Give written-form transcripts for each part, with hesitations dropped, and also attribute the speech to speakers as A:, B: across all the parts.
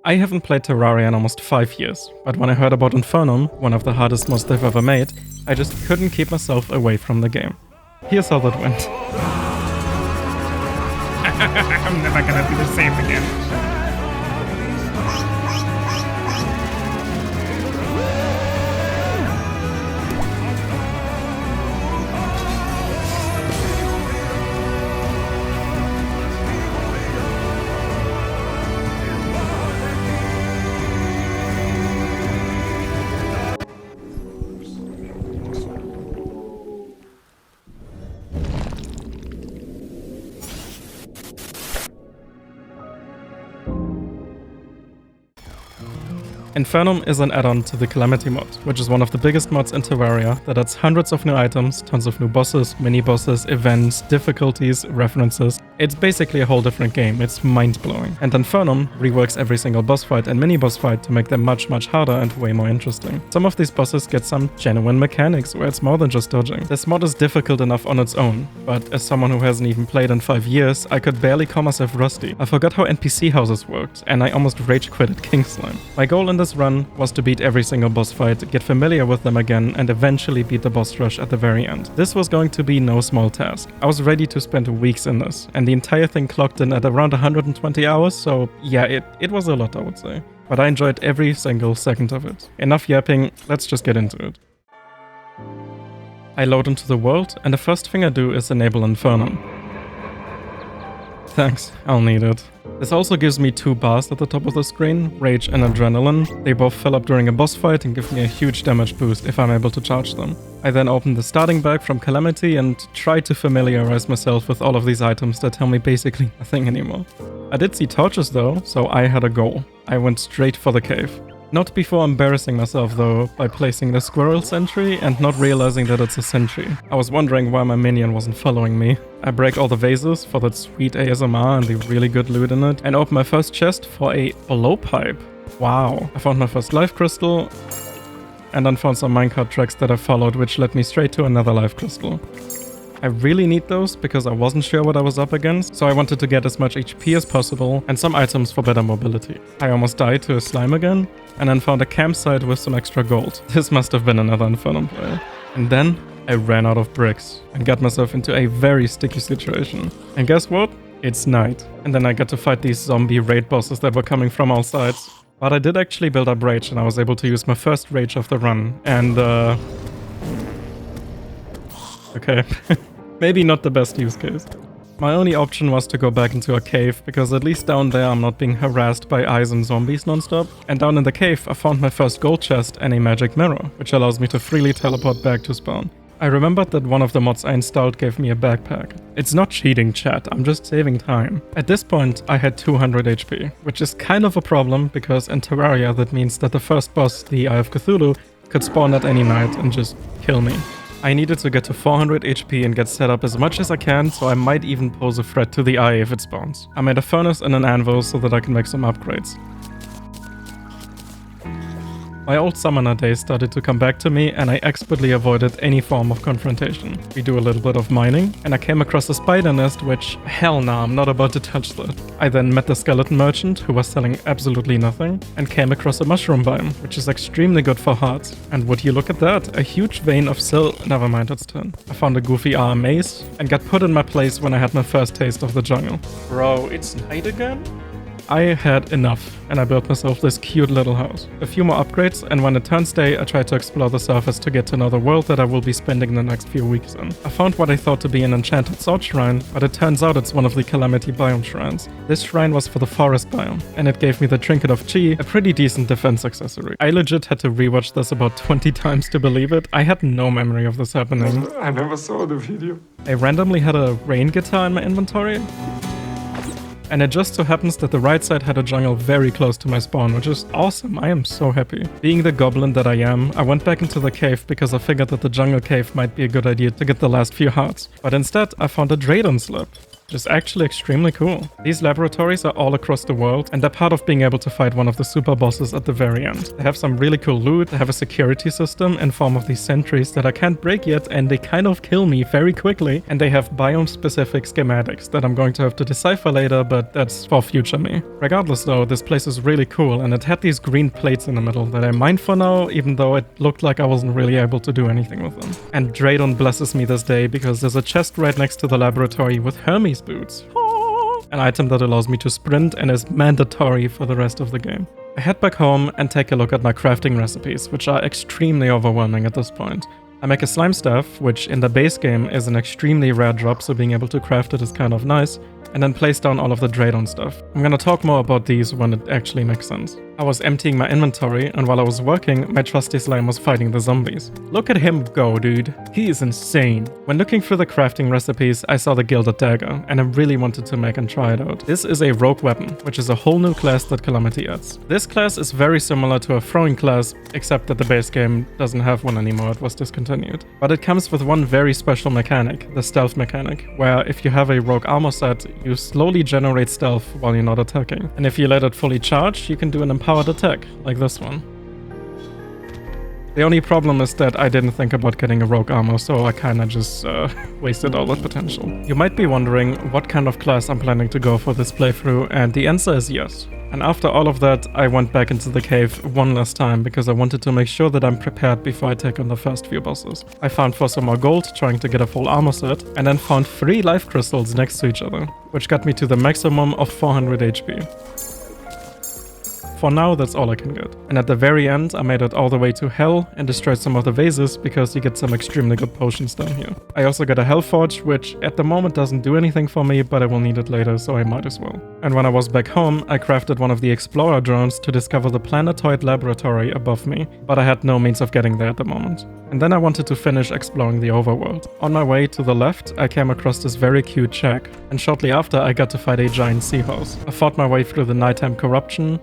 A: I haven't played Terraria in almost 5 years, but when I heard about Infernum, one of the hardest mods they've ever made, I just couldn't keep myself away from the game. Here's how that went. I'm never gonna do the same again. Infernum is an add-on to the Calamity mod, which is one of the biggest mods in Terraria that adds hundreds of new items, tons of new bosses, mini-bosses, events, difficulties, references. It's basically a whole different game, it's mind-blowing. And Infernum reworks every single boss fight and mini-boss fight to make them much harder and way more interesting. Some of these bosses get some genuine mechanics where it's more than just dodging. This mod is difficult enough on its own, but as someone who hasn't even played in 5 years, I could barely call myself rusty. I forgot how NPC houses worked, and I almost rage quit at Kingslime. My goal in this run was to beat every single boss fight, get familiar with them again, and eventually beat the boss rush at the very end. This was going to be no small task. I was ready to spend weeks in this, and the entire thing clocked in at around 120 hours, so yeah, it was a lot, I would say. But I enjoyed every single second of it. Enough yapping, let's just get into it. I load into the world, and the first thing I do is enable Infernum. Thanks, I'll need it. This also gives me 2 bars at the top of the screen, Rage and Adrenaline. They both fill up during a boss fight and give me a huge damage boost if I'm able to charge them. I then open the starting bag from Calamity and try to familiarize myself with all of these items that tell me basically nothing anymore. I did see torches though, so I had a goal. I went straight for the cave. Not before embarrassing myself though, by placing the squirrel sentry and not realizing that it's a sentry. I was wondering why my minion wasn't following me. I break all the vases for that sweet ASMR and the really good loot in it, and open my first chest for a blowpipe. Wow. I found my first life crystal, and then found some minecart tracks that I followed, which led me straight to another life crystal. I really need those because I wasn't sure what I was up against, so I wanted to get as much HP as possible and some items for better mobility. I almost died to a slime again, and then found a campsite with some extra gold. This must have been another Infernum player. And then I ran out of bricks and got myself into a very sticky situation. And guess what? It's night. And then I got to fight these zombie raid bosses that were coming from all sides. But I did actually build up rage, and I was able to use my first rage of the run. And okay. Maybe not the best use case. My only option was to go back into a cave, because at least down there I'm not being harassed by eyes and zombies nonstop. And down in the cave I found my first gold chest and a magic mirror, which allows me to freely teleport back to spawn. I remembered that one of the mods I installed gave me a backpack. It's not cheating, chat, I'm just saving time. At this point I had 200 HP, which is kind of a problem, because in Terraria that means that the first boss, the Eye of Cthulhu, could spawn at any night and just kill me. I needed to get to 400 HP and get set up as much as I can, so I might even pose a threat to the eye if it spawns. I made a furnace and an anvil so that I can make some upgrades. My old summoner days started to come back to me, and I expertly avoided any form of confrontation. We do a little bit of mining, and I came across a spider nest, which, hell nah, I'm not about to touch that. I then met the skeleton merchant, who was selling absolutely nothing, and came across a mushroom biome, which is extremely good for hearts. And would you look at that, a huge vein of never mind, it's 10. I found a goofy maze, and got put in my place when I had my first taste of the jungle. Bro, it's night again? I had enough, and I built myself this cute little house. A few more upgrades, and when it turns day, I tried to explore the surface to get to know the world that I will be spending the next few weeks in. I found what I thought to be an enchanted sword shrine, but it turns out it's one of the Calamity biome shrines. This shrine was for the forest biome, and it gave me the Trinket of Chi, a pretty decent defense accessory. I legit had to rewatch this about 20 times to believe it. I had no memory of this happening.
B: I never saw the video.
A: I randomly had a rain guitar in my inventory. And it just so happens that the right side had a jungle very close to my spawn, which is awesome. I am so happy. Being the goblin that I am, I went back into the cave because I figured that the jungle cave might be a good idea to get the last few hearts. But instead, I found a Draydon slip. which is actually extremely cool. These laboratories are all across the world, and they're part of being able to fight one of the super bosses at the very end. They have some really cool loot, they have a security system in form of these sentries that I can't break yet, and they kind of kill me very quickly, and they have biome-specific schematics that I'm going to have to decipher later, but that's for future me. Regardless though, this place is really cool, and it had these green plates in the middle that I mined for now, even though it looked like I wasn't really able to do anything with them. And Draydon blesses me this day because there's a chest right next to the laboratory with Hermes boots. An item that allows me to sprint and is mandatory for the rest of the game. I head back home and take a look at my crafting recipes, which are extremely overwhelming at this point. I make a slime staff, which in the base game is an extremely rare drop, so being able to craft it is kind of nice, and then place down all of the Draydon stuff. I'm gonna talk more about these when it actually makes sense. I was emptying my inventory, and while I was working, my trusty slime was fighting the zombies. Look at him go, dude. He is insane. When looking through the crafting recipes, I saw the Gilded Dagger, and I really wanted to make and try it out. This is a rogue weapon, which is a whole new class that Calamity adds. This class is very similar to a throwing class, except that the base game doesn't have one anymore, it was discontinued. But it comes with one very special mechanic, the stealth mechanic, where if you have a rogue armor set, you slowly generate stealth while you're not attacking. And if you let it fully charge, you can do an empowered attack, like this one. The only problem is that I didn't think about getting a rogue armor, so I kinda just wasted all that potential. You might be wondering what kind of class I'm planning to go for this playthrough, and the answer is yes. And after all of that, I went back into the cave one last time because I wanted to make sure that I'm prepared before I take on the first few bosses. I found for some more gold, trying to get a full armor set, and then found 3 life crystals next to each other, which got me to the maximum of 400 HP. For now, that's all I can get. And at the very end, I made it all the way to Hell and destroyed some of the vases because you get some extremely good potions down here. I also got a Hell Forge, which at the moment doesn't do anything for me, but I will need it later, so I might as well. And when I was back home, I crafted one of the Explorer drones to discover the planetoid laboratory above me, but I had no means of getting there at the moment. And then I wanted to finish exploring the overworld. On my way to the left, I came across this very cute shack, and shortly after I got to fight a giant seahorse. I fought my way through the nighttime corruption,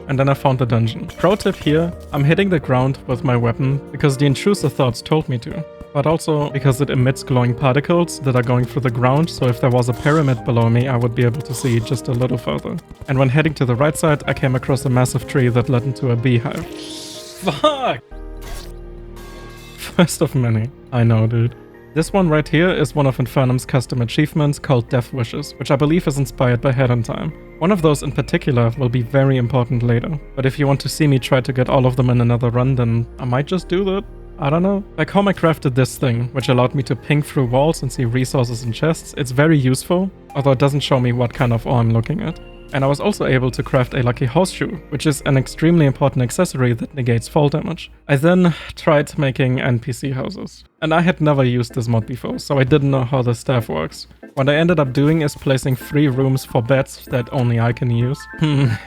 A: and then I found the dungeon. Pro tip here, I'm hitting the ground with my weapon because the intrusive thoughts told me to, but also because it emits glowing particles that are going through the ground, so if there was a pyramid below me, I would be able to see just a little further. And when heading to the right side, I came across a massive tree that led into a beehive. Fuck! First of many. I know, dude. This one right here is one of Infernum's custom achievements called Death Wishes, which I believe is inspired by Head in Time. One of those in particular will be very important later, but if you want to see me try to get all of them in another run, then I might just do that. I don't know. Back home I crafted this thing, which allowed me to ping through walls and see resources in chests. It's very useful, although it doesn't show me what kind of ore I'm looking at. And I was also able to craft a lucky horseshoe, which is an extremely important accessory that negates fall damage. I then tried making NPC houses. And I had never used this mod before, so I didn't know how the staff works. What I ended up doing is placing 3 rooms for beds that only I can use.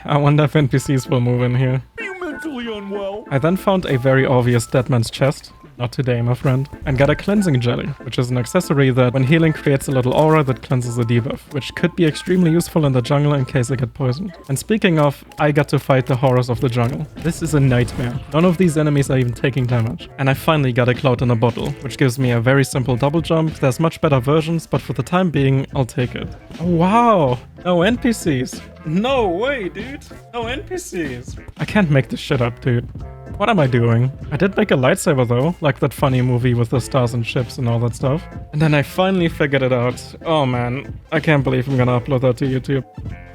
A: I wonder if NPCs will move in here. Are you mentally unwell? I then found a very obvious dead man's chest. Not today, my friend. And got a cleansing jelly, which is an accessory that when healing creates a little aura that cleanses a debuff, which could be extremely useful in the jungle in case I get poisoned. And speaking of, I got to fight the horrors of the jungle. This is a nightmare. None of these enemies are even taking damage. And I finally got a cloud in a bottle, which gives me a very simple double jump. There's much better versions, but for the time being, I'll take it. Oh, wow! No NPCs. No way, dude. No NPCs. I can't make this shit up, dude. What am I doing? I did make a lightsaber though, like that funny movie with the stars and ships and all that stuff. And then I finally figured it out. Oh man, I can't believe I'm gonna upload that to YouTube.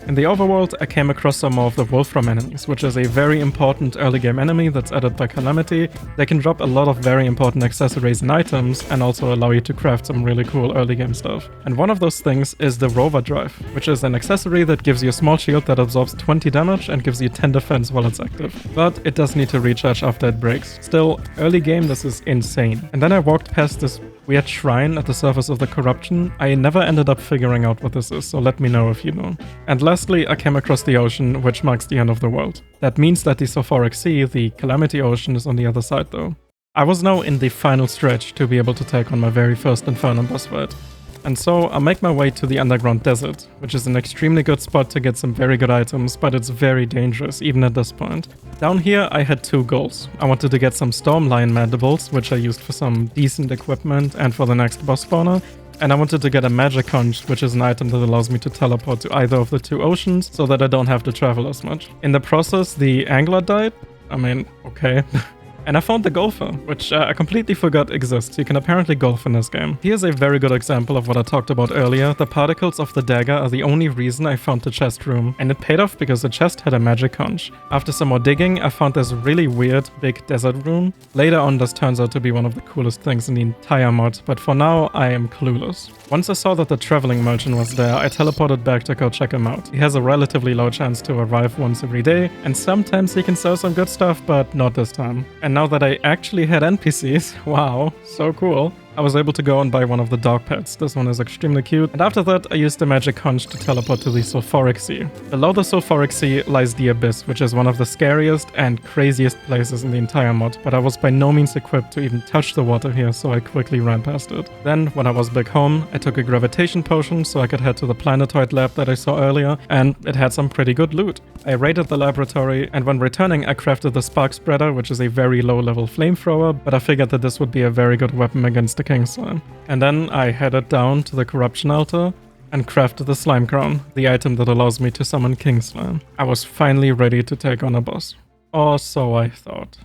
A: In the overworld, I came across some more of the Wolfram enemies, which is a very important early game enemy that's added by Calamity. They can drop a lot of very important accessories and items, and also allow you to craft some really cool early game stuff. And one of those things is the Rover Drive, which is an accessory that gives you a small shield that absorbs 20 damage and gives you 10 defense while it's active. But it does need to recharge after it breaks. Still, early game this is insane. And then I walked past this weird shrine at the surface of the corruption. I never ended up figuring out what this is, so let me know if you know. And lastly, I came across the ocean, which marks the end of the world. That means that the Sulfuric Sea, the Calamity Ocean, is on the other side though. I was now in the final stretch to be able to take on my very first Infernum boss fight. And so I make my way to the underground desert, which is an extremely good spot to get some very good items, but it's very dangerous even at this point. Down here I had 2 goals. I wanted to get some Storm Lion mandibles, which I used for some decent equipment and for the next boss spawner, And I wanted to get a magic conch, which is an item that allows me to teleport to either of the two oceans so that I don't have to travel as much. In the process, the angler died. I mean, okay. And I found the golfer, which I completely forgot exists. You can apparently golf in this game. Here's a very good example of what I talked about earlier. The particles of the dagger are the only reason I found the chest room, and it paid off because the chest had a magic conch. After some more digging, I found this really weird big desert room. Later on, this turns out to be one of the coolest things in the entire mod, but for now, I am clueless. Once I saw that the traveling merchant was there, I teleported back to go check him out. He has a relatively low chance to arrive once every day, and sometimes he can sell some good stuff, but not this time. And now that I actually had NPCs, wow, so cool, I was able to go and buy one of the dog pets. This one is extremely cute. And after that, I used the magic conch to teleport to the Sulfuric Sea. Below the Sulfuric Sea lies the Abyss, which is one of the scariest and craziest places in the entire mod, but I was by no means equipped to even touch the water here, so I quickly ran past it. Then, when I was back home, I took a gravitation potion so I could head to the planetoid lab that I saw earlier, and it had some pretty good loot. I raided the laboratory, and when returning, I crafted the spark spreader, which is a very low-level flamethrower, but I figured that this would be a very good weapon against the King Slime. And then I headed down to the corruption altar and crafted the slime crown, the item that allows me to summon King Slime. I was finally ready to take on a boss. Or so I thought.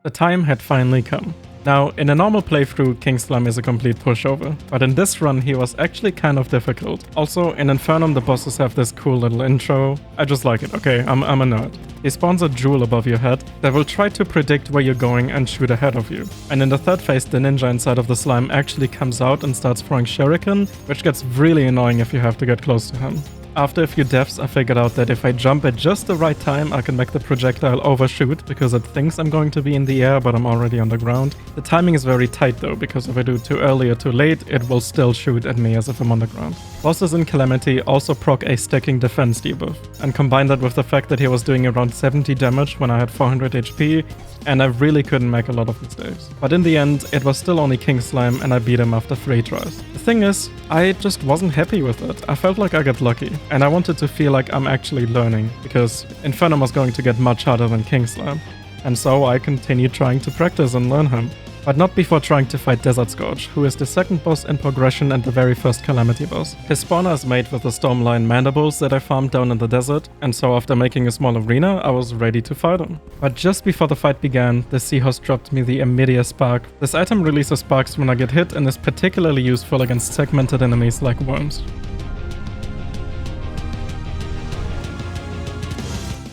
A: The time had finally come. Now, in a normal playthrough, King Slime is a complete pushover, but in this run he was actually kind of difficult. Also, in Infernum the bosses have this cool little intro. I just like it, okay, I'm a nerd. He spawns a jewel above your head that will try to predict where you're going and shoot ahead of you. And in the third phase, the ninja inside of the slime actually comes out and starts throwing shuriken, which gets really annoying if you have to get close to him. After a few deaths, I figured out that if I jump at just the right time, I can make the projectile overshoot because it thinks I'm going to be in the air, but I'm already on the ground. The timing is very tight though, because if I do too early or too late, it will still shoot at me as if I'm on the ground. Bosses in Calamity also proc a stacking defense debuff, and combine that with the fact that he was doing around 70 damage when I had 400 HP, and I really couldn't make a lot of mistakes. But in the end, it was still only King Slime and I beat him after 3 tries. The thing is, I just wasn't happy with it. I felt like I got lucky, and I wanted to feel like I'm actually learning, because Infernum was going to get much harder than King Slime. And so I continued trying to practice and learn him. But not before trying to fight Desert Scourge, who is the second boss in progression and the very first Calamity boss. His spawner is made with the Stormlion mandibles that I farmed down in the desert, and so after making a small arena, I was ready to fight him. But just before the fight began, the seahorse dropped me the immediate spark. This item releases sparks when I get hit and is particularly useful against segmented enemies like worms.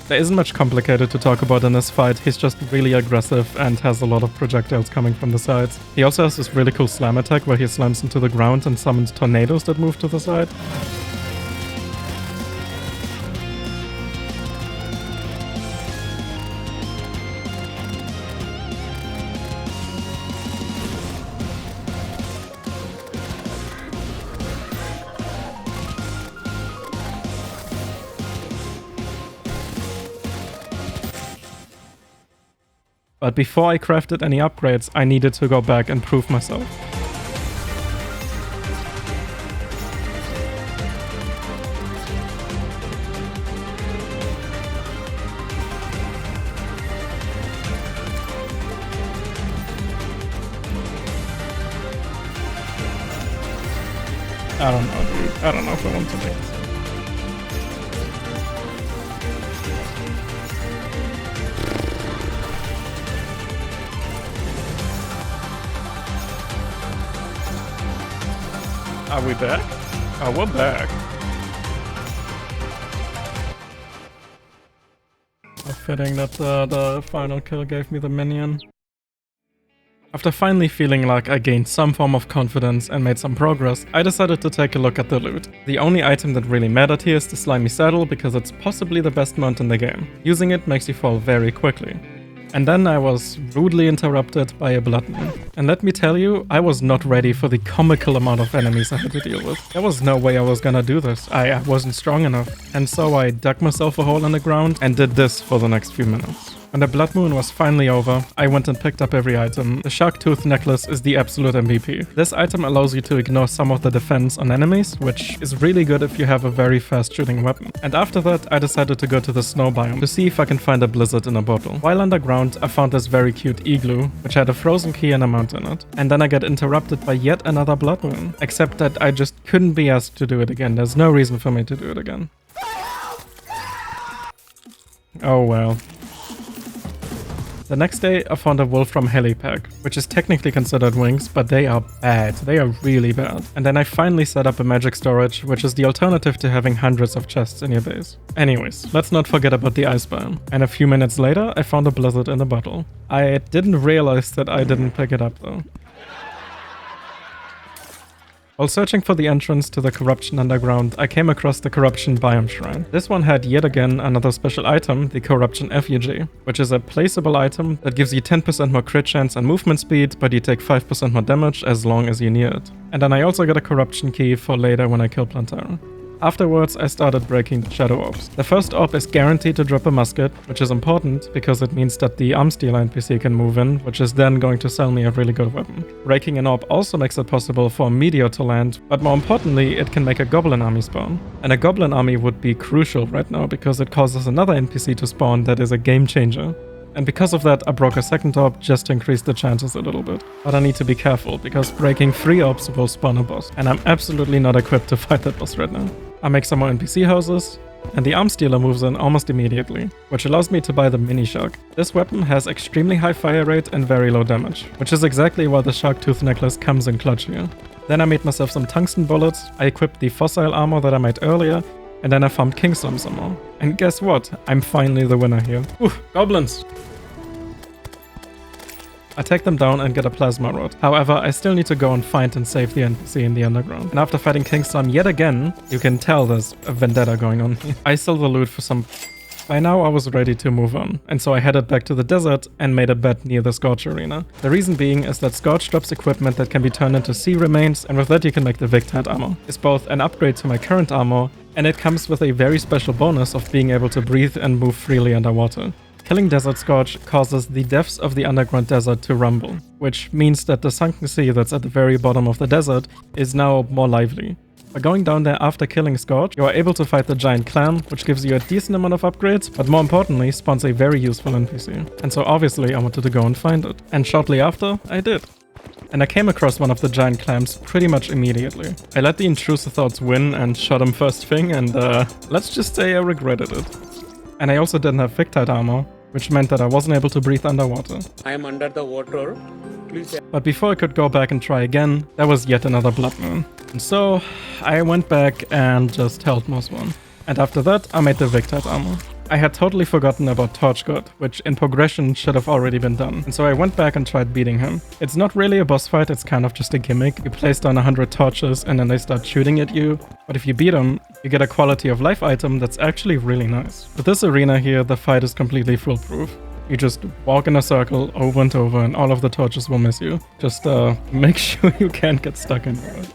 A: There isn't much complicated to talk about in this fight, he's just really aggressive and has a lot of projectiles coming from the sides. He also has this really cool slam attack where he slams into the ground and summons tornadoes that move to the side. But before I crafted any upgrades, I needed to go back and prove myself. I don't know, dude. I don't know if I want to make this. Are we back? Oh, we're back. Fitting that the final kill gave me the minion. After finally feeling like I gained some form of confidence and made some progress, I decided to take a look at the loot. The only item that really mattered here is the slimy saddle because it's possibly the best mount in the game. Using it makes you fall very quickly. And then I was rudely interrupted by a blood moon. And let me tell you, I was not ready for the comical amount of enemies I had to deal with. There was no way I was gonna do this. I wasn't strong enough. And so I dug myself a hole in the ground and did this for the next few minutes. When the blood moon was finally over, I went and picked up every item. The shark tooth necklace is the absolute MVP. This item allows you to ignore some of the defense on enemies, which is really good if you have a very fast shooting weapon. And after that, I decided to go to the snow biome to see if I can find a blizzard in a bottle. While underground, I found this very cute igloo, which had a frozen key and a mount in it. And then I get interrupted by yet another blood moon. Except that I just couldn't be asked to do it again. There's no reason for me to do it again. Oh well. The next day, I found a wolf from Helipack, which is technically considered wings, but they are bad. They are really bad. And then I finally set up a magic storage, which is the alternative to having hundreds of chests in your base. Anyways, let's not forget about the ice biome. And a few minutes later, I found a blizzard in a bottle. I didn't realize that I didn't pick it up though. While searching for the entrance to the Corruption Underground, I came across the Corruption Biome Shrine. This one had yet again another special item, the Corruption Effigy, which is a placeable item that gives you 10% more crit chance and movement speed, but you take 5% more damage as long as you're near it. And then I also got a Corruption Key for later when I kill Plantera. Afterwards, I started breaking the Shadow Orbs. The first orb is guaranteed to drop a musket, which is important because it means that the arms dealer NPC can move in, which is then going to sell me a really good weapon. Breaking an orb also makes it possible for a meteor to land, but more importantly, it can make a goblin army spawn. And a goblin army would be crucial right now because it causes another NPC to spawn that is a game changer. And because of that, I broke a second orb just to increase the chances a little bit. But I need to be careful, because breaking 3 orbs will spawn a boss, and I'm absolutely not equipped to fight that boss right now. I make some more NPC houses, and the arms dealer moves in almost immediately, which allows me to buy the mini shark. This weapon has extremely high fire rate and very low damage, which is exactly why the shark tooth necklace comes in clutch here. Then I made myself some tungsten bullets, I equipped the fossil armor that I made earlier, and then I farmed King Slum some more. And guess what? I'm finally the winner here. Ooh, goblins! I take them down and get a plasma rod. However, I still need to go and find and save the NPC in the underground. And after fighting King Slum yet again, you can tell there's a vendetta going on here. I sell the loot for some... By now I was ready to move on, and so I headed back to the desert and made a bet near the Scorch arena. The reason being is that Scorch drops equipment that can be turned into sea remains, and with that you can make the Victite armor. It's both an upgrade to my current armor, and it comes with a very special bonus of being able to breathe and move freely underwater. Killing Desert Scorch causes the depths of the underground desert to rumble, which means that the sunken sea that's at the very bottom of the desert is now more lively. By going down there after killing Scorch, you are able to fight the giant clam, which gives you a decent amount of upgrades, but more importantly, spawns a very useful NPC. And so obviously I wanted to go and find it. And shortly after, I did. And I came across one of the giant clams pretty much immediately. I let the intrusive thoughts win and shot him first thing, and let's just say I regretted it. And I also didn't have Victite armor, which meant that I wasn't able to breathe underwater.
B: I am under the water. Please.
A: But before I could go back and try again, there was yet another blood moon. And so I went back and just held Moss 1. And after that, I made the Victite armor. I had totally forgotten about Torch God, which in progression should have already been done. And so I went back and tried beating him. It's not really a boss fight, it's kind of just a gimmick. You place down 100 torches and then they start shooting at you. But if you beat him, you get a quality of life item that's actually really nice. With this arena here, the fight is completely foolproof. You just walk in a circle over and over and all of the torches will miss you. Just make sure you can't get stuck in it.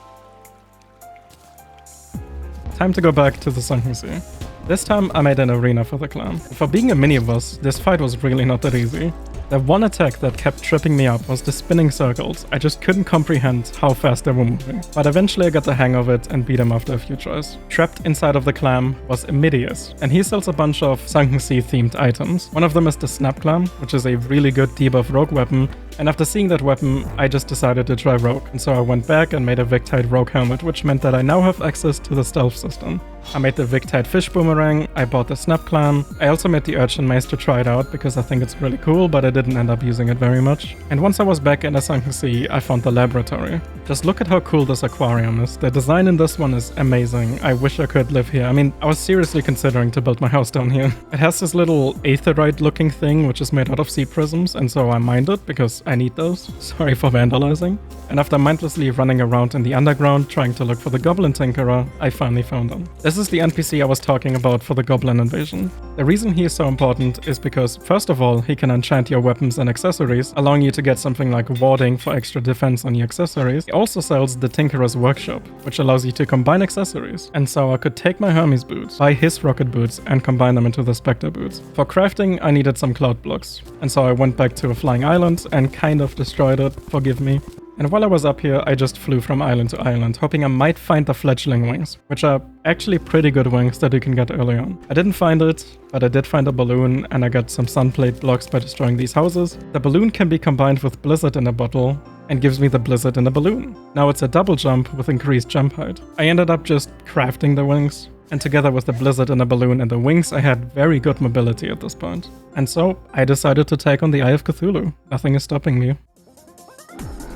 A: Time to go back to the Sunken Sea. This time I made an arena for the clan. For being a mini-boss, this fight was really not that easy. The one attack that kept tripping me up was the spinning circles. I just couldn't comprehend how fast they were moving. But eventually I got the hang of it and beat him after a few tries. Trapped inside of the clam was Emidius, and he sells a bunch of Sunken Sea themed items. One of them is the Snap Clam, which is a really good debuff rogue weapon. And after seeing that weapon, I just decided to try rogue. And so I went back and made a Victite rogue helmet, which meant that I now have access to the stealth system. I made the Victite fish boomerang, I bought the Snap Clam, I also made the urchin mace to try it out because I think it's really cool, but I didn't end up using it very much. And once I was back in the Sunken Sea, I found the laboratory. Just look at how cool this aquarium is. The design in this one is amazing. I wish I could live here. I mean, I was seriously considering to build my house down here. It has this little aetherite looking thing which is made out of sea prisms, and so I mined it because I need those. Sorry for vandalizing. And after mindlessly running around in the underground trying to look for the Goblin Tinkerer, I finally found him. This is the NPC I was talking about for the Goblin invasion. The reason he is so important is because, first of all, he can enchant your weapons and accessories, allowing you to get something like warding for extra defense on your accessories. He also sells the Tinkerer's Workshop, which allows you to combine accessories. And so I could take my Hermes boots, buy his rocket boots, and combine them into the Spectre boots. For crafting, I needed some cloud blocks. And so I went back to a flying island and kind of destroyed it, forgive me. And while I was up here, I just flew from island to island, hoping I might find the fledgling wings, which are actually pretty good wings that you can get early on. I didn't find it, but I did find a balloon, and I got some sunplate blocks by destroying these houses. The balloon can be combined with Blizzard in a bottle, and gives me the Blizzard in a balloon. Now it's a double jump with increased jump height. I ended up just crafting the wings, and together with the Blizzard in a balloon and the wings, I had very good mobility at this point. And so, I decided to take on the Eye of Cthulhu. Nothing is stopping me.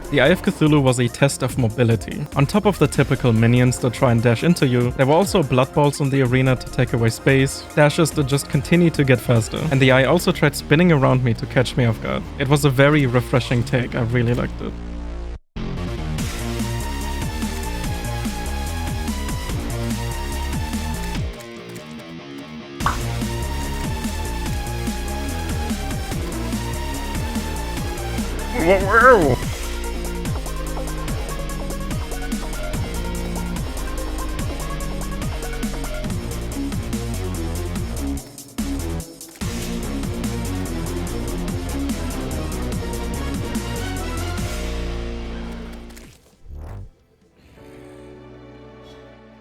A: The Eye of Cthulhu was a test of mobility. On top of the typical minions that try and dash into you, there were also blood balls in the arena to take away space, dashes that just continue to get faster, and the Eye also tried spinning around me to catch me off guard. It was a very refreshing take, I really liked it. Whoa.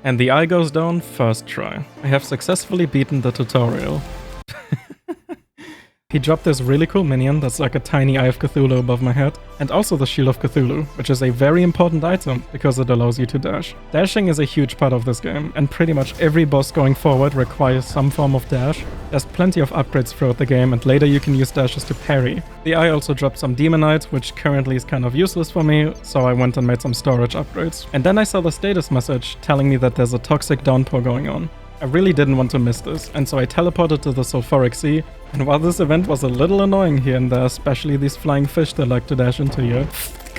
A: And the eye goes down first try. I have successfully beaten the tutorial. He dropped this really cool minion that's like a tiny Eye of Cthulhu above my head, and also the Shield of Cthulhu, which is a very important item because it allows you to dash. Dashing is a huge part of this game, and pretty much every boss going forward requires some form of dash. There's plenty of upgrades throughout the game, and later you can use dashes to parry. The Eye also dropped some Demonite, which currently is kind of useless for me, so I went and made some storage upgrades. And then I saw the status message telling me that there's a toxic downpour going on. I really didn't want to miss this, and so I teleported to the Sulfuric Sea, and while this event was a little annoying here and there, especially these flying fish that like to dash into you,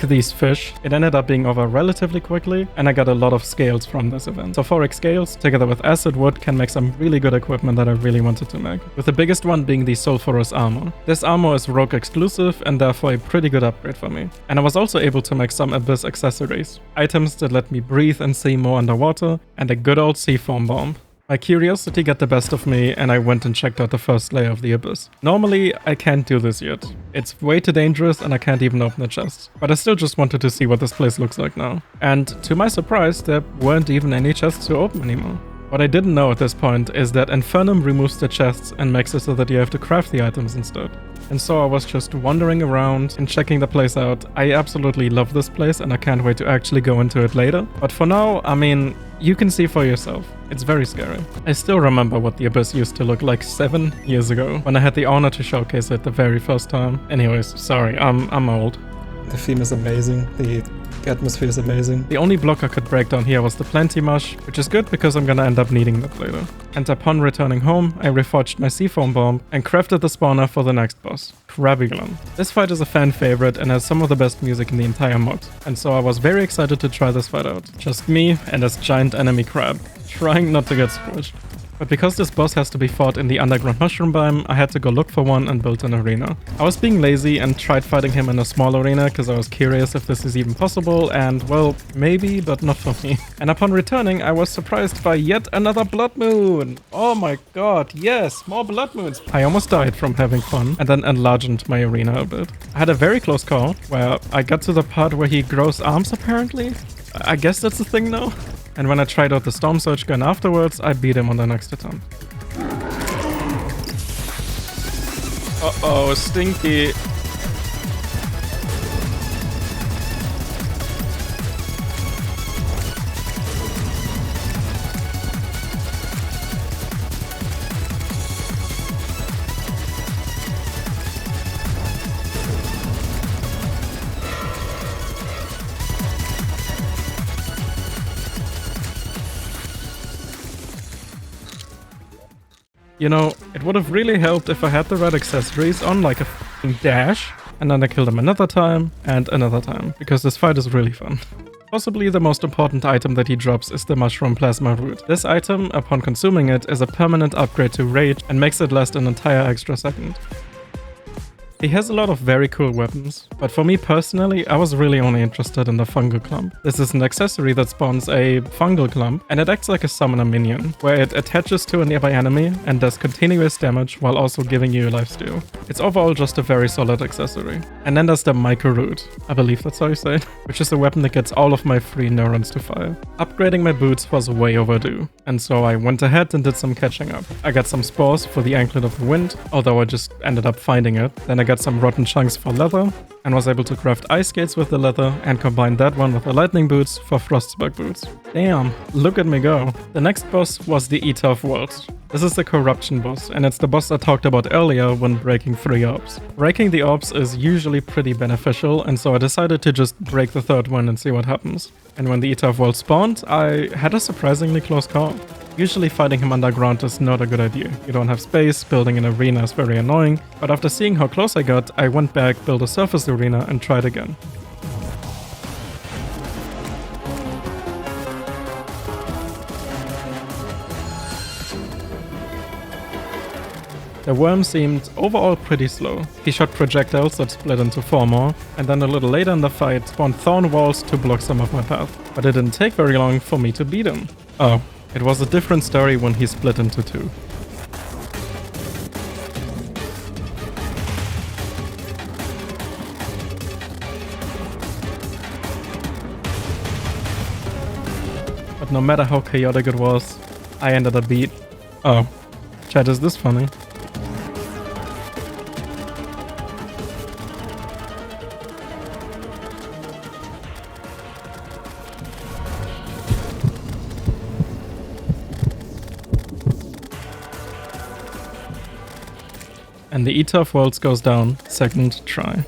A: these fish, it ended up being over relatively quickly, and I got a lot of scales from this event. Sulfuric scales, together with acid wood, can make some really good equipment that I really wanted to make, with the biggest one being the Sulfurous armor. This armor is rogue exclusive, and therefore a pretty good upgrade for me. And I was also able to make some Abyss accessories, items that let me breathe and see more underwater, and a good old sea foam bomb. My curiosity got the best of me, and I went and checked out the first layer of the Abyss. Normally, I can't do this yet. It's way too dangerous and I can't even open the chests. But I still just wanted to see what this place looks like now. And to my surprise, there weren't even any chests to open anymore. What I didn't know at this point is that Infernum removes the chests and makes it so that you have to craft the items instead. And so I was just wandering around and checking the place out. I absolutely love this place and I can't wait to actually go into it later. But for now, I mean, you can see for yourself. It's very scary. I still remember what the Abyss used to look like 7 years ago, when I had the honor to showcase it the very first time. Anyways, sorry, I'm old. The theme is amazing. The atmosphere is amazing. The only block I could break down here was the Plenty Mush, which is good because I'm gonna end up needing that later. And upon returning home, I reforged my Seafoam Bomb and crafted the spawner for the next boss, Crabiglan. This fight is a fan favorite and has some of the best music in the entire mod, and so I was very excited to try this fight out. Just me and this giant enemy crab, trying not to get squished. But because this boss has to be fought in the underground mushroom biome, I had to go look for one and build an arena. I was being lazy and tried fighting him in a small arena because I was curious if this is even possible, and well, maybe, but not for me. And upon returning, I was surprised by yet another blood moon! Oh my god, yes, more blood moons! I almost died from having fun, and then enlarged my arena a bit. I had a very close call, where I got to the part where he grows arms apparently? I guess that's a thing now? And when I tried out the Storm Surge gun afterwards, I beat him on the next attempt. Uh-oh, stinky. You know, it would have really helped if I had the right accessories on, like a f***ing dash. and then I killed him another time and another time, because this fight is really fun. Possibly the most important item that he drops is the Mushroom Plasma Root. This item, upon consuming it, is a permanent upgrade to Rage and makes it last an entire extra second. He has a lot of very cool weapons, but for me personally, I was really only interested in the Fungal Clump. This is an accessory that spawns a fungal clump, and it acts like a summoner minion, where it attaches to a nearby enemy and does continuous damage while also giving you a lifesteal. It's overall just a very solid accessory. And then there's the Micro Root, I believe that's how you say it, which is a weapon that gets all of my free neurons to fire. Upgrading my boots was way overdue, and so I went ahead and did some catching up. I got some spores for the Anklet of the Wind, although I just ended up finding it. Then I got some rotten chunks for leather, and was able to craft ice skates with the leather and combine that one with the lightning boots for frostbug boots. Damn, look at me go. The next boss was the Eater of Worlds. This is the corruption boss, and it's the boss I talked about earlier when breaking 3 orbs. Breaking the orbs is usually pretty beneficial, and so I decided to just break the 3rd one and see what happens. And when the Eater of Worlds spawned, I had a surprisingly close call. Usually fighting him underground is not a good idea. You don't have space, building an arena is very annoying, but after seeing how close I got, I went back, built a surface arena and tried again. The worm seemed overall pretty slow. He shot projectiles that split into 4 more, and then a little later in the fight spawned thorn walls to block some of my path. But it didn't take very long for me to beat him. Oh, it was a different story when he split into 2. But no matter how chaotic it was, I ended up beat. Oh, chat, is this funny? And the Eater of Worlds goes down, 2nd try.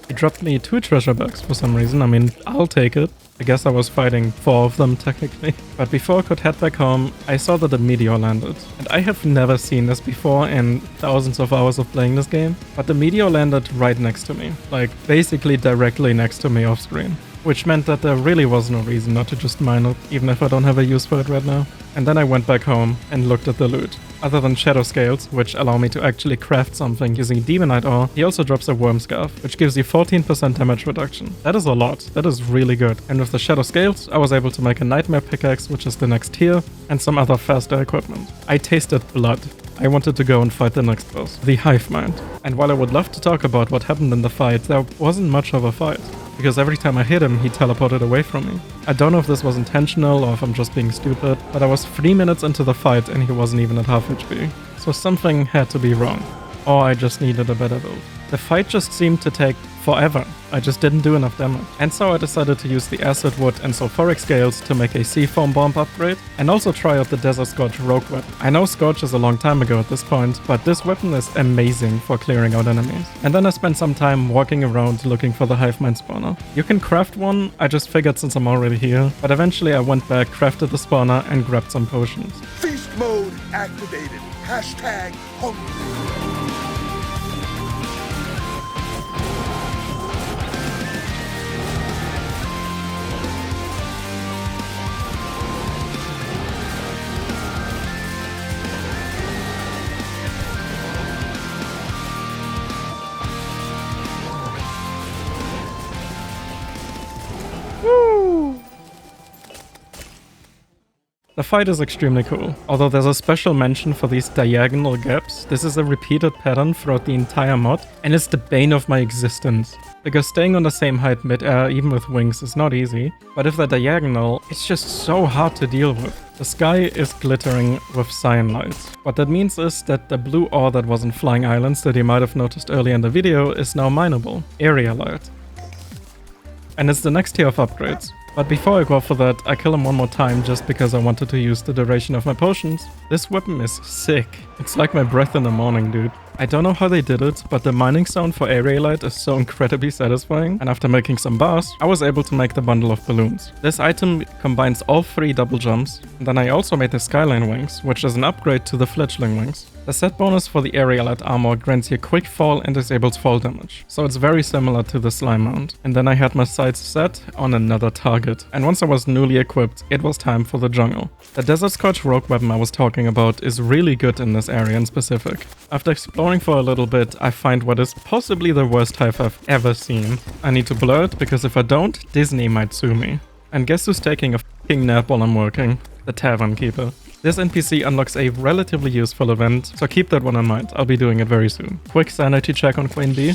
A: He dropped me 2 treasure bags for some reason. I mean, I'll take it. I guess I was fighting 4 of them technically. But before I could head back home, I saw that a meteor landed. And I have never seen this before in thousands of hours of playing this game. But the meteor landed right next to me. Like, basically directly next to me off screen. Which meant that there really was no reason not to just mine it, even if I don't have a use for it right now. And then I went back home and looked at the loot. Other than shadow scales, which allow me to actually craft something using demonite ore, he also drops a worm scarf, which gives you 14% damage reduction. That is a lot. That is really good. And with the shadow scales, I was able to make a nightmare pickaxe, which is the next tier, and some other faster equipment. I tasted blood. I wanted to go and fight the next boss, the Hive Mind. And while I would love to talk about what happened in the fight, there wasn't much of a fight. Because every time I hit him, he teleported away from me. I don't know if this was intentional or if I'm just being stupid, but I was 3 minutes into the fight and he wasn't even at half HP. So something had to be wrong. Or I just needed a better build. The fight just seemed to take forever. I just didn't do enough damage. And so I decided to use the acid wood and sulfuric scales to make a sea foam bomb upgrade, and also try out the Desert Scorch rogue weapon. I know Scorch is a long time ago at this point, but this weapon is amazing for clearing out enemies. And then I spent some time walking around looking for the Hive Mind spawner. You can craft one, I just figured since I'm already here, but eventually I went back, crafted the spawner, and grabbed some potions.
C: Feast mode activated. Hashtag hungry.
A: The fight is extremely cool, although there's a special mention for these diagonal gaps. This is a repeated pattern throughout the entire mod, and it's the bane of my existence. Because staying on the same height mid-air, even with wings, is not easy, but if they're diagonal, it's just so hard to deal with. The sky is glittering with cyan lights. What that means is that the blue ore that was in Flying Islands that you might have noticed earlier in the video is now mineable, area light. And it's the next tier of upgrades. But before I go for that, I kill him one more time just because I wanted to use the duration of my potions. This weapon is sick. It's like my breath in the morning, dude. I don't know how they did it, but the mining sound for Aerialite is so incredibly satisfying, and after making some bars, I was able to make the bundle of balloons. This item combines all 3 double jumps, and then I also made the Skyline wings, which is an upgrade to the fledgling wings. The set bonus for the aerialite armor grants you quick fall and disables fall damage, so it's very similar to the slime mount. And then I had my sights set on another target, and once I was newly equipped, it was time for the jungle. The Desert Scorch rogue weapon I was talking about is really good in this area in specific. After exploring for a little bit, I find what is possibly the worst hive I've ever seen. I need to blur it, because if I don't, Disney might sue me. And guess who's taking a f***ing nap while I'm working? The Tavern Keeper. This NPC unlocks a relatively useful event, so keep that one in mind. I'll be doing it very soon. Quick sanity check on Queen Bee.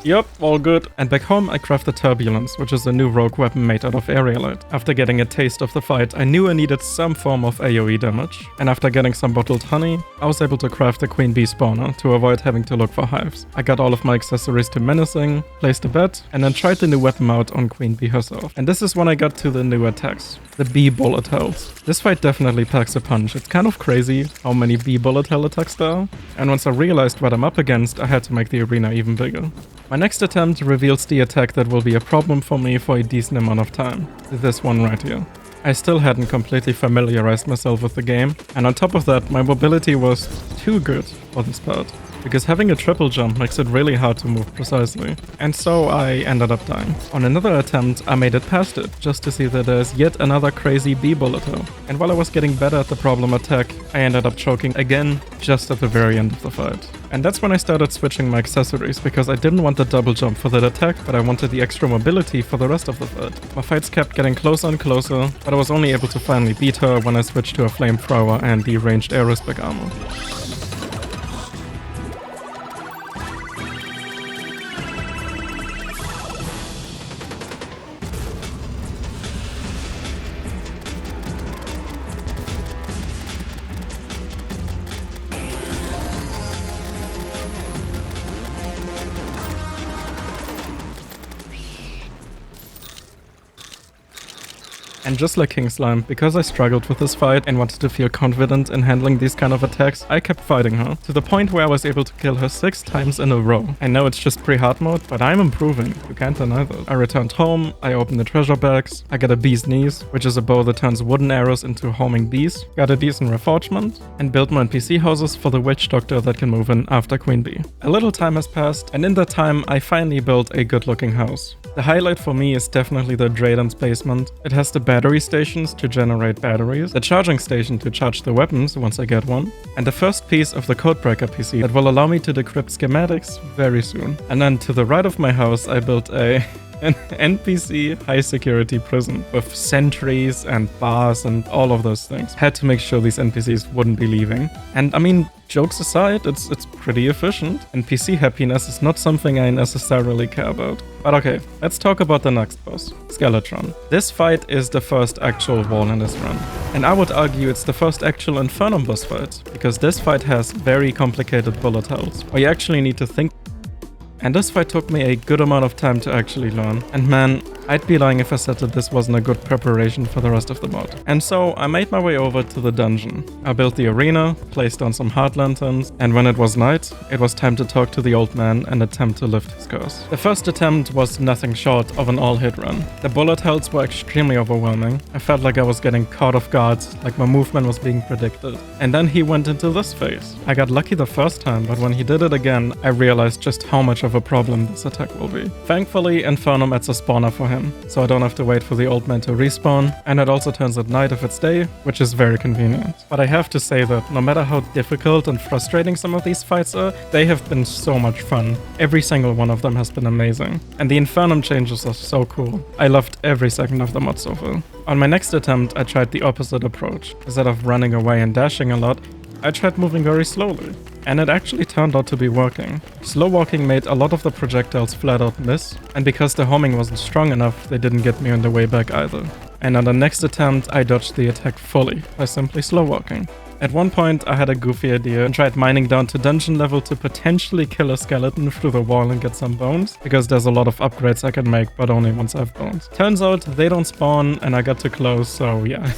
A: Yup, all good. And back home, I crafted Turbulence, which is a new rogue weapon made out of aerialite. After getting a taste of the fight, I knew I needed some form of AoE damage. And after getting some bottled honey, I was able to craft a Queen Bee spawner to avoid having to look for hives. I got all of my accessories to menacing, placed a bet, and then tried the new weapon out on Queen Bee herself. And this is when I got to the new attacks. The bee bullet hells. This fight definitely packs a punch. It's kind of crazy how many bee bullet hell attacks there are. And once I realized what I'm up against, I had to make the arena even bigger. My next attempt reveals the attack that will be a problem for me for a decent amount of time. This one right here. I still hadn't completely familiarized myself with the game, and on top of that, my mobility was too good for this part, because having a triple jump makes it really hard to move precisely, and so I ended up dying. On another attempt, I made it past it, just to see that there's yet another crazy bee bullet hole. And while I was getting better at the problem attack, I ended up choking again, just at the very end of the fight. And that's when I started switching my accessories, because I didn't want the double jump for that attack, but I wanted the extra mobility for the rest of the fight. My fights kept getting closer and closer, but I was only able to finally beat her when I switched to a flamethrower and the ranged aerospec armor. And just like King Slime, because I struggled with this fight and wanted to feel confident in handling these kind of attacks, I kept fighting her, to the point where I was able to kill her 6 times in a row. I know it's just pre-hard mode, but I'm improving, you can't deny that. I returned home, I opened the treasure bags, I got a bee's knees, which is a bow that turns wooden arrows into homing bees, got a decent reforgement, and built my NPC houses for the witch doctor that can move in after Queen Bee. A little time has passed, and in that time I finally built a good looking house. The highlight for me is definitely the Draden's basement. It has the battery stations to generate batteries, the charging station to charge the weapons once I get one, and the first piece of the Codebreaker PC that will allow me to decrypt schematics very soon. And then to the right of my house I built an NPC high security prison with sentries and bars and all of those things. Had to make sure these NPCs wouldn't be leaving. And I mean, jokes aside, it's pretty efficient. NPC happiness is not something I necessarily care about. But okay, let's talk about the next boss, Skeletron. This fight is the first actual wall in this run. And I would argue it's the first actual Infernum boss fight, because this fight has very complicated bullet hells, where you actually need to think. And this fight took me a good amount of time to actually learn. And man, I'd be lying if I said that this wasn't a good preparation for the rest of the mod. And so I made my way over to the dungeon. I built the arena, placed down some heart lanterns, and when it was night, it was time to talk to the old man and attempt to lift his curse. The first attempt was nothing short of an all-hit run. The bullet hells were extremely overwhelming. I felt like I was getting caught off guard, like my movement was being predicted. And then he went into this phase. I got lucky the first time, but when he did it again, I realized just how much of a problem this attack will be. Thankfully, Infernum adds a spawner for him, so I don't have to wait for the old man to respawn, and it also turns at night if it's day, which is very convenient. But I have to say that no matter how difficult and frustrating some of these fights are, they have been so much fun. Every single one of them has been amazing. And the Infernum changes are so cool. I loved every second of the mod so far. On my next attempt, I tried the opposite approach. Instead of running away and dashing a lot, I tried moving very slowly. And it actually turned out to be working. Slow walking made a lot of the projectiles flat out miss, and because the homing wasn't strong enough, they didn't get me on the way back either. And on the next attempt, I dodged the attack fully by simply slow walking. At one point, I had a goofy idea and tried mining down to dungeon level to potentially kill a skeleton through the wall and get some bones, because there's a lot of upgrades I can make, but only once I have bones. Turns out they don't spawn and I got too close, so yeah.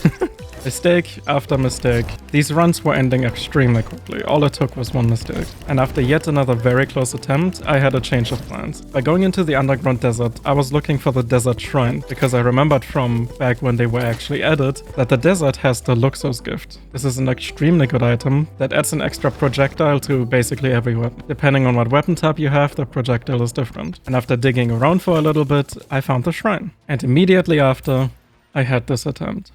A: Mistake after mistake. These runs were ending extremely quickly. All it took was one mistake. And after yet another very close attempt, I had a change of plans. By going into the underground desert, I was looking for the desert shrine, because I remembered from back when they were actually added that the desert has the Luxus gift. This is an extremely good item that adds an extra projectile to basically every weapon. Depending on what weapon type you have, the projectile is different. And after digging around for a little bit, I found the shrine. And immediately after, I had this attempt.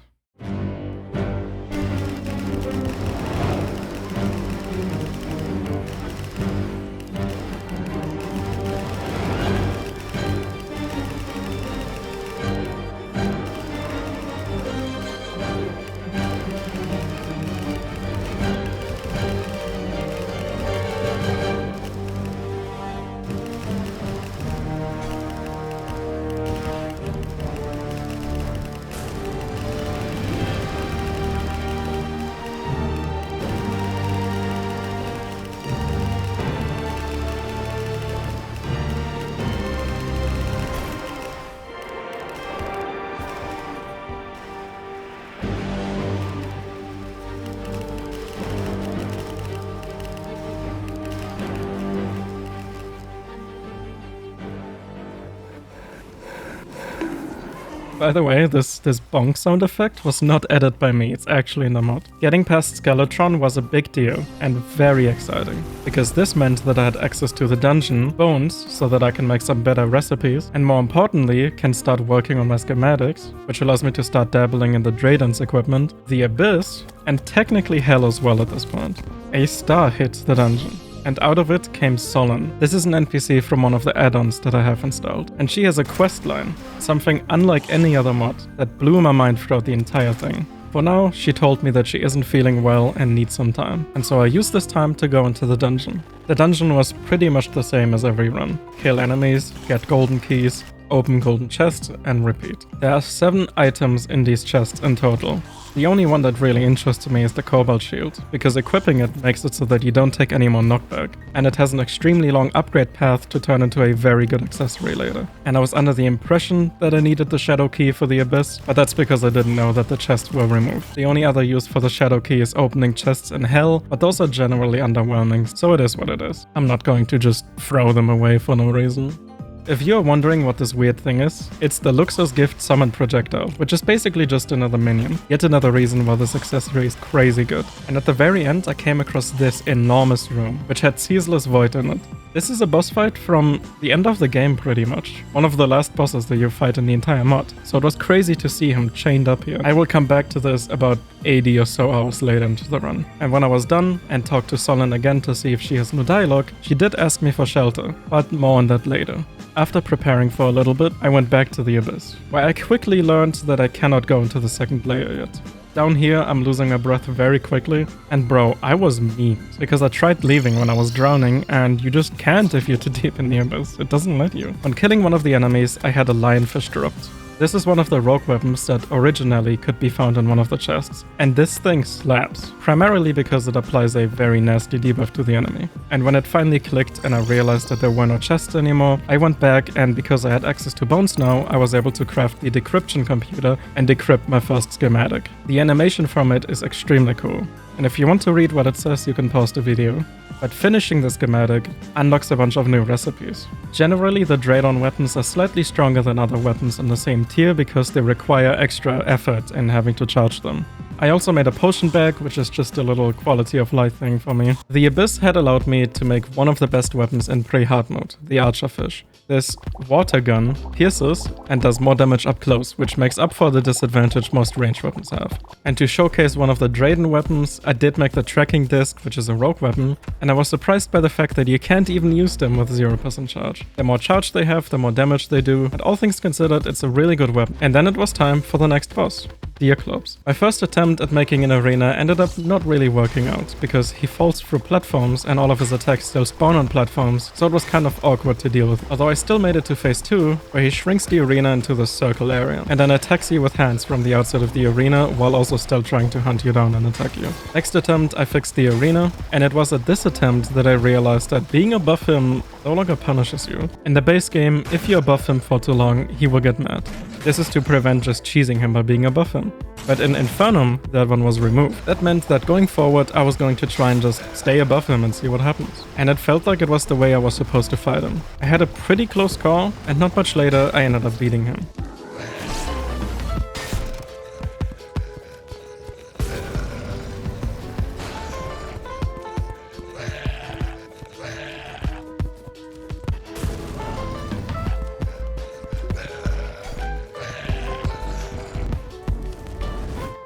A: By the way, this bonk sound effect was not added by me, it's actually in the mod. Getting past Skeletron was a big deal and very exciting, because this meant that I had access to the dungeon, bones, so that I can make some better recipes, and more importantly, can start working on my schematics, which allows me to start dabbling in the Draden's equipment, the Abyss, and technically Hell as well at this point. A star hit the dungeon. And out of it came Solon. This is an NPC from one of the add-ons that I have installed. And she has a quest line, something unlike any other mod, that blew my mind throughout the entire thing. For now, she told me that she isn't feeling well and needs some time. And so I used this time to go into the dungeon. The dungeon was pretty much the same as every run. Kill enemies, get golden keys, open golden chests, and repeat. There are 7 items in these chests in total. The only one that really interests me is the Cobalt Shield, because equipping it makes it so that you don't take any more knockback, and it has an extremely long upgrade path to turn into a very good accessory later. And I was under the impression that I needed the Shadow Key for the Abyss, but that's because I didn't know that the chests were removed. The only other use for the Shadow Key is opening chests in Hell, but those are generally underwhelming, so it is what it is. I'm not going to just throw them away for no reason. If you're wondering what this weird thing is, it's the Luxus Gift Summon Projectile, which is basically just another minion. Yet another reason why this accessory is crazy good. And at the very end I came across this enormous room, which had Ceaseless Void in it. This is a boss fight from the end of the game pretty much. One of the last bosses that you fight in the entire mod. So it was crazy to see him chained up here. I will come back to this about 80 or so hours later into the run. And when I was done and talked to Solon again to see if she has no dialogue, she did ask me for shelter, but more on that later. After preparing for a little bit, I went back to the Abyss, where I quickly learned that I cannot go into the second layer yet. Down here, I'm losing my breath very quickly, and bro, I was mean, because I tried leaving when I was drowning, and you just can't if you're too deep in the Abyss, it doesn't let you. On killing one of the enemies, I had a lionfish dropped. This is one of the rogue weapons that originally could be found in one of the chests. And this thing slaps, primarily because it applies a very nasty debuff to the enemy. And when it finally clicked and I realized that there were no chests anymore, I went back, and because I had access to bones now, I was able to craft the decryption computer and decrypt my first schematic. The animation from it is extremely cool. And if you want to read what it says, you can pause the video. But finishing the schematic unlocks a bunch of new recipes. Generally, the Dradon weapons are slightly stronger than other weapons in the same tier because they require extra effort in having to charge them. I also made a potion bag, which is just a little quality of life thing for me. The Abyss had allowed me to make one of the best weapons in pre-Hardmode, the Archerfish. This water gun pierces and does more damage up close, which makes up for the disadvantage most ranged weapons have. And to showcase one of the Draden weapons, I did make the tracking disc, which is a rogue weapon, and I was surprised by the fact that you can't even use them with 0% charge. The more charge they have, the more damage they do, and all things considered, it's a really good weapon. And then it was time for the next boss, Deerclops. My first attempt at making an arena ended up not really working out, because he falls through platforms and all of his attacks still spawn on platforms, so it was kind of awkward to deal with. Although I still made it to phase 2, where he shrinks the arena into the circle area, and then attacks you with hands from the outside of the arena, while also still trying to hunt you down and attack you. Next attempt, I fixed the arena, and it was at this attempt that I realized that being above him no longer punishes you. In the base game, if you're above him for too long, he will get mad. This is to prevent just cheesing him by being above him. But in Infernum, that one was removed. That meant that going forward, I was going to try and just stay above him and see what happens. And it felt like it was the way I was supposed to fight him. I had a pretty close call, and not much later, I ended up beating him.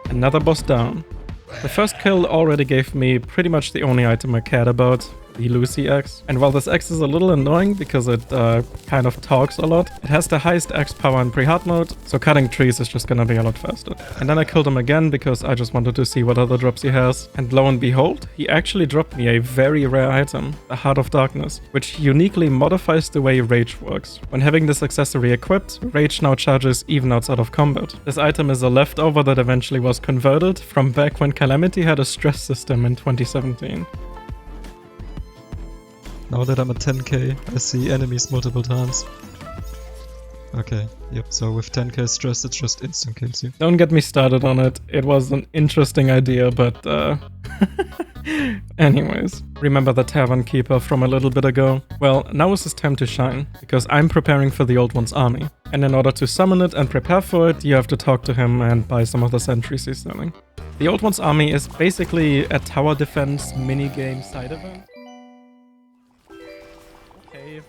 A: Another boss down. The first kill already gave me pretty much the only item I cared about, the Lucy axe. And while this axe is a little annoying because it kind of talks a lot, it has the highest axe power in pre-hard mode, so cutting trees is just gonna be a lot faster. And then I killed him again because I just wanted to see what other drops he has. And lo and behold, he actually dropped me a very rare item, the Heart of Darkness, which uniquely modifies the way Rage works. When having this accessory equipped, Rage now charges even outside of combat. This item is a leftover that eventually was converted from back when Calamity had a stress system in 2017.
D: Now that I'm at 10k, I see enemies multiple times. Okay, yep, so with 10k stress, it just instant kills you.
A: Don't get me started on it. It was an interesting idea, but anyways. Remember the Tavern Keeper from a little bit ago? Well, now is his time to shine, because I'm preparing for the Old One's army. And in order to summon it and prepare for it, you have to talk to him and buy some of the sentries he's selling. The Old One's army is basically a tower defense minigame side event.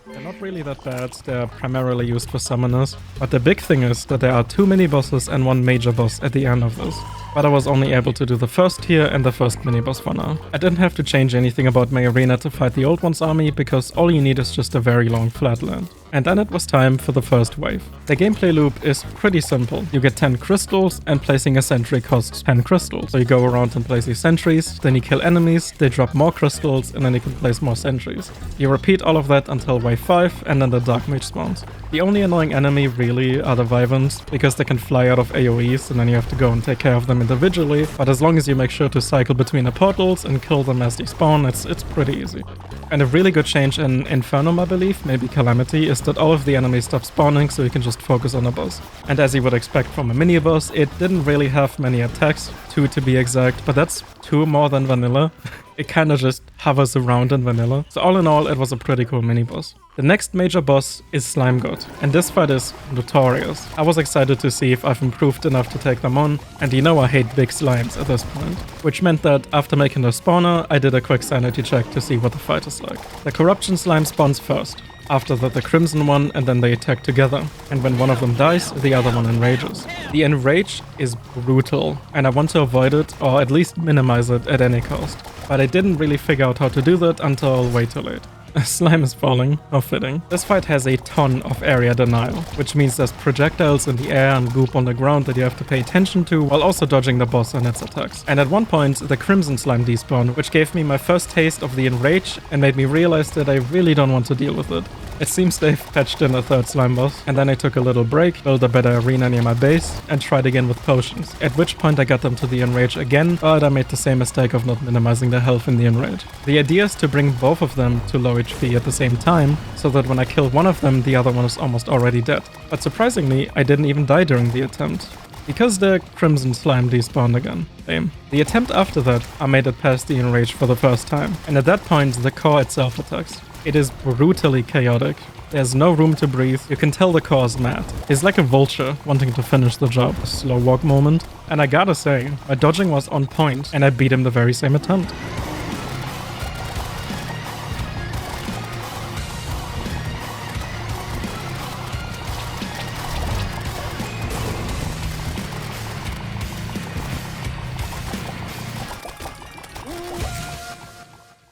A: They're not really that bad, they're primarily used for summoners, but the big thing is that there are 2 mini-bosses and 1 major boss at the end of this. But I was only able to do the first tier and the first mini-boss for now. I didn't have to change anything about my arena to fight the Old One's army, because all you need is just a very long flatland. And then it was time for the first wave. The gameplay loop is pretty simple. You get 10 crystals, and placing a sentry costs 10 crystals. So you go around and place these sentries, then you kill enemies, they drop more crystals, and then you can place more sentries. You repeat all of that until wave 5, and then the Dark Mage spawns. The only annoying enemy really are the Wyverns, because they can fly out of AoEs, and then you have to go and take care of them individually, but as long as you make sure to cycle between the portals and kill them as they spawn, it's pretty easy. And a really good change in Infernum, I believe, maybe Calamity, is that all of the enemies stop spawning so you can just focus on a boss. And as you would expect from a mini-boss, it didn't really have many attacks, 2 to be exact, but that's 2 more than vanilla. It kinda just hovers around in vanilla. So all in all, it was a pretty cool mini-boss. The next major boss is Slime God, and this fight is notorious. I was excited to see if I've improved enough to take them on, and you know I hate big slimes at this point. Which meant that after making the spawner, I did a quick sanity check to see what the fight is like. The Corruption Slime spawns first. After that the Crimson one, and then they attack together. And when one of them dies, the other one enrages. The enrage is brutal, and I want to avoid it, or at least minimize it at any cost. But I didn't really figure out how to do that until way too late. Slime is falling, how fitting. This fight has a ton of area denial, which means there's projectiles in the air and goop on the ground that you have to pay attention to, while also dodging the boss and its attacks. And at one point, the Crimson Slime despawned, which gave me my first taste of the enrage and made me realize that I really don't want to deal with it. It seems they've patched in a 3rd slime boss, and then I took a little break, built a better arena near my base, and tried again with potions. At which point I got them to the enrage again, but I made the same mistake of not minimizing the health in the enrage. The idea is to bring both of them to low HP at the same time, so that when I kill one of them, the other one is almost already dead. But surprisingly, I didn't even die during the attempt, because the Crimson Slime despawned again. Lame. The attempt after that, I made it past the enrage for the first time, and at that point the core itself attacks. It is brutally chaotic. There's no room to breathe. You can tell the core is mad. He's like a vulture wanting to finish the job. A slow walk moment. And I gotta say, my dodging was on point, and I beat him the very same attempt.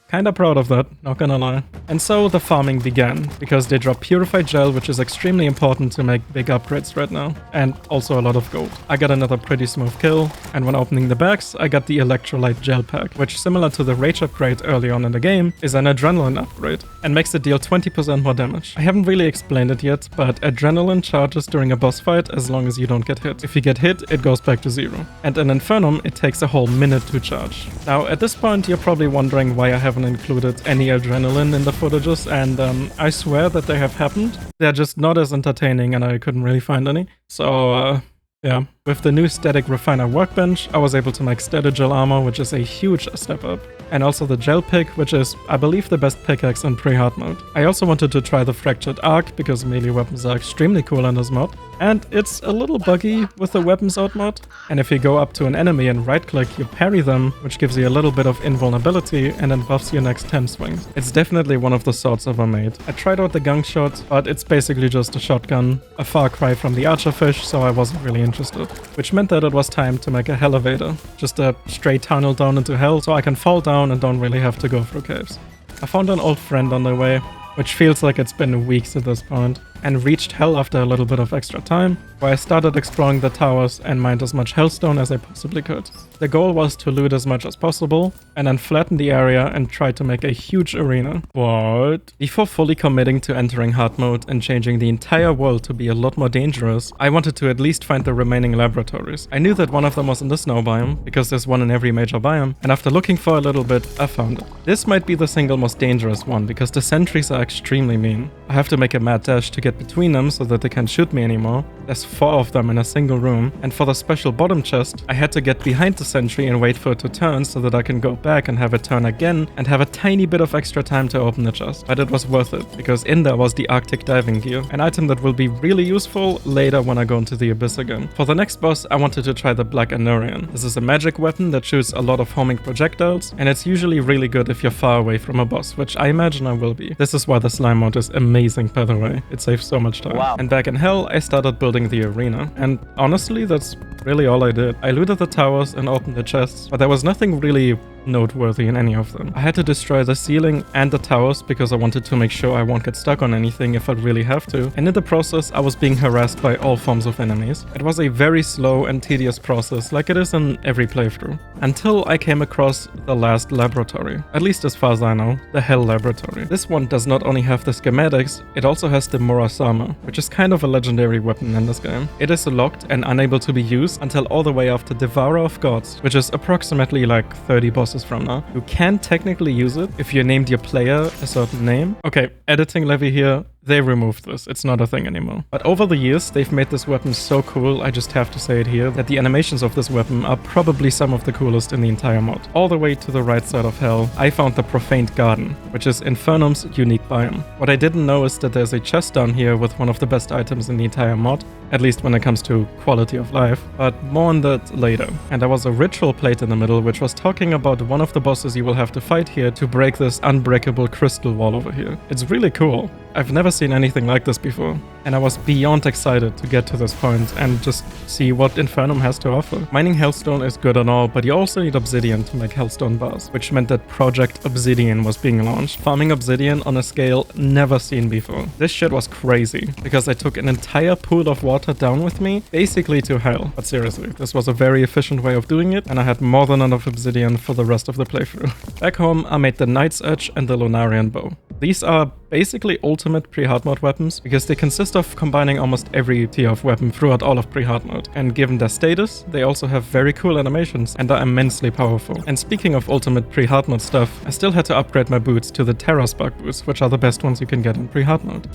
A: Kinda proud of that, not gonna lie. And so the farming began, because they drop purified gel, which is extremely important to make big upgrades right now, and also a lot of gold. I got another pretty smooth kill, and when opening the bags, I got the electrolyte gel pack, which, similar to the rage upgrade early on in the game, is an adrenaline upgrade, and makes it deal 20% more damage. I haven't really explained it yet, but adrenaline charges during a boss fight as long as you don't get hit. If you get hit, it goes back to 0. And in Infernum, it takes a whole minute to charge. Now, at this point, you're probably wondering why I haven't included any adrenaline in the footages, and I swear that they have happened. They're just not as entertaining, and I couldn't really find any. So, yeah. With the new Static Refiner workbench, I was able to make Static Gel armor, which is a huge step up. And also the Gel Pick, which is, I believe, the best pickaxe in pre-hard mode. I also wanted to try the Fractured Arc, because melee weapons are extremely cool in this mod. And it's a little buggy with the weapons out mod. And if you go up to an enemy and right-click, you parry them, which gives you a little bit of invulnerability and then buffs your next 10 swings. It's definitely one of the swords ever made. I tried out the gung shot, but it's basically just a shotgun, a far cry from the archerfish, so I wasn't really interested. Which meant that it was time to make a elevator. Just a straight tunnel down into hell, so I can fall down and don't really have to go through caves. I found an old friend on the way, which feels like it's been weeks at this point, and reached hell after a little bit of extra time, where I started exploring the towers and mined as much hellstone as I possibly could. The goal was to loot as much as possible, and then flatten the area and try to make a huge arena. What? Before fully committing to entering hard mode and changing the entire world to be a lot more dangerous, I wanted to at least find the remaining laboratories. I knew that one of them was in the snow biome, because there's one in every major biome, and after looking for a little bit, I found it. This might be the single most dangerous one, because the sentries are extremely mean. I have to make a mad dash to get between them so that they can't shoot me anymore. There's 4 of them in a single room, and for the special bottom chest, I had to get behind the sentry and wait for it to turn so that I can go back and have it turn again and have a tiny bit of extra time to open the chest. But it was worth it, because in there was the Arctic diving gear, an item that will be really useful later when I go into the abyss again. For the next boss, I wanted to try the Black Anurian. This is a magic weapon that shoots a lot of homing projectiles, and it's usually really good if you're far away from a boss, which I imagine I will be. This is why the slime mode is amazing, by the way. It saves so much time.
E: Wow.
A: And back in hell, I started building the arena, and honestly, that's really all I did. I looted the towers and opened the chests, but there was nothing really noteworthy in any of them. I had to destroy the ceiling and the towers because I wanted to make sure I won't get stuck on anything if I really have to, and in the process I was being harassed by all forms of enemies. It was a very slow and tedious process, like it is in every playthrough, until I came across the last laboratory, at least as far as I know, the Hell Laboratory. This one does not only have the schematics, it also has the Murasama, which is kind of a legendary weapon in this game. It is locked and unable to be used until all the way after Devourer of Gods, which is approximately like 30 bosses from now. You can technically use it if you named your player a certain name. Okay, editing levy here. They removed this, it's not a thing anymore. But over the years, they've made this weapon so cool, I just have to say it here, that the animations of this weapon are probably some of the coolest in the entire mod. All the way to the right side of hell, I found the Profaned Garden, which is Infernum's unique biome. What I didn't know is that there's a chest down here with one of the best items in the entire mod, at least when it comes to quality of life, but more on that later. And there was a ritual plate in the middle, which was talking about one of the bosses you will have to fight here to break this unbreakable crystal wall over here. It's really cool. I've never seen anything like this before, and I was beyond excited to get to this point and just see what Infernum has to offer. Mining Hellstone is good and all, but you also need Obsidian to make Hellstone bars, which meant that Project Obsidian was being launched, farming Obsidian on a scale never seen before. This shit was crazy, because I took an entire pool of water down with me, basically to hell. But seriously, this was a very efficient way of doing it, and I had more than enough Obsidian for the rest of the playthrough. Back home, I made the Knight's Edge and the Lunarian Bow. These are basically ultimate pre-hard mode weapons, because they consist of combining almost every tier of weapon throughout all of pre-hard mode. And given their status, they also have very cool animations and are immensely powerful. And speaking of ultimate pre-hard mode stuff, I still had to upgrade my boots to the Terra Spark boots, which are the best ones you can get in pre-hard mode.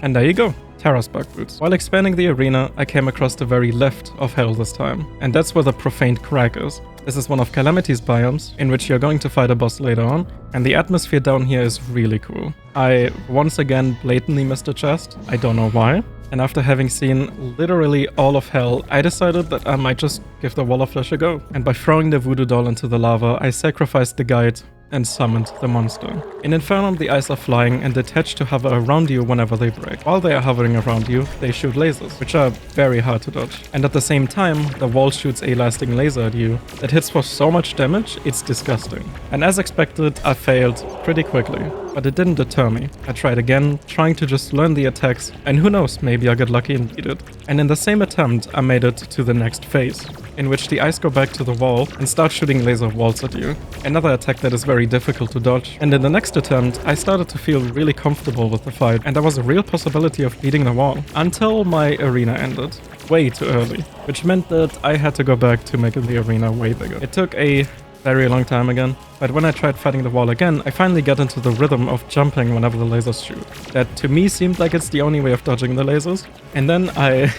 A: And there you go. Terra Spark boots. While expanding the arena, I came across the very left of hell this time, and that's where the Profaned Crag is. This is one of Calamity's biomes, in which you're going to fight a boss later on, and the atmosphere down here is really cool. I once again blatantly missed a chest, I don't know why, and after having seen literally all of hell, I decided that I might just give the Wall of Flesh a go. And by throwing the voodoo doll into the lava, I sacrificed the guide and summoned the monster. In Infernum, the eyes are flying and detach to hover around you whenever they break. While they are hovering around you, they shoot lasers, which are very hard to dodge. And at the same time, the wall shoots a lasting laser at you that hits for so much damage, it's disgusting. And as expected, I failed pretty quickly, but it didn't deter me. I tried again, trying to just learn the attacks, and who knows, maybe I get lucky and beat it. And in the same attempt, I made it to the next phase, in which the eyes go back to the wall and start shooting laser walls at you. Another attack that is very difficult to dodge. And in the next attempt, I started to feel really comfortable with the fight, and there was a real possibility of beating the wall, until my arena ended. Way too early, which meant that I had to go back to making the arena way bigger. It took a very long time again, but when I tried fighting the wall again, I finally got into the rhythm of jumping whenever the lasers shoot. That to me seemed like it's the only way of dodging the lasers. And then I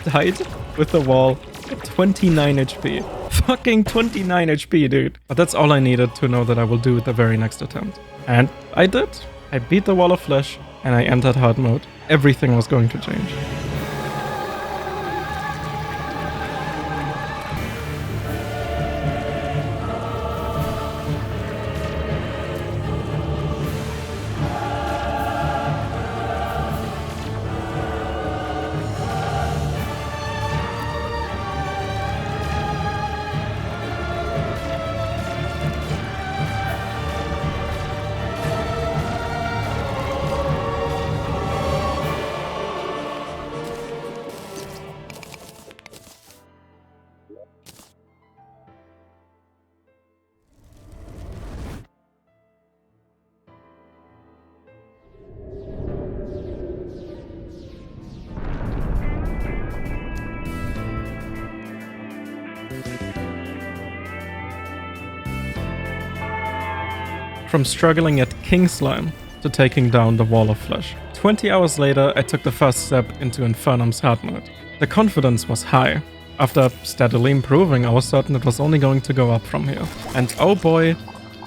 A: died with the wall at 29 HP. Fucking 29 HP, dude. But that's all I needed to know that I will do at the very next attempt. And I did. I beat the wall of flesh and I entered hard mode. Everything was going to change. From struggling at King Slime to taking down the Wall of Flesh. 20 hours later, I took the first step into Infernum's hard mode. The confidence was high. After steadily improving, I was certain it was only going to go up from here. And oh boy,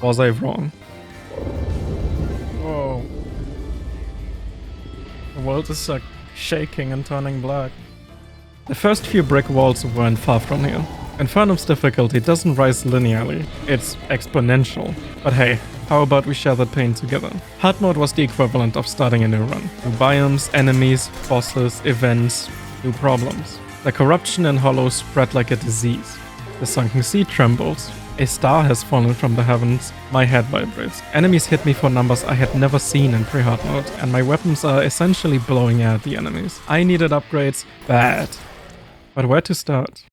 A: was I wrong. Whoa. The world is like shaking and turning black. The first few brick walls weren't far from here. Infernum's difficulty doesn't rise linearly, it's exponential. But hey, how about we share that pain together? Hard mode was the equivalent of starting a new run. New biomes, enemies, bosses, events, new problems. The corruption in Hollow spread like a disease. The sunken sea trembles. A star has fallen from the heavens. My head vibrates. Enemies hit me for numbers I had never seen in pre-hard mode, and my weapons are essentially blowing at the enemies. I needed upgrades bad. But where to start?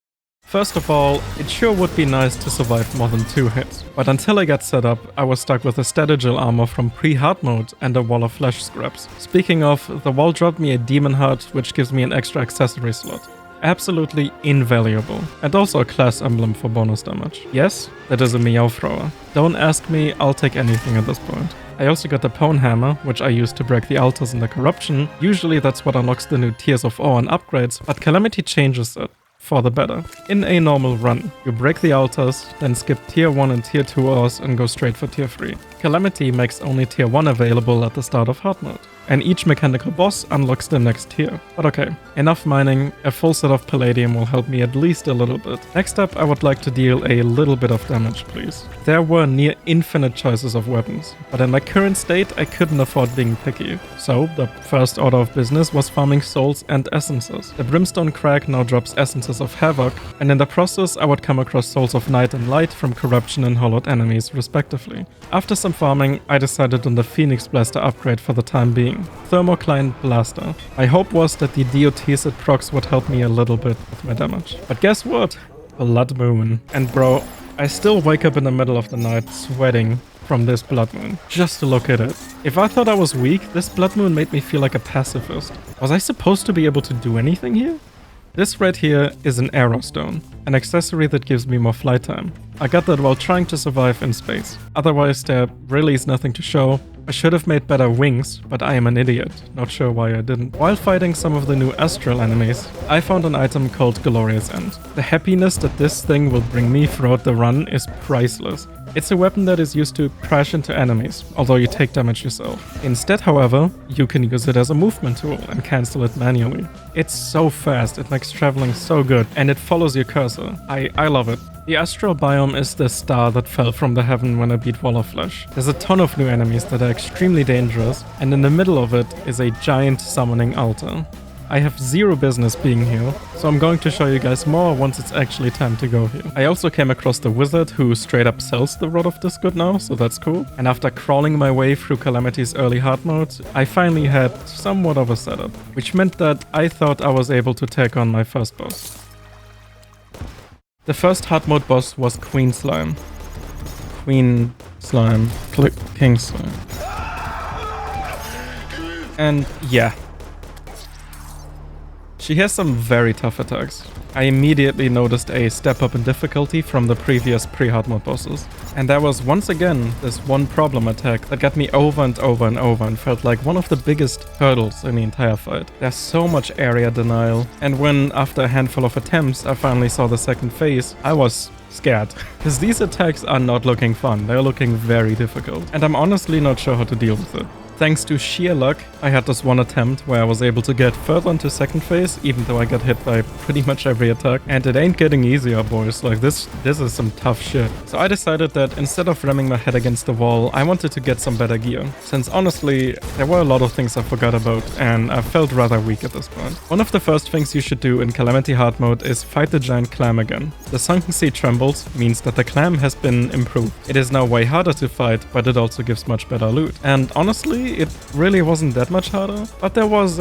A: First of all, it sure would be nice to survive more than 2 hits, but until I got set up, I was stuck with a Statigil armor from pre-hard mode and a Wall of Flesh scraps. Speaking of, the wall dropped me a Demon Heart, which gives me an extra accessory slot. Absolutely invaluable. And also a class emblem for bonus damage. Yes, that is a Meow Thrower. Don't ask me, I'll take anything at this point. I also got the Pwn Hammer, which I used to break the altars in the corruption. Usually that's what unlocks the new Tears of Awe and upgrades, but Calamity changes it. For the better. In a normal run, you break the altars, then skip tier 1 and tier 2 ores and go straight for tier 3. Calamity makes only tier 1 available at the start of hard mode, and each mechanical boss unlocks the next tier. But okay, enough mining, a full set of palladium will help me at least a little bit. Next up, I would like to deal a little bit of damage, please. There were near infinite choices of weapons, but in my current state I couldn't afford being picky. So, the first order of business was farming souls and essences. The Brimstone Crag now drops essences of Havoc, and in the process I would come across souls of Night and Light from corruption and hollowed enemies respectively. After some farming, I decided on the Phoenix Blaster upgrade for the time being. Thermocline Blaster. My hope was that the DOTs it procs would help me a little bit with my damage. But guess what? Blood Moon. And bro, I still wake up in the middle of the night sweating from this Blood Moon, just to look at it. If I thought I was weak, this Blood Moon made me feel like a pacifist. Was I supposed to be able to do anything here? This right here is an Arrow Stone, an accessory that gives me more flight time. I got that while trying to survive in space. Otherwise there really is nothing to show. I should have made better wings, but I am an idiot, not sure why I didn't. While fighting some of the new astral enemies, I found an item called Glorious End. The happiness that this thing will bring me throughout the run is priceless. It's a weapon that is used to crash into enemies, although you take damage yourself. Instead, however, you can use it as a movement tool and cancel it manually. It's so fast, it makes traveling so good, and it follows your cursor. I love it. The astral biome is the star that fell from the heaven when I beat Wall of Flesh. There's a ton of new enemies that are extremely dangerous, and in the middle of it is a giant summoning altar. I have zero business being here, so I'm going to show you guys more once it's actually time to go here. I also came across the wizard who straight up sells the Rod of Discord now, so that's cool. And after crawling my way through Calamity's early hard mode, I finally had somewhat of a setup, which meant that I thought I was able to take on my first boss. The first hard mode boss was Queen Slime. Queen Slime. Click King Slime. And yeah. She has some very tough attacks. I immediately noticed a step up in difficulty from the previous pre-Hardmode bosses. And there was once again this one problem attack that got me over and over and over and felt like one of the biggest hurdles in the entire fight. There's so much area denial, and when after a handful of attempts I finally saw the second phase, I was scared. Because these attacks are not looking fun, they're looking very difficult. And I'm honestly not sure how to deal with it. Thanks to sheer luck, I had this one attempt where I was able to get further into second phase, even though I got hit by pretty much every attack. And it ain't getting easier, boys. Like, this is some tough shit. So I decided that instead of ramming my head against the wall, I wanted to get some better gear. Since honestly, there were a lot of things I forgot about, and I felt rather weak at this point. One of the first things you should do in Calamity Hardmode is fight the giant clam again. The Sunken Sea Trembles means that the clam has been improved. It is now way harder to fight, but it also gives much better loot. And honestly, it really wasn't that much harder, but there was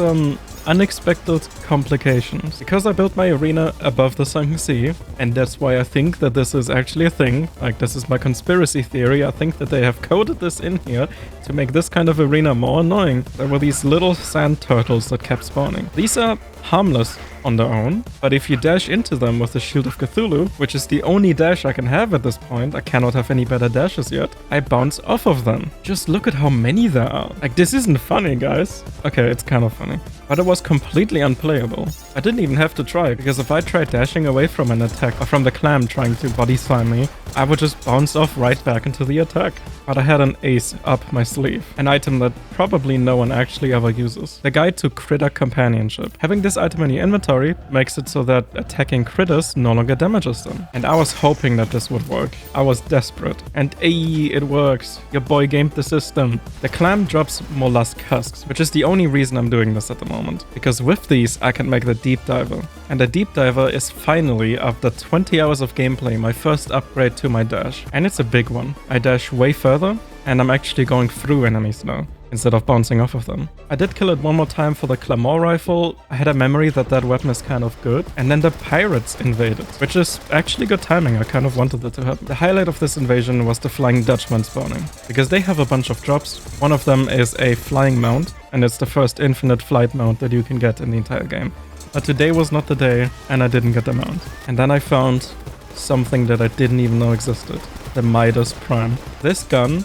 A: unexpected complications. Because I built my arena above the Sunken Sea, and that's why I think that this is actually a thing. Like, this is my conspiracy theory. I think that they have coded this in here to make this kind of arena more annoying. There were these little sand turtles that kept spawning. These are harmless on their own, but if you dash into them with the Shield of Cthulhu, which is the only dash I can have at this point, I cannot have any better dashes yet, I bounce off of them. Just look at how many there are. Like, this isn't funny, guys. Okay, it's kind of funny, but it was completely unplayable. I didn't even have to try, because if I tried dashing away from an attack or from the clam trying to body slam me, I would just bounce off right back into the attack. But I had an ace up my sleeve, an item that probably no one actually ever uses. The Guide to Critter Companionship. Having this item in your inventory makes it so that attacking critters no longer damages them. And I was hoping that this would work. I was desperate. And it works. Your boy gamed the system. The clam drops mollusk husks, which is the only reason I'm doing this at the moment. Because with these, I can make the Deep Diver. And the Deep Diver is finally, after 20 hours of gameplay, my first upgrade to my dash. And it's a big one. I dash way further, and I'm actually going through enemies now, instead of bouncing off of them. I did kill it one more time for the Claymore rifle. I had a memory that that weapon is kind of good. And then the pirates invaded, which is actually good timing. I kind of wanted it to happen. The highlight of this invasion was the Flying Dutchman spawning, because they have a bunch of drops. One of them is a flying mount, and it's the first infinite flight mount that you can get in the entire game. But today was not the day, and I didn't get the mount. And then I found something that I didn't even know existed. The Midas Prime. This gun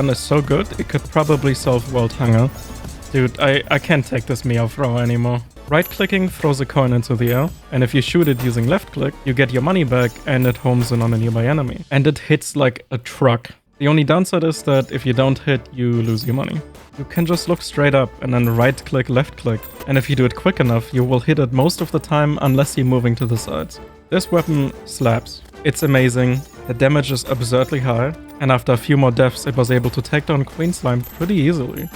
A: is so good, it could probably solve world hunger. Dude, I can't take this Meow thrower anymore. Right-clicking throws a coin into the air, and if you shoot it using left-click, you get your money back and it homes in on a nearby enemy. And it hits like a truck. The only downside is that if you don't hit, you lose your money. You can just look straight up and then right-click, left-click. And if you do it quick enough, you will hit it most of the time unless you're moving to the sides. This weapon slaps. It's amazing. The damage is absurdly high. And after a few more deaths, it was able to take down Queen Slime pretty easily.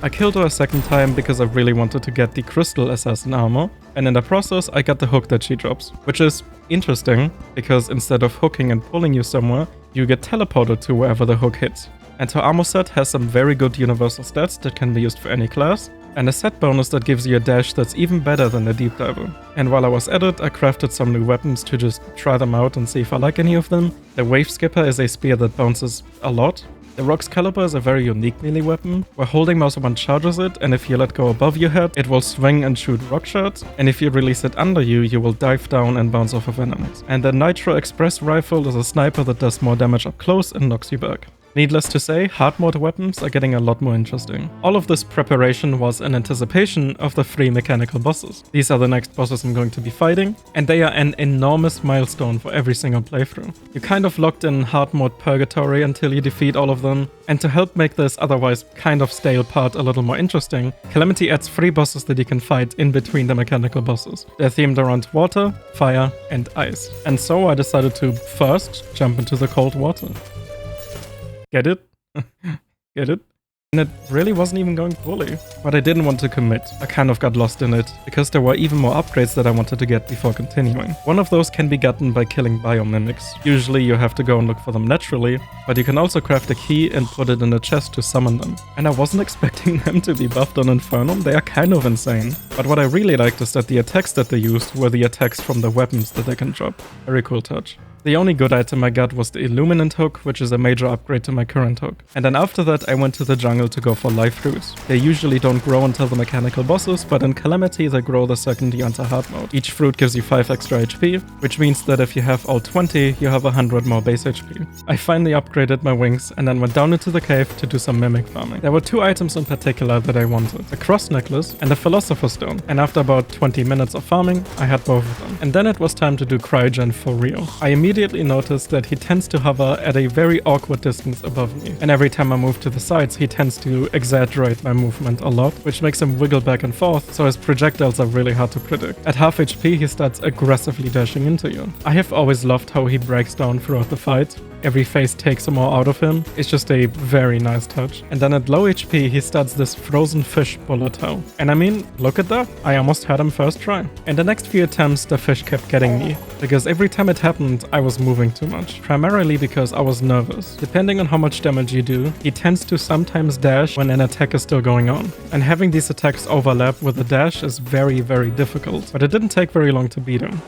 A: I killed her a second time because I really wanted to get the Crystal Assassin armor, and in the process I got the hook that she drops, which is interesting because instead of hooking and pulling you somewhere, you get teleported to wherever the hook hits. And her armor set has some very good universal stats that can be used for any class, and a set bonus that gives you a dash that's even better than the Deep Diver. And while I was at it, I crafted some new weapons to just try them out and see if I like any of them. The Wave Skipper is a spear that bounces a lot. The Rock's Caliber is a very unique melee weapon, where holding mouse button charges it, and if you let go above your head, it will swing and shoot rock shards, and if you release it under you, you will dive down and bounce off of enemies. And the Nitro Express rifle is a sniper that does more damage up close and knocks you back. Needless to say, Hardmode weapons are getting a lot more interesting. All of this preparation was in anticipation of the 3 mechanical bosses. These are the next bosses I'm going to be fighting, and they are an enormous milestone for every single playthrough. You're kind of locked in Hardmode purgatory until you defeat all of them, and to help make this otherwise kind of stale part a little more interesting, Calamity adds 3 bosses that you can fight in between the mechanical bosses. They're themed around water, fire, and ice. And so I decided to first jump into the cold water. Get it? Get it? And it really wasn't even going poorly. But I didn't want to commit. I kind of got lost in it, because there were even more upgrades that I wanted to get before continuing. One of those can be gotten by killing biomimics. Usually you have to go and look for them naturally, but you can also craft a key and put it in a chest to summon them. And I wasn't expecting them to be buffed on Infernum, they are kind of insane. But what I really liked is that the attacks that they used were the attacks from the weapons that they can drop. Very cool touch. The only good item I got was the Illuminant hook, which is a major upgrade to my current hook. And then after that I went to the jungle to go for life fruits. They usually don't grow until the mechanical bosses, but in Calamity they grow the second you enter hard mode. Each fruit gives you 5 extra HP, which means that if you have all 20, you have 100 more base HP. I finally upgraded my wings and then went down into the cave to do some mimic farming. There were 2 items in particular that I wanted, a cross necklace and a philosopher's stone. And after about 20 minutes of farming, I had both of them. And then it was time to do cryogen for real. I immediately noticed that he tends to hover at a very awkward distance above me. And every time I move to the sides, he tends to exaggerate my movement a lot, which makes him wiggle back and forth, so his projectiles are really hard to predict. At half HP, he starts aggressively dashing into you. I have always loved how he breaks down throughout the fight. Every phase takes more out of him. It's just a very nice touch. And then at low HP, he starts this frozen fish bullet hell. And I mean, look at that. I almost had him first try. In the next few attempts, the fish kept getting me, because every time it happened, I was moving too much. Primarily because I was nervous. Depending on how much damage you do, he tends to sometimes dash when an attack is still going on. And having these attacks overlap with a dash is very, very difficult. But it didn't take very long to beat him.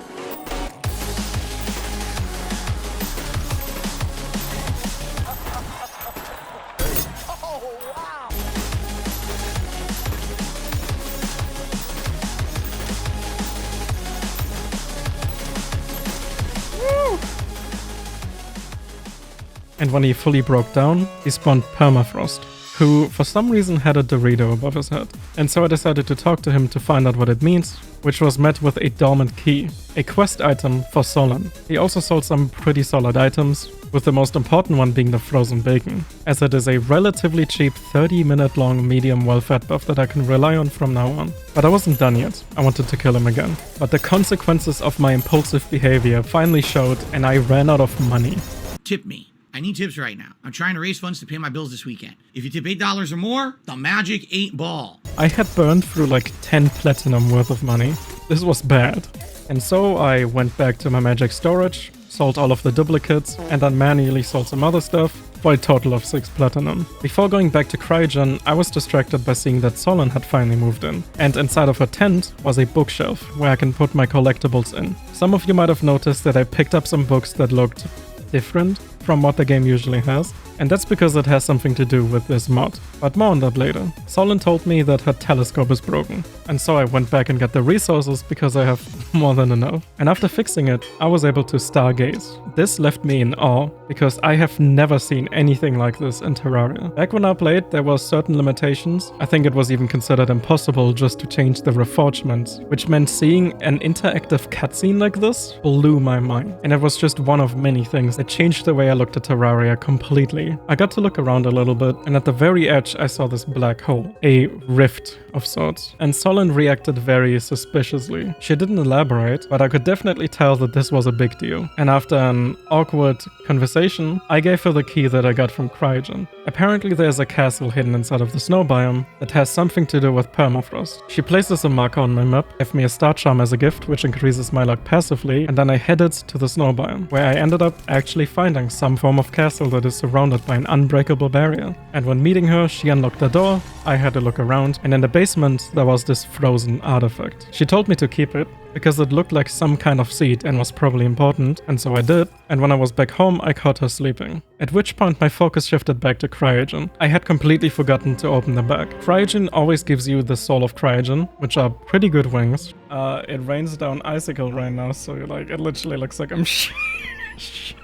A: And when he fully broke down, he spawned Permafrost, who for some reason had a Dorito above his head. And so I decided to talk to him to find out what it means, which was met with a dormant key, a quest item for Solon. He also sold some pretty solid items, with the most important one being the frozen bacon, as it is a relatively cheap 30-minute long medium well-fed buff that I can rely on from now on. But I wasn't done yet, I wanted to kill him again. But the consequences of my impulsive behavior finally showed, and I ran out of money.
E: Tip me. I need tips right now. I'm trying to raise funds to pay my bills this weekend. If you tip $8 or more, the magic 8 ball.
A: I had burned through like 10 platinum worth of money. This was bad. And so I went back to my magic storage, sold all of the duplicates, and then manually sold some other stuff for a total of 6 platinum. Before going back to cryogen, I was distracted by seeing that Solon had finally moved in. And inside of her tent was a bookshelf where I can put my collectibles in. Some of you might have noticed that I picked up some books that looked different from what the game usually has, and that's because it has something to do with this mod, but more on that later. Solon told me that her telescope is broken, and so I went back and got the resources because I have more than enough. And after fixing it, I was able to stargaze. This left me in awe, because I have never seen anything like this in Terraria. Back when I played, there were certain limitations. I think it was even considered impossible just to change the reforgements, which meant seeing an interactive cutscene like this blew my mind. And it was just one of many things that changed the way I looked at Terraria completely. I got to look around a little bit, and at the very edge I saw this black hole, a rift of sorts. And Solon reacted very suspiciously. She didn't elaborate, but I could definitely tell that this was a big deal. And after an awkward conversation, I gave her the key that I got from cryogen. Apparently there's a castle hidden inside of the snow biome that has something to do with permafrost. She places a marker on my map, gave me a star charm as a gift, which increases my luck passively, and then I headed to the snow biome, where I ended up actually finding some form of castle that is surrounded by an unbreakable barrier. And when meeting her, she unlocked the door, I had a look around, and in the basement there was this frozen artifact. She told me to keep it, because it looked like some kind of seed and was probably important, and so I did. And when I was back home, I caught her sleeping. At which point my focus shifted back to cryogen. I had completely forgotten to open the bag. Cryogen always gives you the soul of cryogen, which are pretty good wings. It rains down icicle right now, so like it literally looks like I'm shitting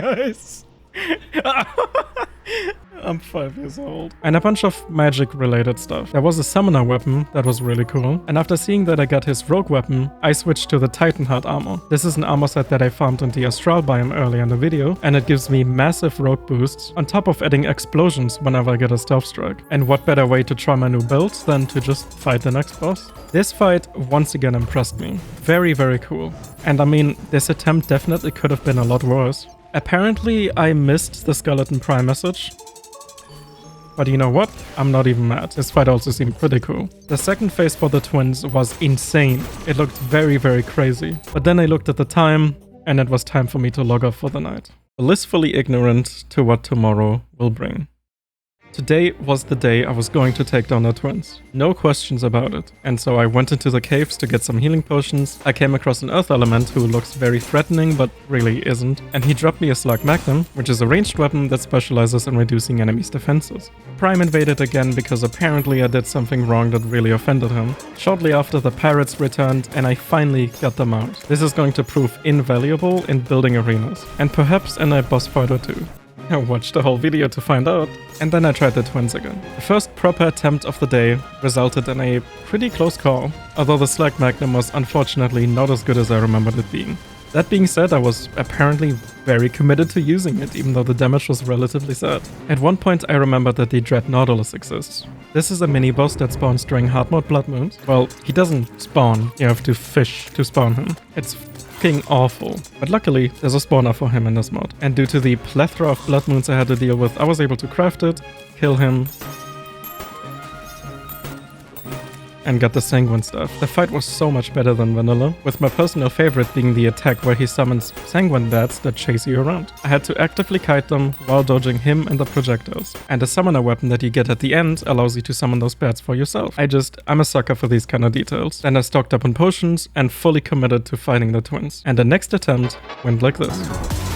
A: ice. I'm 5 years old. And a bunch of magic related stuff. There was a summoner weapon that was really cool. And after seeing that I got his rogue weapon, I switched to the Titan Heart armor. This is an armor set that I farmed in the Astral biome earlier in the video, and it gives me massive rogue boosts on top of adding explosions whenever I get a stealth strike. And what better way to try my new build than to just fight the next boss? This fight once again impressed me. Very, very cool. And I mean, this attempt definitely could have been a lot worse. Apparently I missed the Skeleton Prime message. But you know what? I'm not even mad. This fight also seemed pretty cool. The second phase for the twins was insane. It looked very, very crazy. But then I looked at the time, and it was time for me to log off for the night. Blissfully ignorant to what tomorrow will bring. Today was the day I was going to take down the twins. No questions about it. And so I went into the caves to get some healing potions. I came across an earth element who looks very threatening but really isn't. And he dropped me a slug magnum, which is a ranged weapon that specializes in reducing enemies' defenses. Prime invaded again because apparently I did something wrong that really offended him. Shortly after, the pirates returned and I finally got them out. This is going to prove invaluable in building arenas. And perhaps in a boss fight or two. I watched the whole video to find out, and then I tried the twins again. The first proper attempt of the day resulted in a pretty close call, although the Slag Magnum was unfortunately not as good as I remembered it being. That being said, I was apparently very committed to using it, even though the damage was relatively sad. At one point I remembered that the Dread Nautilus exists. This is a mini-boss that spawns during Hardmode Blood Moons. Well, he doesn't spawn, you have to fish to spawn him. It's fucking awful. But luckily, there's a spawner for him in this mod. And due to the plethora of Blood Moons I had to deal with, I was able to craft it, kill him, and got the Sanguine stuff. The fight was so much better than vanilla, with my personal favorite being the attack where he summons Sanguine bats that chase you around. I had to actively kite them while dodging him and the projectiles. And the summoner weapon that you get at the end allows you to summon those bats for yourself. I'm a sucker for these kind of details. Then I stocked up on potions and fully committed to fighting the twins. And the next attempt went like this.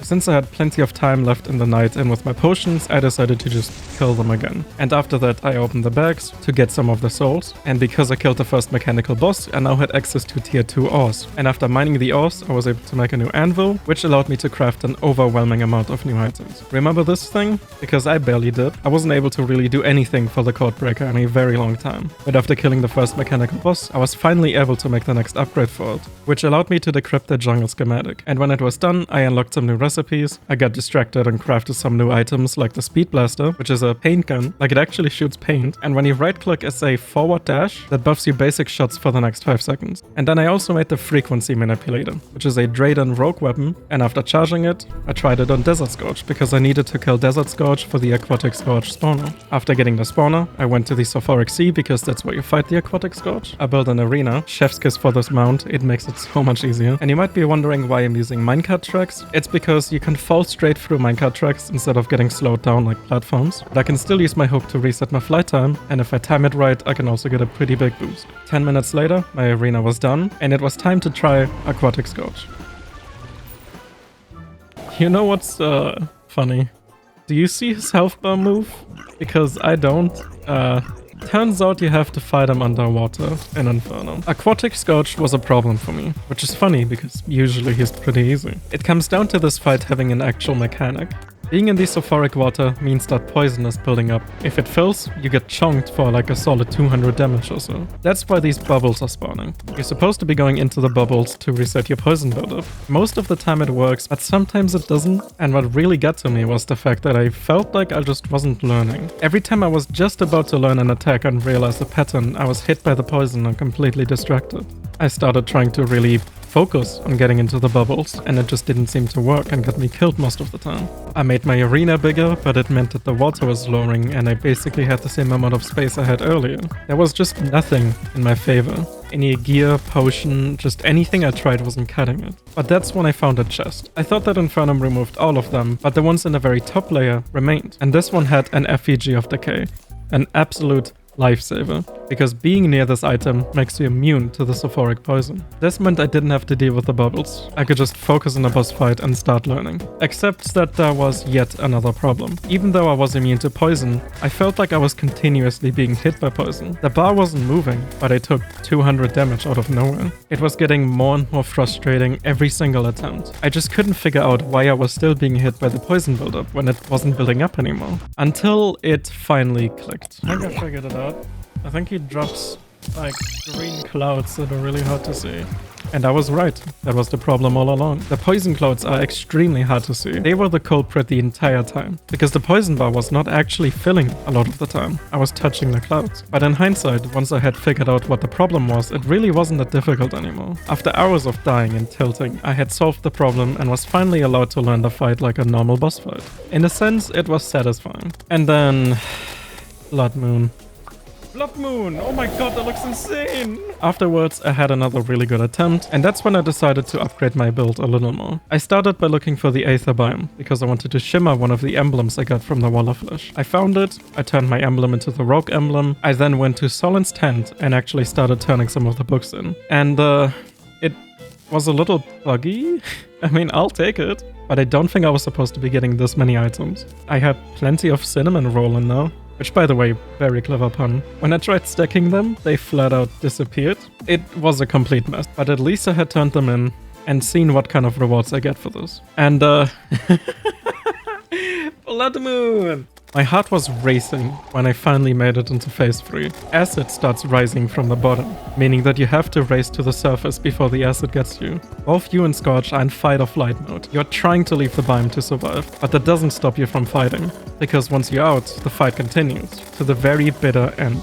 A: Since I had plenty of time left in the night and with my potions, I decided to just kill them again. And after that, I opened the bags to get some of the souls. And because I killed the first mechanical boss, I now had access to tier 2 ores. And after mining the ores, I was able to make a new anvil, which allowed me to craft an overwhelming amount of new items. Remember this thing? Because I barely did. I wasn't able to really do anything for the Codebreaker in a very long time. But after killing the first mechanical boss, I was finally able to make the next upgrade for it, which allowed me to decrypt the jungle schematic. And when it was done, I unlocked some new recipes. I got distracted and crafted some new items like the Speed Blaster, which is a paint gun, like it actually shoots paint, and when you right click it's a forward dash that buffs you basic shots for the next 5 seconds. And then I also made the Frequency Manipulator, which is a Drayden rogue weapon, and after charging it, I tried it on Desert Scourge because I needed to kill Desert Scourge for the Aquatic Scourge spawner. After getting the spawner, I went to the Sulfuric Sea because that's where you fight the Aquatic Scourge. I built an arena, chef's kiss for this mount, it makes it so much easier. And you might be wondering why I'm using minecart tracks. It's because you can fall straight through minecart tracks instead of getting slowed down like platforms. But I can still use my hook to reset my flight time, and if I time it right, I can also get a pretty big boost. 10 minutes later, my arena was done, and it was time to try Aquatic Scourge. You know what's funny? Do you see his health bar move? Because I don't. Turns out you have to fight him underwater in Infernum. Aquatic Scourge was a problem for me, which is funny because usually he's pretty easy. It comes down to this fight having an actual mechanic. Being in the sulfuric water means that poison is building up. If it fills, you get chunked for like a solid 200 damage or so. That's why these bubbles are spawning. You're supposed to be going into the bubbles to reset your poison buildup. Most of the time it works, but sometimes it doesn't. And what really got to me was the fact that I felt like I just wasn't learning. Every time I was just about to learn an attack and realize the pattern, I was hit by the poison and completely distracted. I started trying to really focus on getting into the bubbles, and it just didn't seem to work and got me killed most of the time. I made my arena bigger, but it meant that the water was lowering and I basically had the same amount of space I had earlier. There was just nothing in my favor. Any gear, potion, just anything I tried wasn't cutting it. But that's when I found a chest. I thought that Infernum removed all of them, but the ones in the very top layer remained. And this one had an Effigy of Decay. An absolute lifesaver, because being near this item makes you immune to the sulfuric poison. This meant I didn't have to deal with the bubbles. I could just focus on a boss fight and start learning. Except that there was yet another problem. Even though I was immune to poison, I felt like I was continuously being hit by poison. The bar wasn't moving, but I took 200 damage out of nowhere. It was getting more and more frustrating every single attempt. I just couldn't figure out why I was still being hit by the poison buildup when it wasn't building up anymore. Until it finally clicked. I think I figured it out. I think he drops like green clouds that are really hard to see. And I was right. That was the problem all along. The poison clouds are extremely hard to see. They were the culprit the entire time, because the poison bar was not actually filling a lot of the time. I was touching the clouds. But in hindsight, once I had figured out what the problem was, it really wasn't that difficult anymore. After hours of dying and tilting, I had solved the problem and was finally allowed to learn the fight like a normal boss fight. In a sense, it was satisfying. And then... Blood Moon. Blood Moon! Oh my god, that looks insane! Afterwards, I had another really good attempt, and that's when I decided to upgrade my build a little more. I started by looking for the Aether biome, because I wanted to shimmer one of the emblems I got from the Wall of Flesh. I found it, I turned my emblem into the Rogue emblem, I then went to Solin's tent and actually started turning some of the books in. And, it was a little buggy. I mean, I'll take it. But I don't think I was supposed to be getting this many items. I had plenty of cinnamon roll in now. Which, by the way, very clever pun. When I tried stacking them, they flat out disappeared. It was a complete mess, but at least I had turned them in and seen what kind of rewards I get for this. And, Blood Moon! My heart was racing when I finally made it into phase 3. Acid starts rising from the bottom, meaning that you have to race to the surface before the acid gets you. Both you and Scorch are in fight or flight mode. You're trying to leave the biome to survive, but that doesn't stop you from fighting, because once you're out, the fight continues, to the very bitter end.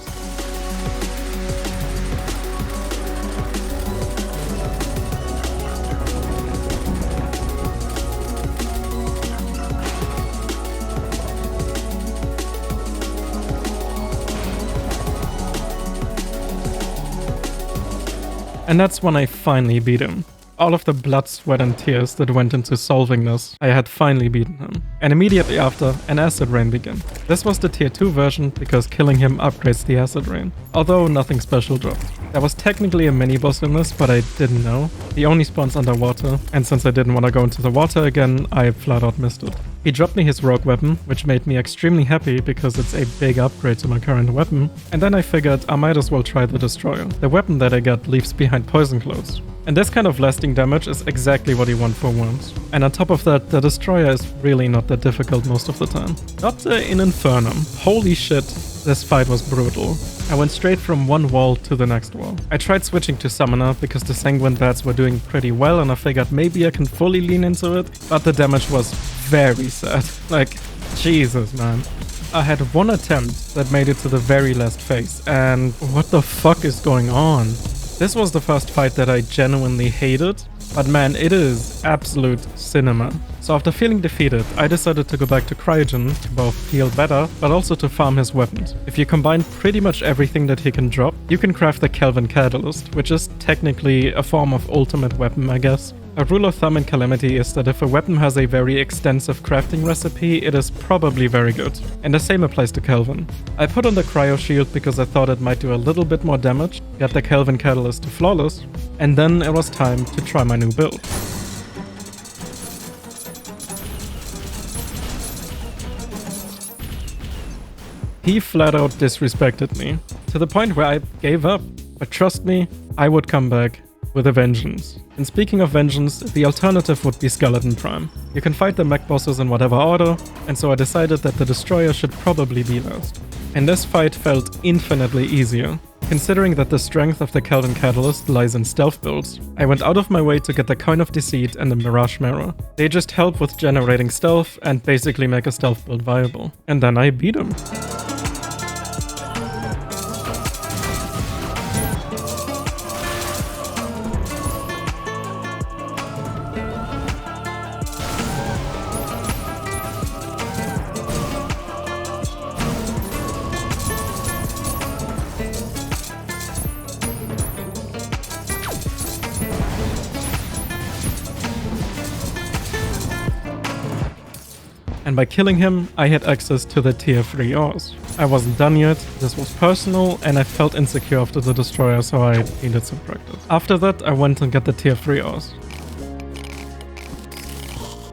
A: And that's when I finally beat him. All of the blood, sweat and tears that went into solving this, I had finally beaten him. And immediately after, an acid rain began. This was the tier 2 version because killing him upgrades the acid rain, although nothing special dropped. There was technically a mini boss in this, but I didn't know. He only spawns underwater, and since I didn't want to go into the water again, I flat out missed it. He dropped me his rogue weapon, which made me extremely happy because it's a big upgrade to my current weapon, and then I figured I might as well try the destroyer. The weapon that I got leaves behind poison clouds. And this kind of lasting damage is exactly what you want for worms. And on top of that, the destroyer is really not that difficult most of the time. Not in Infernum. Holy shit, this fight was brutal. I went straight from one wall to the next wall. I tried switching to Summoner because the Sanguine Bats were doing pretty well and I figured maybe I can fully lean into it, but the damage was very sad. Like, Jesus, man. I had one attempt that made it to the very last phase, and what the fuck is going on? This was the first fight that I genuinely hated, but man, it is absolute cinema. So after feeling defeated, I decided to go back to Cryogen to both feel better, but also to farm his weapons. If you combine pretty much everything that he can drop, you can craft the Kelvin Catalyst, which is technically a form of ultimate weapon, I guess. A rule of thumb in Calamity is that if a weapon has a very extensive crafting recipe, it is probably very good. And the same applies to Kelvin. I put on the Cryo Shield because I thought it might do a little bit more damage, got the Kelvin Catalyst to Flawless, and then it was time to try my new build. He flat out disrespected me, to the point where I gave up. But trust me, I would come back with a vengeance. And speaking of vengeance, the alternative would be Skeleton Prime. You can fight the mech bosses in whatever order, and so I decided that the Destroyer should probably be last. And this fight felt infinitely easier. Considering that the strength of the Kelvin Catalyst lies in stealth builds, I went out of my way to get the Coin of Deceit and the Mirage Mirror. They just help with generating stealth and basically make a stealth build viable. And then I beat him. And by killing him, I had access to the tier 3 ores. I wasn't done yet, this was personal, and I felt insecure after the destroyer, so I needed some practice. After that, I went and got the tier 3 ores.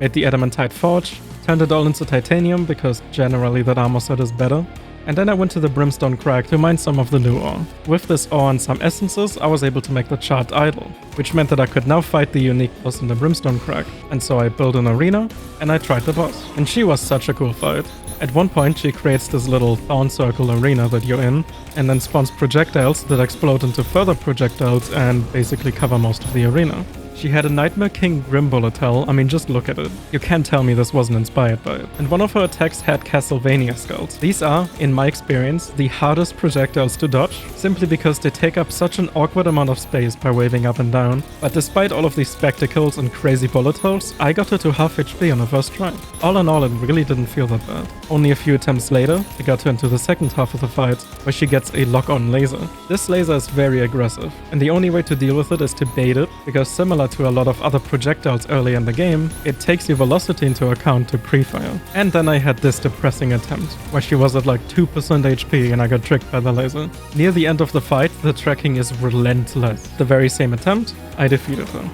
A: Made the adamantite forge, turned it all into titanium because generally that armor set is better. And then I went to the brimstone crag to mine some of the new ore. With this ore and some essences, I was able to make the charred idol, which meant that I could now fight the unique boss in the brimstone crag. And so I built an arena, and I tried the boss. And she was such a cool fight. At one point, she creates this little thorn circle arena that you're in, and then spawns projectiles that explode into further projectiles and basically cover most of the arena. She had a Nightmare King Grim bullet hell. I mean, just look at it. You can't tell me this wasn't inspired by it. And one of her attacks had Castlevania skulls. These are, in my experience, the hardest projectiles to dodge, simply because they take up such an awkward amount of space by waving up and down. But despite all of these spectacles and crazy bullet holes, I got her to half HP on the first try. All in all, it really didn't feel that bad. Only a few attempts later, I got her into the second half of the fight, where she gets a lock-on laser. This laser is very aggressive, and the only way to deal with it is to bait it, because similar to a lot of other projectiles early in the game, it takes your velocity into account to pre-fire. And then I had this depressing attempt, where she was at like 2% HP and I got tricked by the laser. Near the end of the fight, the tracking is relentless. The very same attempt, I defeated her.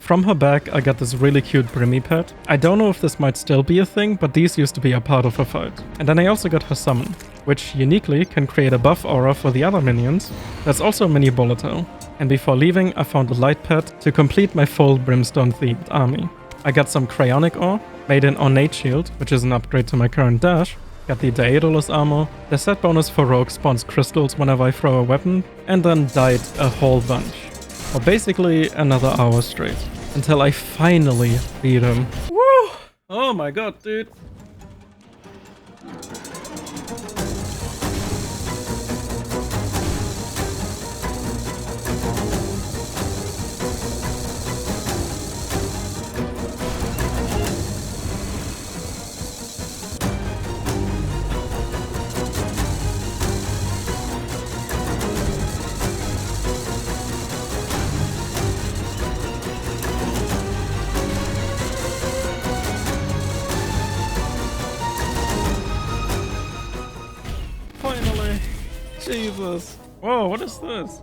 A: From her back, I got this really cute Brimmy pet. I don't know if this might still be a thing, but these used to be a part of her fight. And then I also got her summon, which uniquely can create a buff aura for the other minions. That's also a mini bullet hell. And before leaving, I found a light pet to complete my full brimstone-themed army. I got some cryonic ore, made an ornate shield, which is an upgrade to my current dash, got the Daedalus armor, the set bonus for rogue spawns crystals whenever I throw a weapon, and then died a whole bunch. Or basically another hour straight. Until I finally beat him. Woo! Oh my god, dude. Finally. Jesus. Whoa, what is this?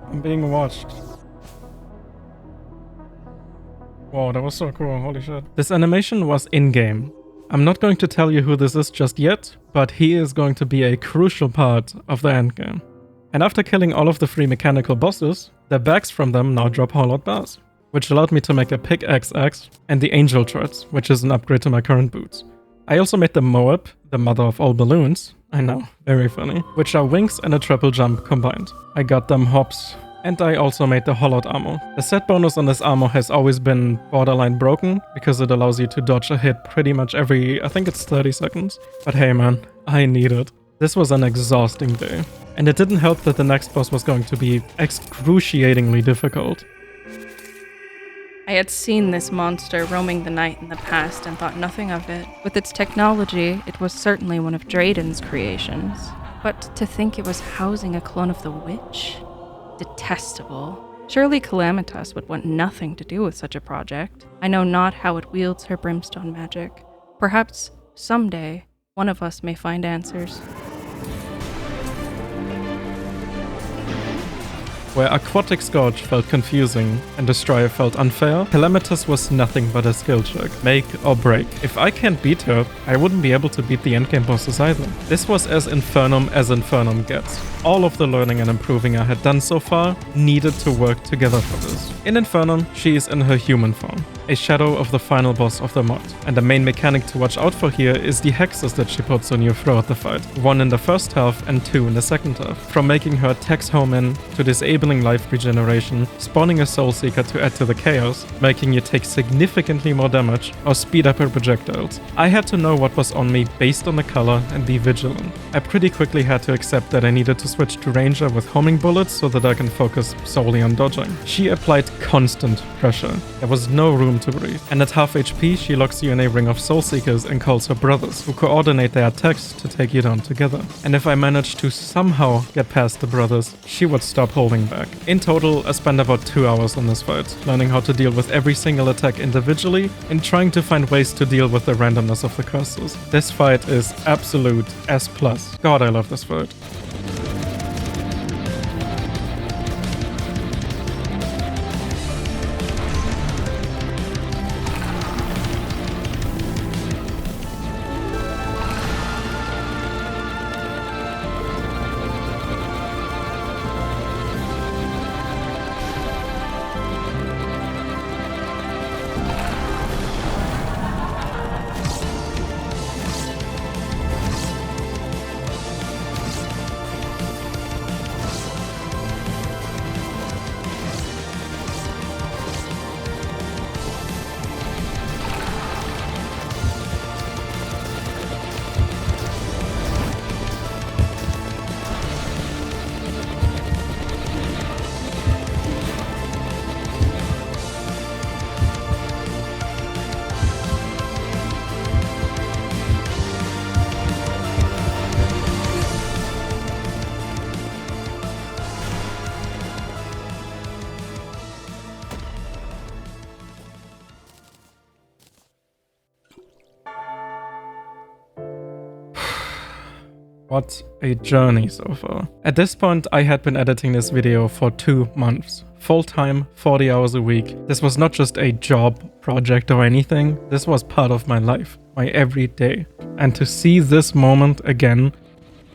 A: I'm being watched. Whoa, that was so cool. Holy shit. This animation was in-game. I'm not going to tell you who this is just yet, but he is going to be a crucial part of the endgame. And after killing all of the 3 mechanical bosses, the bags from them now drop hollowed bars, which allowed me to make a pickaxe axe and the angel treads, which is an upgrade to my current boots. I also made the Moab, the mother of all balloons. I know, very funny. Which are wings and a triple jump combined. I got them hops. And I also made the hollowed armor. The set bonus on this armor has always been borderline broken, because it allows you to dodge a hit pretty much every, I think it's 30 seconds. But hey man, I need it. This was an exhausting day. And it didn't help that the next boss was going to be excruciatingly difficult.
F: I had seen this monster roaming the night in the past and thought nothing of it. With its technology, it was certainly one of Drayden's creations. But to think it was housing a clone of the witch? Detestable. Surely Calamitas would want nothing to do with such a project. I know not how it wields her brimstone magic. Perhaps someday, one of us may find answers.
A: Where Aquatic Scourge felt confusing and Destroyer felt unfair, Calamitas was nothing but a skill check, make or break. If I can't beat her, I wouldn't be able to beat the endgame bosses either. This was as Infernum gets. All of the learning and improving I had done so far needed to work together for this. In Infernum, she is in her human form. a shadow of the final boss of the mod. And the main mechanic to watch out for here is the hexes that she puts on you throughout the fight. 1 in the first half and 2 in the second half. From making her tax home in, to disabling life regeneration, spawning a soul seeker to add to the chaos, making you take significantly more damage, or speed up her projectiles. I had to know what was on me based on the color and be vigilant. I pretty quickly had to accept that I needed to switch to Ranger with homing bullets so that I can focus solely on dodging. She applied constant pressure. There was no room to breathe. And at half HP, she locks you in a ring of soul seekers and calls her brothers, who coordinate their attacks to take you down together. And if I managed to somehow get past the brothers, she would stop holding back. In total, I spent about 2 hours on this fight, learning how to deal with every single attack individually and trying to find ways to deal with the randomness of the curses. This fight is absolute S+. God, I love this fight. What a journey so far. At this point, I had been editing this video for 2 months. Full-time, 40 hours a week. This was not just a job project or anything. This was part of my life, my everyday. And to see this moment again,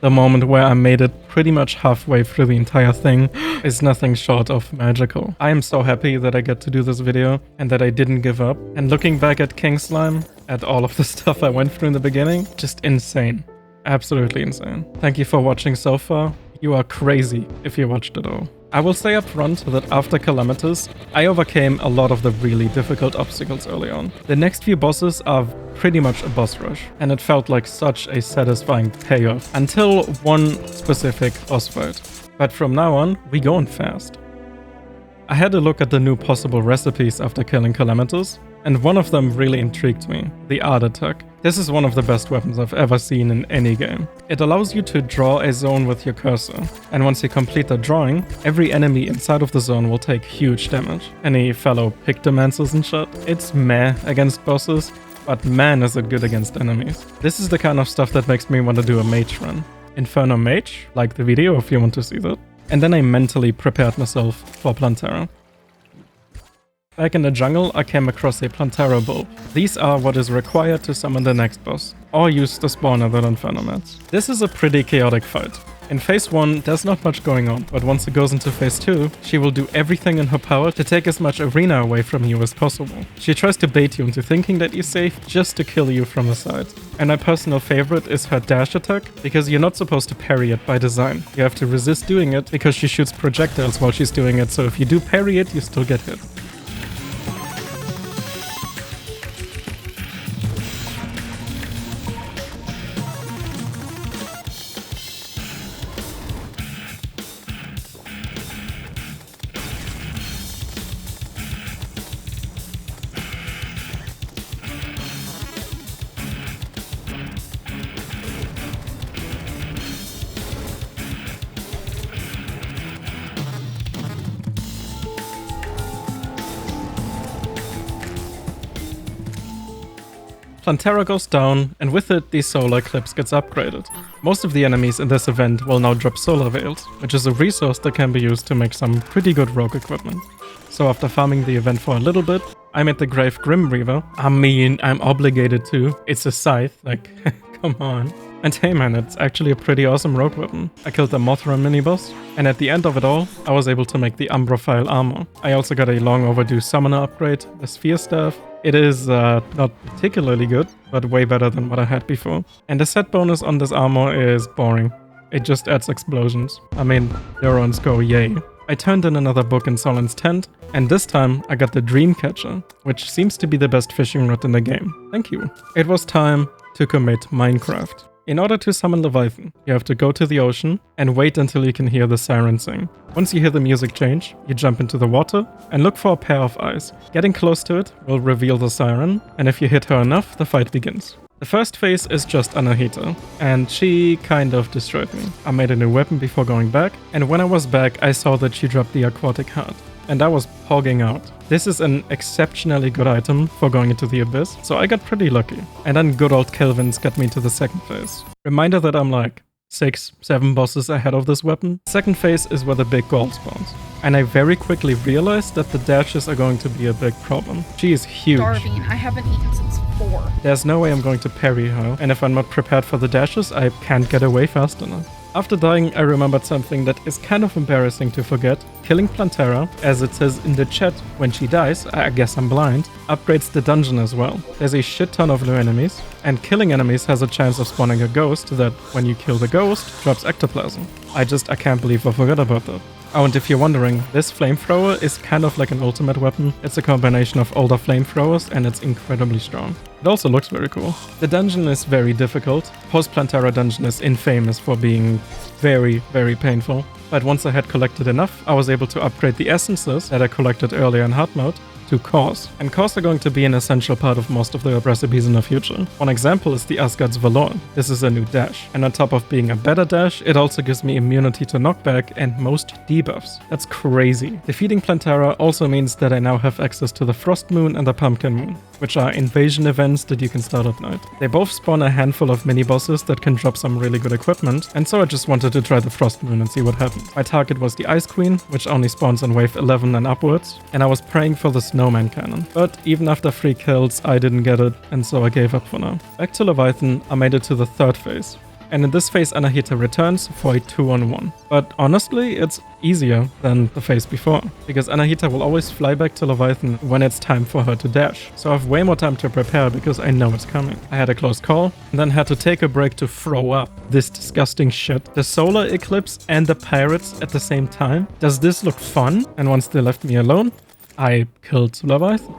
A: the moment where I made it pretty much halfway through the entire thing, is nothing short of magical. I am so happy that I get to do this video and that I didn't give up. And looking back at King Slime, at all of the stuff I went through in the beginning, just insane. Absolutely insane. Thank you for watching so far. You are crazy if you watched it all. I will say up front that after Calamities, I overcame a lot of the really difficult obstacles early on. The next few bosses are pretty much a boss rush, and it felt like such a satisfying payoff until one specific boss fight. But from now on, we going fast. I had a look at the new possible recipes after killing Calamities, and one of them really intrigued me, the Art Attack. This is one of the best weapons I've ever seen in any game. It allows you to draw a zone with your cursor, and once you complete the drawing, every enemy inside of the zone will take huge damage. Any fellow Pictomancers and shit? It's meh against bosses, but man is it good against enemies. This is the kind of stuff that makes me want to do a mage run. Infernum Mage, like the video if you want to see that. And then I mentally prepared myself for Plantera. Back in the jungle, I came across a Plantera bulb. These are what is required to summon the next boss, or use the spawner that Infernum adds. This is a pretty chaotic fight. In phase 1, there's not much going on, but once it goes into phase 2, she will do everything in her power to take as much arena away from you as possible. She tries to bait you into thinking that you're safe just to kill you from the side. And my personal favorite is her dash attack, because you're not supposed to parry it by design. You have to resist doing it because she shoots projectiles while she's doing it, so if you do parry it, you still get hit. Plantera goes down, and with it, the solar eclipse gets upgraded. Most of the enemies in this event will now drop solar veils, which is a resource that can be used to make some pretty good rogue equipment. So after farming the event for a little bit, I made the Grave Grim Reaver. I mean, I'm obligated to. It's a scythe, like, come on. And hey man, it's actually a pretty awesome rogue weapon. I killed the Mothra mini-boss, and at the end of it all, I was able to make the Umbrophile armor. I also got a long overdue summoner upgrade, the Sphere Staff. It is not particularly good, but way better than what I had before. And the set bonus on this armor is boring. It just adds explosions. I mean, neurons go yay. I turned in another book in Solin's tent, and this time I got the Dreamcatcher, which seems to be the best fishing rod in the game. Thank you. It was time to commit Minecraft. In order to summon Leviathan, you have to go to the ocean and wait until you can hear the siren sing. Once you hear the music change, you jump into the water and look for a pair of eyes. Getting close to it will reveal the siren, and if you hit her enough, the fight begins. The first phase is just Anahita, and she kind of destroyed me. I made a new weapon before going back, and when I was back, I saw that she dropped the Aquatic Heart, and I was hogging out. This is an exceptionally good item for going into the Abyss, so I got pretty lucky. And then good old Kelvin's got me to the second phase. Reminder that I'm like 6-7 bosses ahead of this weapon. Second phase is where the big gold spawns. And I very quickly realized that the dashes are going to be a big problem. She is huge.
G: Starving. I haven't eaten since 4.
A: There's no way I'm going to parry her, and if I'm not prepared for the dashes, I can't get away fast enough. After dying, I remembered something that is kind of embarrassing to forget. Killing Plantera, as it says in the chat, when she dies, I guess I'm blind, upgrades the dungeon as well. There's a shit ton of new enemies, and killing enemies has a chance of spawning a ghost that, when you kill the ghost, drops ectoplasm. I can't believe I forgot about that. Oh, and if you're wondering, this flamethrower is kind of like an ultimate weapon. It's a combination of older flamethrowers, and it's incredibly strong. It also looks very cool. The dungeon is very difficult. Post-Plantera dungeon is infamous for being very, very painful. But once I had collected enough, I was able to upgrade the essences that I collected earlier in Hardmode to cores. And cores are going to be an essential part of most of the recipes in the future. One example is the Asgard's Valor. This is a new dash. And on top of being a better dash, it also gives me immunity to knockback and most debuffs. That's crazy. Defeating Plantera also means that I now have access to the Frost Moon and the Pumpkin Moon, which are invasion events that you can start at night. They both spawn a handful of mini-bosses that can drop some really good equipment, and so I just wanted to try the Frost Moon and see what happens. My target was the Ice Queen, which only spawns on wave 11 and upwards, and I was praying for the Snowman Cannon. But even after 3 kills, I didn't get it, and so I gave up for now. Back to Leviathan, I made it to the third phase. And in this phase, Anahita returns for a 2-on-1. But honestly, it's easier than the phase before, because Anahita will always fly back to Leviathan when it's time for her to dash. So I have way more time to prepare because I know it's coming. I had a close call, and then had to take a break to throw up this disgusting shit. The solar eclipse and the pirates at the same time. Does this look fun? And once they left me alone, I killed Leviathan.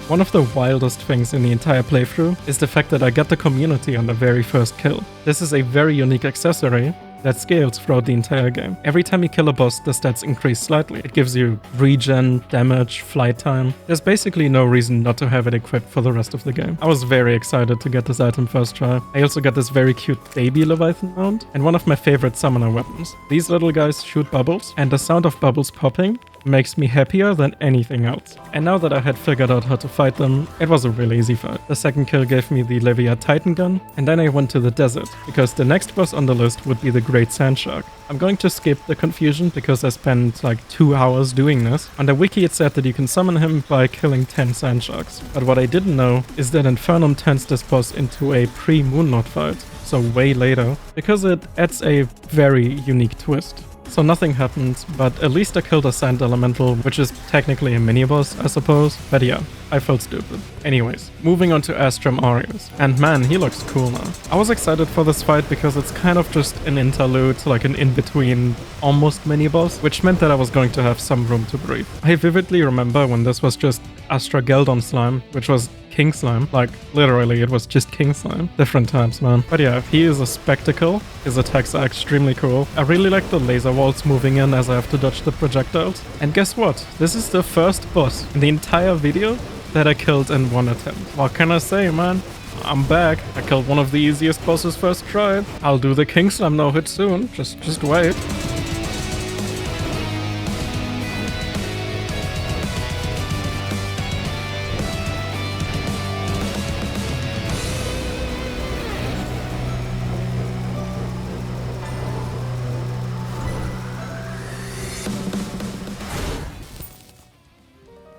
A: One of the wildest things in the entire playthrough is the fact that I got the community on the very first kill. This is a very unique accessory that scales throughout the entire game. Every time you kill a boss, the stats increase slightly. It gives you regen, damage, flight time. There's basically no reason not to have it equipped for the rest of the game. I was very excited to get this item first try. I also got this very cute baby Leviathan mount and one of my favorite summoner weapons. These little guys shoot bubbles, and the sound of bubbles popping makes me happier than anything else. And now that I had figured out how to fight them, it was a really easy fight. The second kill gave me the Levia Titan gun, and then I went to the desert, because the next boss on the list would be the Great Sand Shark. I'm going to skip the confusion because I spent like 2 hours doing this. On the wiki it said that you can summon him by killing 10 sand sharks. But what I didn't know is that Infernum turns this boss into a pre-Moonlord fight, so way later, because it adds a very unique twist. So nothing happened, but at least I killed a sand elemental, which is technically a mini-boss, I suppose. But yeah, I felt stupid. Anyways, moving on to Astrum Aureus. And man, he looks cool now. I was excited for this fight because it's kind of just an interlude, like an in-between almost mini-boss, which meant that I was going to have some room to breathe. I vividly remember when this was just Astra Geldon slime, which was King Slime. Like, literally, it was just King Slime. Different times, man. But yeah, he is a spectacle. His attacks are extremely cool. I really like the laser walls moving in as I have to dodge the projectiles. And guess what? This is the first boss in the entire video that I killed in one attempt. What can I say, man? I'm back. I killed one of the easiest bosses first try. I'll do the King Slam no hit soon. Just wait.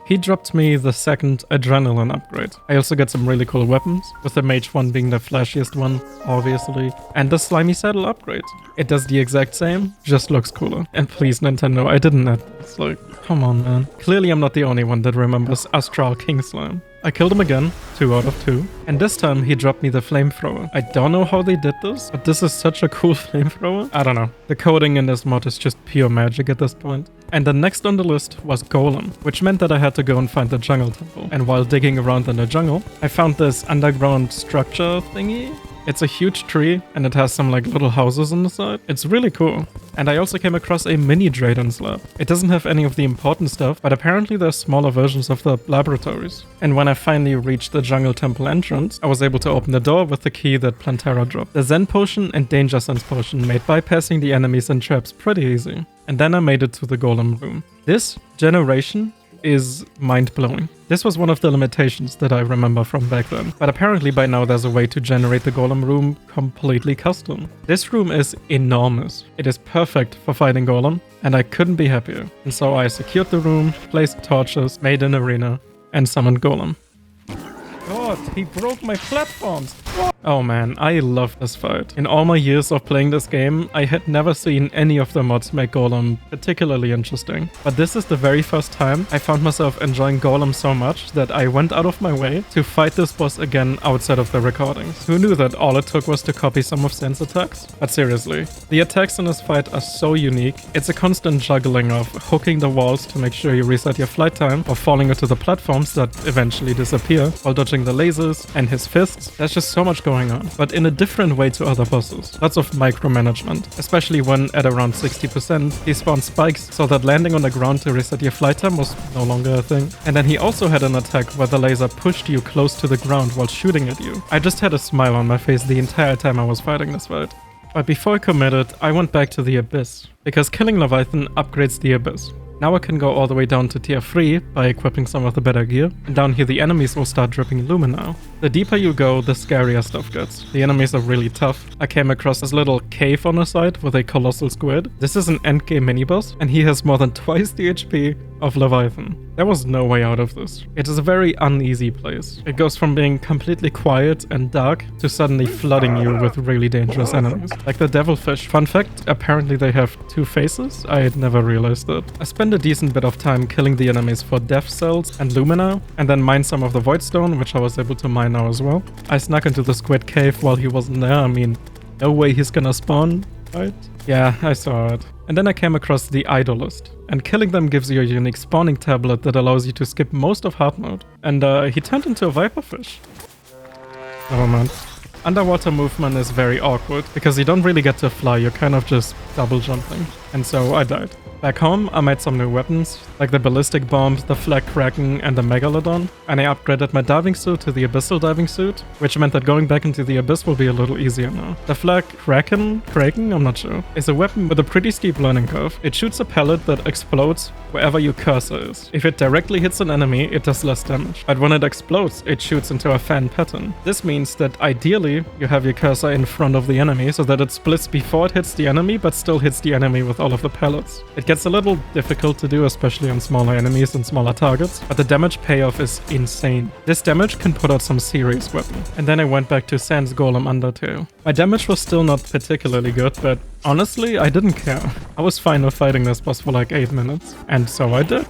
A: He dropped me the second Adrenaline upgrade. I also get some really cool weapons, with the Mage one being the flashiest one, obviously, and the Slimy Saddle upgrade. It does the exact same, just looks cooler. And please, Nintendo, I didn't add this. Like, come on, man. Clearly I'm not the only one that remembers Astral King Slime. I killed him again, 2 out of 2, and this time he dropped me the flamethrower. I don't know how they did this, but this is such a cool flamethrower. I don't know. The coding in this mod is just pure magic at this point. And the next on the list was Golem, which meant that I had to go and find the jungle temple. And while digging around in the jungle, I found this underground structure thingy. It's a huge tree, and it has some like little houses on the side. It's really cool. And I also came across a mini Drayden's lab. It doesn't have any of the important stuff, but apparently there's smaller versions of the laboratories. And when I finally reached the jungle temple entrance, I was able to open the door with the key that Plantera dropped. The Zen potion and Danger Sense potion made bypassing the enemies and traps pretty easy. And then I made it to the golem room. This generation is mind-blowing. This was one of the limitations that I remember from back then, but apparently by now there's a way to generate the golem room completely custom. This room is enormous. It is perfect for fighting golem, and I couldn't be happier. And so I secured the room, placed torches, made an arena, and summoned golem. God, he broke my platforms! Oh man, I love this fight. In all my years of playing this game, I had never seen any of the mods make Golem particularly interesting. But this is the very first time I found myself enjoying Golem so much that I went out of my way to fight this boss again outside of the recordings. Who knew that all it took was to copy some of Sen's attacks? But seriously, the attacks in this fight are so unique. It's a constant juggling of hooking the walls to make sure you reset your flight time, or falling into the platforms that eventually disappear, while dodging the lasers and his fists. There's just so much going on, but in a different way to other bosses. Lots of micromanagement, especially when at around 60% he spawned spikes so that landing on the ground to reset your flight time was no longer a thing. And then he also had an attack where the laser pushed you close to the ground while shooting at you. I just had a smile on my face the entire time I was fighting this fight. But before I committed, I went back to the Abyss, because killing Leviathan upgrades the Abyss. Now I can go all the way down to tier 3 by equipping some of the better gear, and down here the enemies will start dripping Lumina. The deeper you go, the scarier stuff gets. The enemies are really tough. I came across this little cave on the side with a colossal squid. This is an endgame mini-boss, and he has more than twice the HP of Leviathan. There was no way out of this. It is a very uneasy place. It goes from being completely quiet and dark to suddenly flooding you with really dangerous enemies. Like the devilfish. Fun fact, apparently they have 2 faces. I had never realized that. I spent a decent bit of time killing the enemies for death cells and Lumina, and then mined some of the Voidstone, which I was able to mine now as well. I snuck into the squid cave while he wasn't there. I mean, no way he's gonna spawn, right? Yeah, I saw it. And then I came across the Idolist, and killing them gives you a unique spawning tablet that allows you to skip most of Hardmode. And he turned into a viperfish. Never mind. Underwater movement is very awkward, because you don't really get to fly, you're kind of just double jumping. And so I died. Back home, I made some new weapons, like the Ballistic Bomb, the Flag Kraken, and the Megalodon, and I upgraded my diving suit to the Abyssal diving suit, which meant that going back into the Abyss will be a little easier now. The Flag Kraken, I'm not sure, is a weapon with a pretty steep learning curve. It shoots a pellet that explodes wherever your cursor is. If it directly hits an enemy, it does less damage, but when it explodes, it shoots into a fan pattern. This means that ideally, you have your cursor in front of the enemy so that it splits before it hits the enemy, but still hits the enemy with all of the pellets. It gets a little difficult to do, especially on smaller enemies and smaller targets, but the damage payoff is insane. This damage can put out some serious weapon. And then I went back to Sans Golem Undertale. My damage was still not particularly good, but honestly, I didn't care. I was fine with fighting this boss for like 8 minutes, and so I did.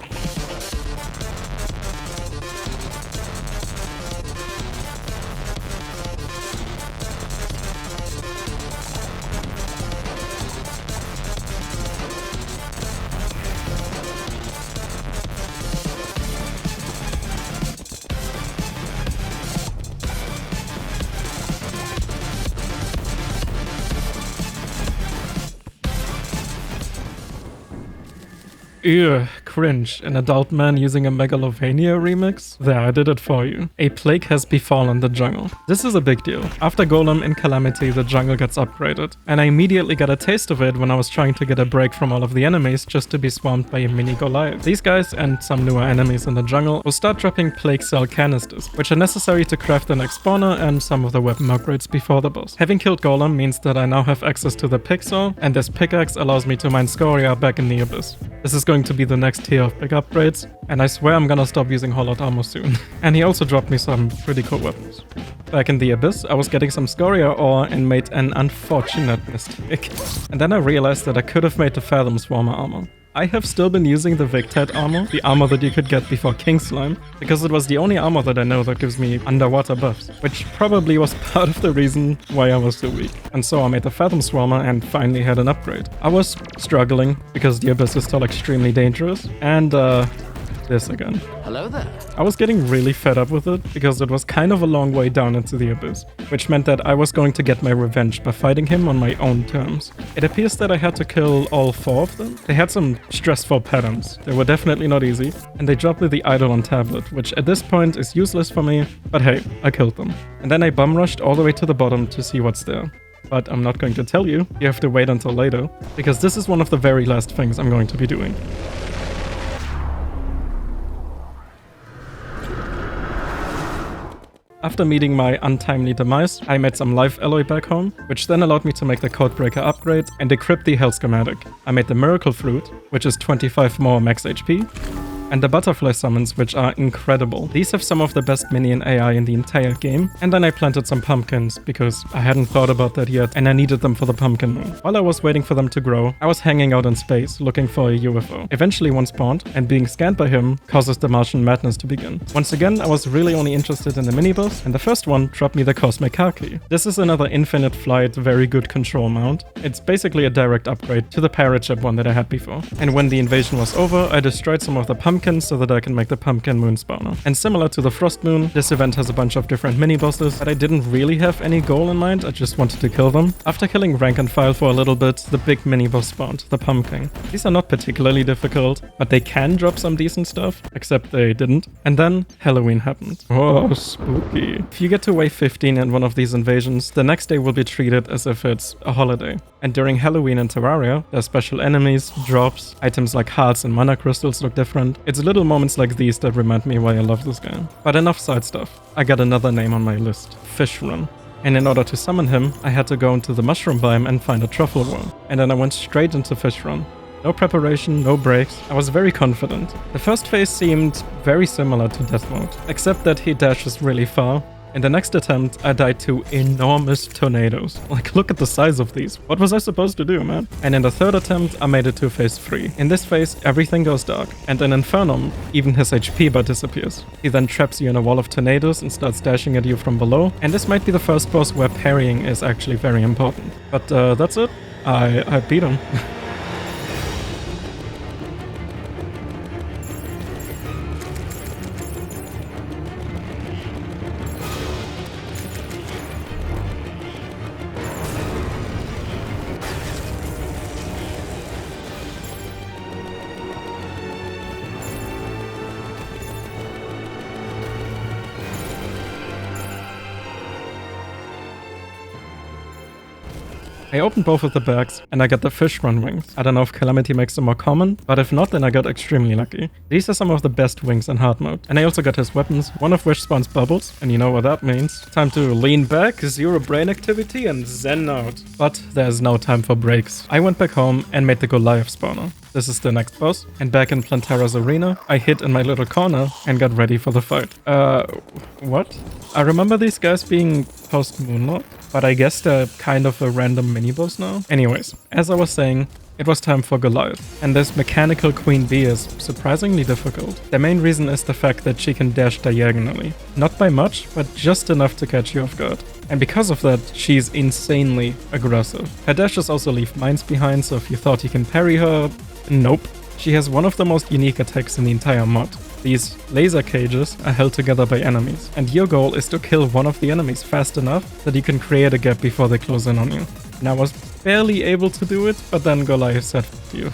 A: Ew, cringe, an adult man using a Megalovania remix? There, I did it for you. A plague has befallen the jungle. This is a big deal. After Golem in Calamity, the jungle gets upgraded, and I immediately got a taste of it when I was trying to get a break from all of the enemies just to be swamped by a mini Goliath. These guys, and some newer enemies in the jungle, will start dropping plague cell canisters, which are necessary to craft the next spawner and some of the weapon upgrades before the boss. Having killed Golem means that I now have access to the pixel, and this pickaxe allows me to mine scoria back in the abyss. This is going to be the next tier of big upgrades, and I swear I'm gonna stop using hollowed armor soon. And he also dropped me some pretty cool weapons. Back in the abyss, I was getting some scoria ore and made an unfortunate mistake. And then I realized that I could have made the Fathom Swarmer armor. I have still been using the Victad armor, the armor that you could get before King Slime, because it was the only armor that I know that gives me underwater buffs, which probably was part of the reason why I was so weak. And so I made the Fathom Swarmer and finally had an upgrade. I was struggling because the abyss is still extremely dangerous, and this again.
H: Hello there.
A: I was getting really fed up with it because it was kind of a long way down into the abyss, which meant that I was going to get my revenge by fighting him on my own terms. It appears that I had to kill all 4 of them. They had some stressful patterns. They were definitely not easy, and they dropped me the Eidolon tablet, which at this point is useless for me, but hey, I killed them. And then I bum rushed all the way to the bottom to see what's there. But I'm not going to tell you. You have to wait until later, because this is one of the very last things I'm going to be doing. After meeting my untimely demise, I made some life alloy back home, which then allowed me to make the Codebreaker upgrade and decrypt the Hell schematic. I made the Miracle Flute, which is 25 more max HP, and the Butterfly Summons, which are incredible. These have some of the best minion AI in the entire game. And then I planted some pumpkins, because I hadn't thought about that yet, and I needed them for the pumpkin moon. While I was waiting for them to grow, I was hanging out in space, looking for a UFO. Eventually one spawned, and being scanned by him causes the Martian madness to begin. Once again, I was really only interested in the mini-boss, and the first one dropped me the Cosmic Car Key. This is another infinite flight, very good control mount. It's basically a direct upgrade to the pirate ship one that I had before. And when the invasion was over, I destroyed some of the pumpkins so that I can make the Pumpkin Moon spawner. And similar to the Frost Moon, this event has a bunch of different mini-bosses, but I didn't really have any goal in mind, I just wanted to kill them. After killing rank and file for a little bit, the big mini-boss spawned, the Pumpkin. These are not particularly difficult, but they can drop some decent stuff, except they didn't. And then Halloween happened. Oh, spooky. If you get to wave 15 in one of these invasions, the next day will be treated as if it's a holiday. And during Halloween in Terraria, there are special enemies, drops, items like hearts and mana crystals look different. It's little moments like these that remind me why I love this game. But enough side stuff. I got another name on my list, Fishrun. And in order to summon him, I had to go into the mushroom biome and find a truffle worm. And then I went straight into Fishrun. No preparation, no breaks. I was very confident. The first phase seemed very similar to Death Mode, except that he dashes really far. In the next attempt, I died to enormous tornadoes. Like, look at the size of these. What was I supposed to do, man? And in the third attempt, I made it to phase 3. In this phase, everything goes dark. And in Infernum, even his HP bar disappears. He then traps you in a wall of tornadoes and starts dashing at you from below. And this might be the first boss where parrying is actually very important. But that's it. I beat him. I opened both of the bags, and I got the Fishrun wings. I don't know if Calamity makes them more common, but if not, then I got extremely lucky. These are some of the best wings in Hardmode. And I also got his weapons, one of which spawns bubbles, and you know what that means. Time to lean back, zero brain activity, and zen out. But there's no time for breaks. I went back home and made the Goliath spawner. This is the next boss, and back in Plantera's arena, I hid in my little corner and got ready for the fight. What? I remember these guys being post-Moonlord, but I guess they're kind of a random mini-boss now. Anyways, as I was saying, it was time for Goliath, and this mechanical Queen Bee is surprisingly difficult. The main reason is the fact that she can dash diagonally. Not by much, but just enough to catch you off guard. And because of that, she's insanely aggressive. Her dashes also leave mines behind, so if you thought you can parry her, nope. She has one of the most unique attacks in the entire mod. These laser cages are held together by enemies, and your goal is to kill one of the enemies fast enough that you can create a gap before they close in on you. And I was barely able to do it, but then Goliath said, "F you."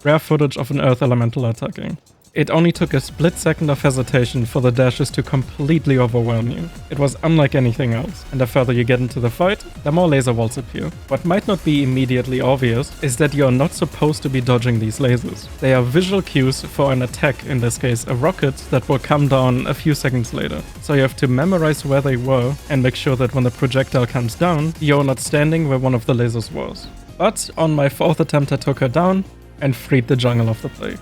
A: Rare footage of an Earth Elemental attacking. It only took a split second of hesitation for the dashes to completely overwhelm you. It was unlike anything else, and the further you get into the fight, the more laser walls appear. What might not be immediately obvious is that you are not supposed to be dodging these lasers. They are visual cues for an attack, in this case a rocket, that will come down a few seconds later. So you have to memorize where they were and make sure that when the projectile comes down, you're not standing where one of the lasers was. But on my 4th attempt I took her down and freed the jungle of the plague.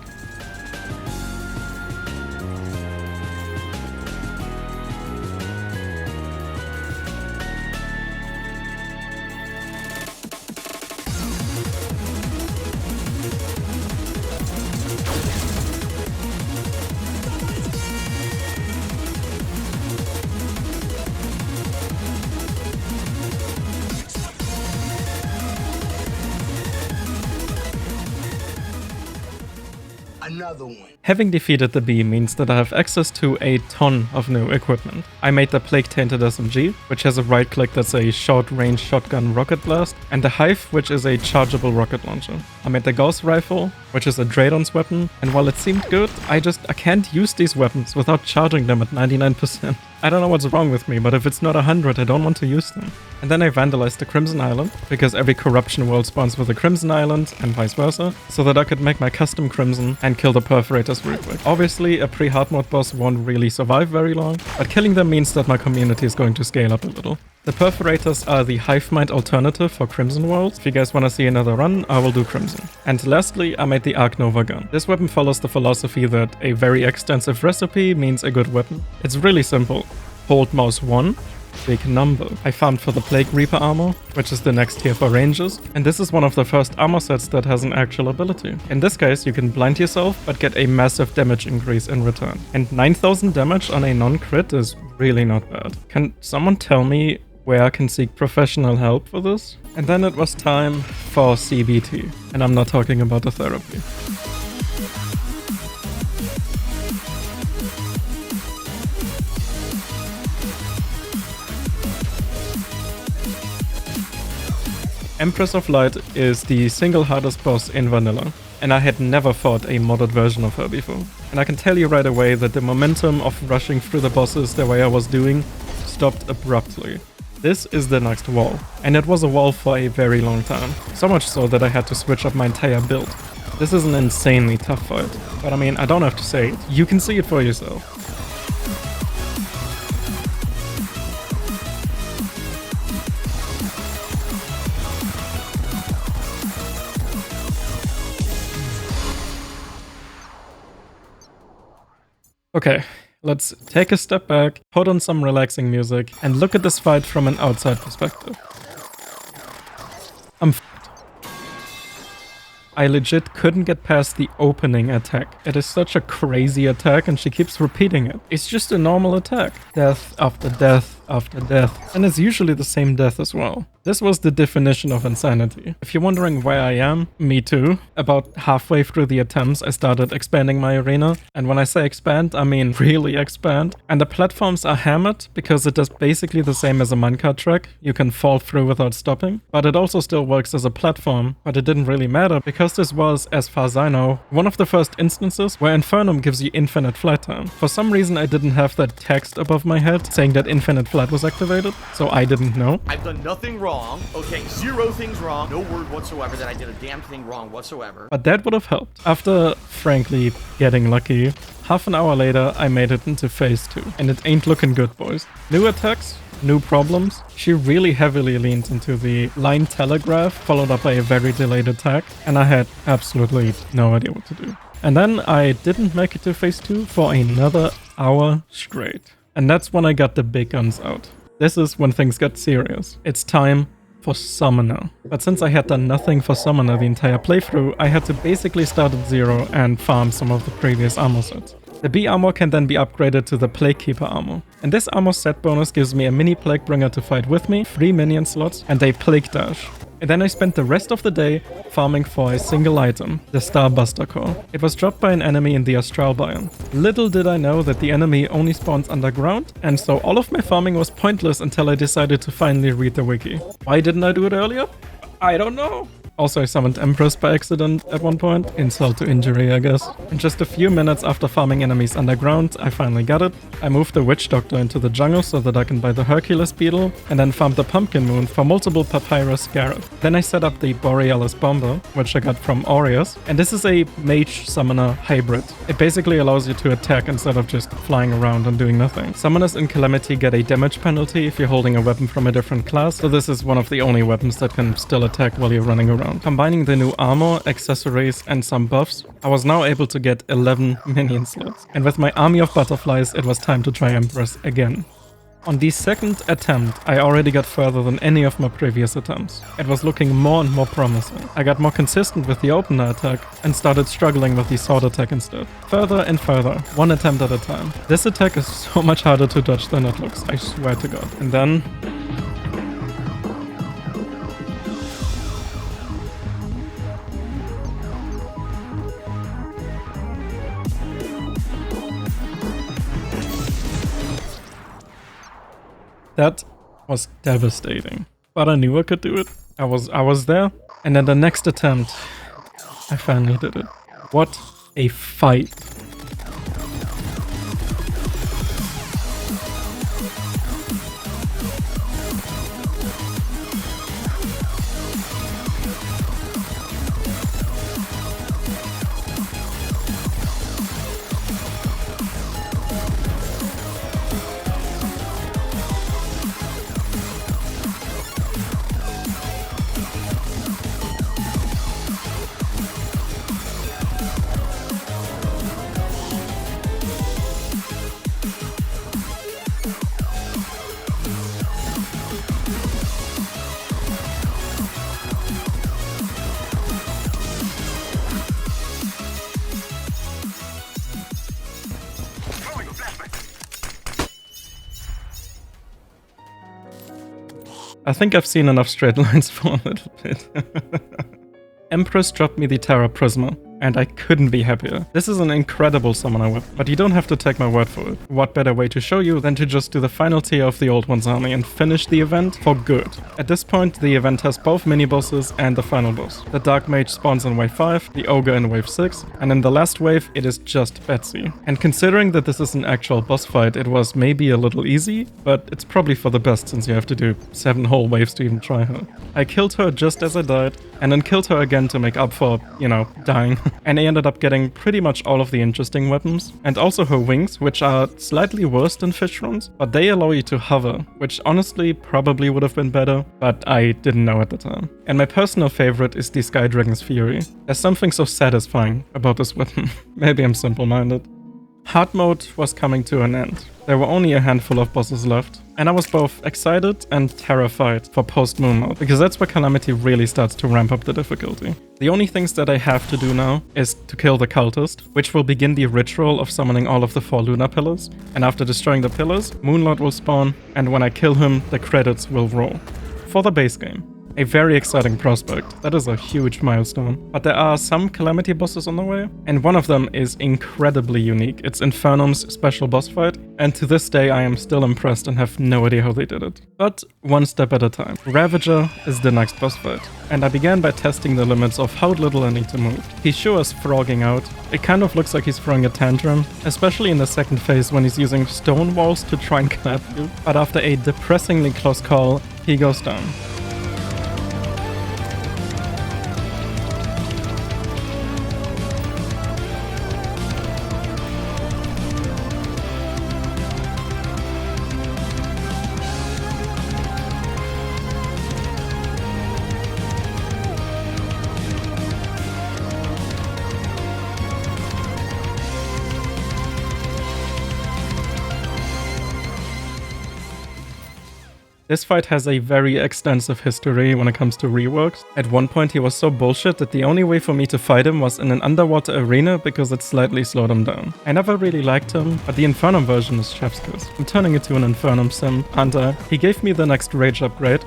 C: Another one.
A: Having defeated the bee means that I have access to a ton of new equipment. I made the Plague Tainted SMG, which has a right click that's a short-range shotgun rocket blast, and the Hive, which is a chargeable rocket launcher. I made the Gauss rifle, which is a Draydon's weapon, and while it seemed good, I can't use these weapons without charging them at 99%. I don't know what's wrong with me, but if it's not 100, I don't want to use them. And then I vandalized the Crimson Island, because every corruption world spawns with a Crimson Island, and vice versa, so that I could make my custom Crimson and kill the Perforators real quick. Obviously, a pre-Hardmode boss won't really survive very long, but killing them means that my community is going to scale up a little. The Perforators are the hive mind alternative for Crimson worlds. If you guys want to see another run, I will do Crimson. And lastly, I made the Arc Nova gun. This weapon follows the philosophy that a very extensive recipe means a good weapon. It's really simple. Hold mouse 1, big number. I farmed for the Plague Reaper armor, which is the next tier for ranges, and this is one of the first armor sets that has an actual ability. In this case, you can blind yourself, but get a massive damage increase in return. And 9000 damage on a non-crit is really not bad. Can someone tell me where I can seek professional help for this? And then it was time for CBT, and I'm not talking about the therapy. Empress of Light is the single hardest boss in vanilla, and I had never fought a modded version of her before. And I can tell you right away that the momentum of rushing through the bosses the way I was doing stopped abruptly. This is the next wall, and it was a wall for a very long time, so much so that I had to switch up my entire build. This is an insanely tough fight, but I mean, I don't have to say it, you can see it for yourself. Okay, let's take a step back, put on some relaxing music, and look at this fight from an outside perspective. I'm f***ed. I legit couldn't get past the opening attack. It is such a crazy attack and she keeps repeating it. It's just a normal attack. Death after death after death. And it's usually the same death as well. This was the definition of insanity. If you're wondering where I am, me too. About halfway through the attempts, I started expanding my arena. And when I say expand, I mean really expand. And the platforms are hammered because it does basically the same as a minecart track. You can fall through without stopping. But it also still works as a platform. But it didn't really matter because this was, as far as I know, one of the first instances where Infernum gives you infinite flight time. For some reason, I didn't have that text above my head saying that infinite flight was activated, so I didn't know.
H: I've done nothing wrong. Okay, 0 things wrong. No word whatsoever that I did a damn thing wrong whatsoever.
A: But that would have helped. After, frankly, getting lucky, half an hour later, I made it into phase 2. And it ain't looking good, boys. New attacks, new problems. She really heavily leaned into the line telegraph, followed up by a very delayed attack. And I had absolutely no idea what to do. And then I didn't make it to phase 2 for another hour straight. And that's when I got the big guns out. This is when things got serious. It's time for Summoner. But since I had done nothing for Summoner the entire playthrough, I had to basically start at 0 and farm some of the previous armor sets. The B armor can then be upgraded to the Plague Keeper armor. And this armor set bonus gives me a mini Plague Bringer to fight with me, 3 minion slots, and a Plague Dash. And then I spent the rest of the day farming for a single item, the Starbuster Core. It was dropped by an enemy in the Astral biome. Little did I know that the enemy only spawns underground, and so all of my farming was pointless until I decided to finally read the wiki. Why didn't I do it earlier? I don't know. Also, I summoned Empress by accident at one point. Insult to injury, I guess. In just a few minutes after farming enemies underground, I finally got it. I moved the Witch Doctor into the jungle so that I can buy the Hercules Beetle, and then farmed the Pumpkin Moon for multiple Papyrus Scarab. Then I set up the Borealis Bomber, which I got from Aureus, and this is a mage summoner hybrid. It basically allows you to attack instead of just flying around and doing nothing. Summoners in Calamity get a damage penalty if you're holding a weapon from a different class, so this is one of the only weapons that can still attack while you're running around. Combining the new armor, accessories, and some buffs, I was now able to get 11 minion slots. And with my army of butterflies, it was time to try Empress again. On the second attempt, I already got further than any of my previous attempts. It was looking more and more promising. I got more consistent with the opener attack and started struggling with the sword attack instead. Further and further, one attempt at a time. This attack is so much harder to dodge than it looks, I swear to God. And then... that was devastating. But I knew I could do it. I was there. And then the next attempt, I finally did it. What a fight. I think I've seen enough straight lines for a little bit. Empress dropped me the Terra Prisma, and I couldn't be happier. This is an incredible summoner whip, but you don't have to take my word for it. What better way to show you than to just do the final tier of the Old One's army and finish the event for good. At this point, the event has both mini-bosses and the final boss. The Dark Mage spawns in wave 5, the Ogre in wave 6, and in the last wave, it is just Betsy. And considering that this is an actual boss fight, it was maybe a little easy, but it's probably for the best since you have to do 7 whole waves to even try her. I killed her just as I died, and then killed her again to make up for, you know, dying. And I ended up getting pretty much all of the interesting weapons, and also her wings, which are slightly worse than Fishron's, but they allow you to hover, which honestly probably would have been better, but I didn't know at the time. And my personal favorite is the Sky Dragon's Fury. There's something so satisfying about this weapon. Maybe I'm simple-minded. Hardmode was coming to an end. There were only a handful of bosses left, and I was both excited and terrified for post-Moonlord, because that's where Calamity really starts to ramp up the difficulty. The only things that I have to do now is to kill the cultist, which will begin the ritual of summoning all of the 4 lunar pillars, and after destroying the pillars, Moonlord will spawn, and when I kill him, the credits will roll. For the base game. A very exciting prospect. That is a huge milestone. But there are some Calamity bosses on the way, and one of them is incredibly unique. It's Infernum's special boss fight, and to this day I am still impressed and have no idea how they did it. But one step at a time. Ravager is the next boss fight, and I began by testing the limits of how little I need to move. He sure is frogging out. It kind of looks like he's throwing a tantrum, especially in the second phase when he's using stone walls to try and clap you. But after a depressingly close call, he goes down. This fight has a very extensive history when it comes to reworks. At one point he was so bullshit that the only way for me to fight him was in an underwater arena because it slightly slowed him down. I never really liked him, but the Infernum version is chef's kiss. I'm turning into an Infernum sim hunter. He gave me the next rage upgrade.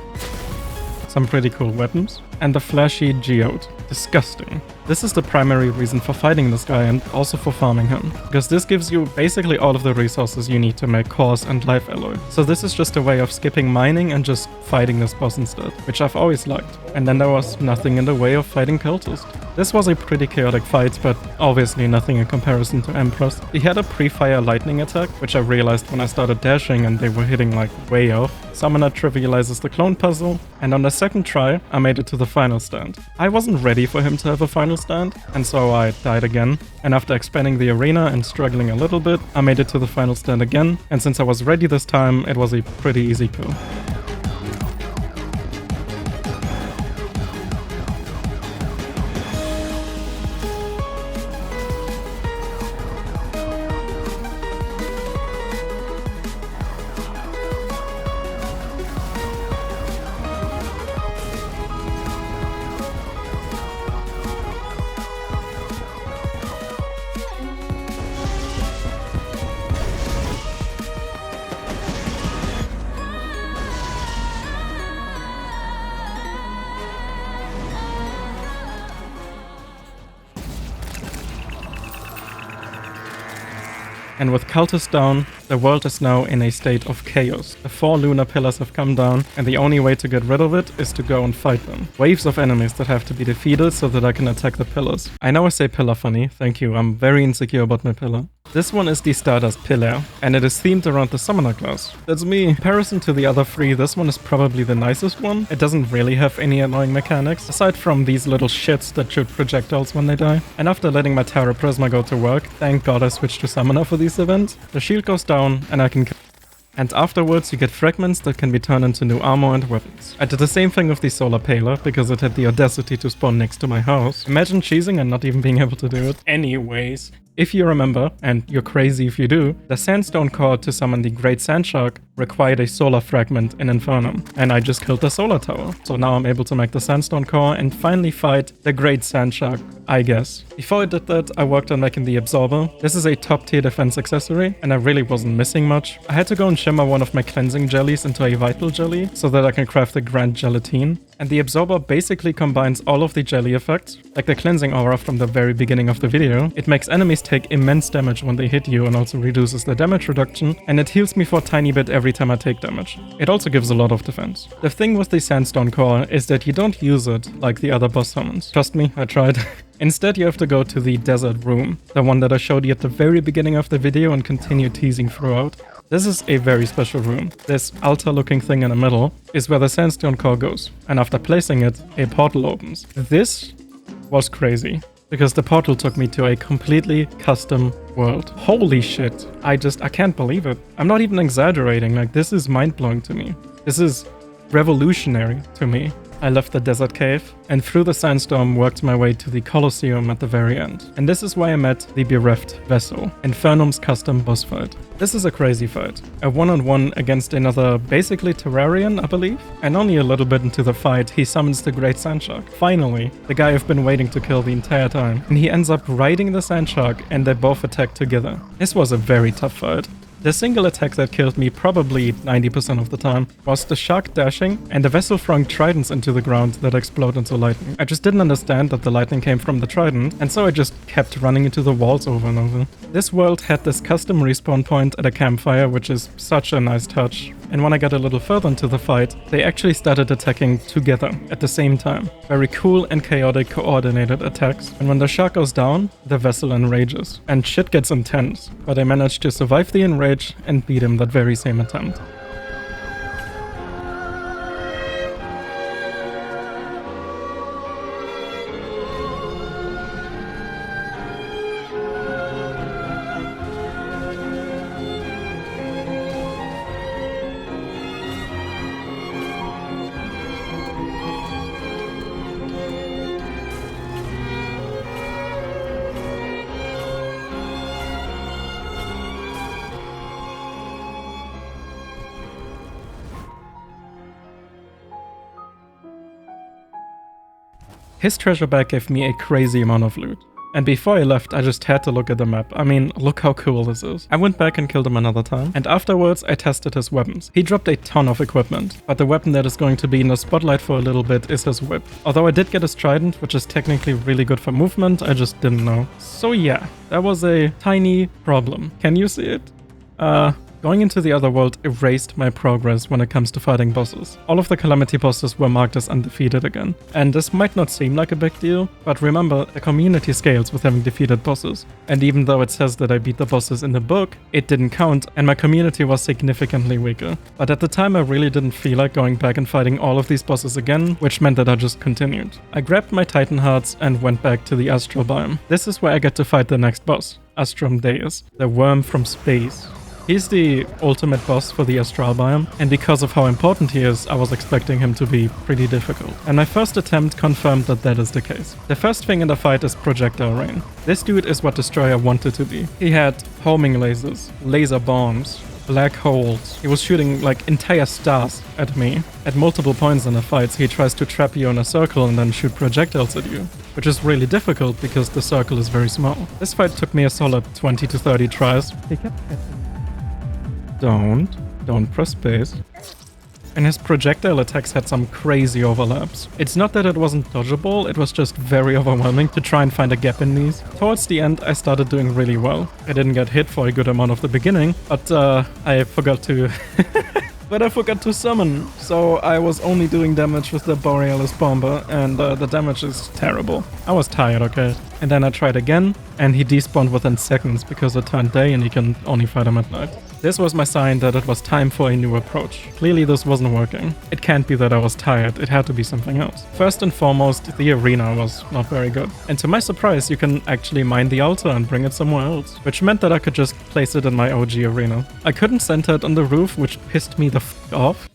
A: some pretty cool weapons, and the flashy geode. Disgusting. This is the primary reason for fighting this guy and also for farming him, because this gives you basically all of the resources you need to make cores and life alloy. So this is just a way of skipping mining and just fighting this boss instead, which I've always liked. And then there was nothing in the way of fighting Cultist. This was a pretty chaotic fight, but obviously nothing in comparison to Empress. He had a pre-fire lightning attack, which I realized when I started dashing and they were hitting like way off. Summoner trivializes the clone puzzle, and on the second try, I made it to the final stand. I wasn't ready for him to have a final stand, and so I died again. And after expanding the arena and struggling a little bit, I made it to the final stand again, and since I was ready this time, it was a pretty easy kill. And with Cultist down, the world is now in a state of chaos. The 4 lunar pillars have come down, and the only way to get rid of it is to go and fight them. Waves of enemies that have to be defeated so that I can attack the pillars. I know I say pillar funny, thank you, I'm very insecure about my pillar. This one is the Stardust Pillar, and it is themed around the Summoner class. That's me. In comparison to the other 3, this one is probably the nicest one. It doesn't really have any annoying mechanics, aside from these little shits that shoot projectiles when they die. And after letting my Terra Prisma go to work, thank god I switched to Summoner for these events, the shield goes down and I can kill. And afterwards you get fragments that can be turned into new armor and weapons. I did the same thing with the Solar Paler, because it had the audacity to spawn next to my house. Imagine cheesing and not even being able to do it. Anyways, if you remember, and you're crazy if you do, the Sandstone Core to summon the Great Sand Shark required a solar fragment in Infernum, and I just killed the solar tower. So now I'm able to make the Sandstone Core and finally fight the Great Sand Shark, I guess. Before I did that, I worked on making the Absorber. This is a top tier defense accessory, and I really wasn't missing much. I had to go and shimmer one of my cleansing jellies into a vital jelly, so that I can craft the Grand Gelatine. And the Absorber basically combines all of the jelly effects, like the cleansing aura from the very beginning of the video. It makes enemies take immense damage when they hit you and also reduces the damage reduction, and it heals me for a tiny bit every time I take damage. It also gives a lot of defense. The thing with the Sandstone Core is that you don't use it like the other boss summons. Trust me, I tried. Instead, you have to go to the Desert Room, the one that I showed you at the very beginning of the video and continue teasing throughout. This is a very special room. This altar-looking thing in the middle is where the Sandstone Core goes, and after placing it, a portal opens. This was crazy, because the portal took me to a completely custom world. Holy shit, I can't believe it. I'm not even exaggerating, like this is mind-blowing to me. This is revolutionary to me. I left the desert cave and through the sandstorm worked my way to the Colosseum at the very end. And this is where I met the Bereft Vessel, Infernum's custom boss fight. This is a crazy fight. A one-on-one against another basically Terrarian, I believe. And only a little bit into the fight, he summons the Great Sandshark. Finally, the guy I've been waiting to kill the entire time. And he ends up riding the Sandshark and they both attack together. This was a very tough fight. The single attack that killed me probably 90% of the time was the shark dashing and the vessel throwing tridents into the ground that explode into lightning. I just didn't understand that the lightning came from the trident, and so I just kept running into the walls over and over. This world had this custom respawn point at a campfire, which is such a nice touch. And when I got a little further into the fight, they actually started attacking together at the same time. Very cool and chaotic coordinated attacks. And when the shark goes down, the vessel enrages. And shit gets intense, but I managed to survive the enrage and beat him that very same attempt. His treasure bag gave me a crazy amount of loot. And before I left, I just had to look at the map. I mean, look how cool this is. I went back and killed him another time, and afterwards I tested his weapons. He dropped a ton of equipment, but the weapon that is going to be in the spotlight for a little bit is his whip. Although I did get his trident, which is technically really good for movement, I just didn't know. So yeah, that was a tiny problem. Can you see it? Going into the other world erased my progress when it comes to fighting bosses. All of the Calamity bosses were marked as undefeated again. And this might not seem like a big deal, but remember, the community scales with having defeated bosses. And even though it says that I beat the bosses in the book, it didn't count, and my community was significantly weaker. But at the time I really didn't feel like going back and fighting all of these bosses again, which meant that I just continued. I grabbed my Titan hearts and went back to the Astral Biome. This is where I get to fight the next boss, Astromedeus, the worm from space. He's the ultimate boss for the Astral Biome, and because of how important he is, I was expecting him to be pretty difficult. And my first attempt confirmed that that is the case. The first thing in the fight is projectile rain. This dude is what Destroyer wanted to be. He had homing lasers, laser bombs, black holes. He was shooting like entire stars at me. At multiple points in the fights, he tries to trap you in a circle and then shoot projectiles at you, which is really difficult because the circle is very small. This fight took me a solid 20 to 30 tries. He kept hitting. Don't press space. And his projectile attacks had some crazy overlaps. It's not that it wasn't dodgeable, it was just very overwhelming to try and find a gap in these. Towards the end, I started doing really well. I didn't get hit for a good amount of the beginning, but I forgot to... But I forgot to summon, so I was only doing damage with the Borealis Bomber, and the damage is terrible. I was tired, okay? And then I tried again, and he despawned within seconds because it turned day and you can only fight him at night. This was my sign that it was time for a new approach. Clearly this wasn't working. It can't be that I was tired, it had to be something else. First and foremost, the arena was not very good. And to my surprise, you can actually mine the altar and bring it somewhere else, which meant that I could just place it in my OG arena. I couldn't center it on the roof, which pissed me the f off.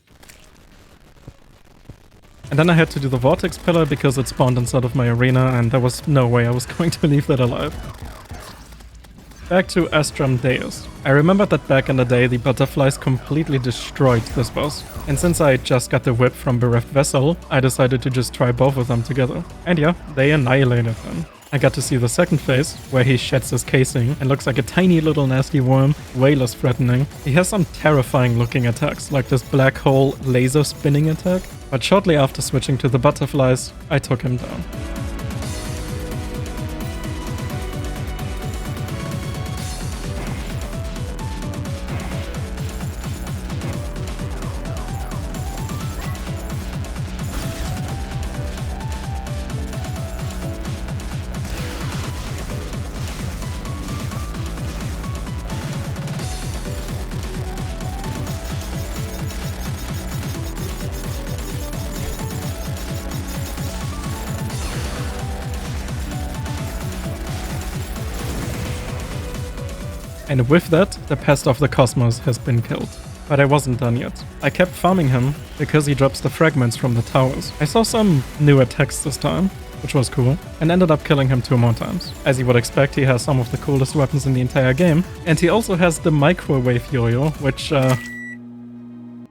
A: And then I had to do the vortex pillar because it spawned inside of my arena and there was no way I was going to leave that alive. Back to Astromedeus. I remembered that back in the day the butterflies completely destroyed this boss. And since I just got the whip from Bereft Vessel, I decided to just try both of them together. And yeah, they annihilated them. I got to see the second phase, where he sheds his casing and looks like a tiny little nasty worm, way less threatening. He has some terrifying looking attacks, like this black hole laser spinning attack. But shortly after switching to the butterflies, I took him down. And with that, the Pest of the Cosmos has been killed. But I wasn't done yet. I kept farming him because he drops the fragments from the towers. I saw some new attacks this time, which was cool, and ended up killing him 2 more times. As you would expect, he has some of the coolest weapons in the entire game, and he also has the microwave yo-yo, which And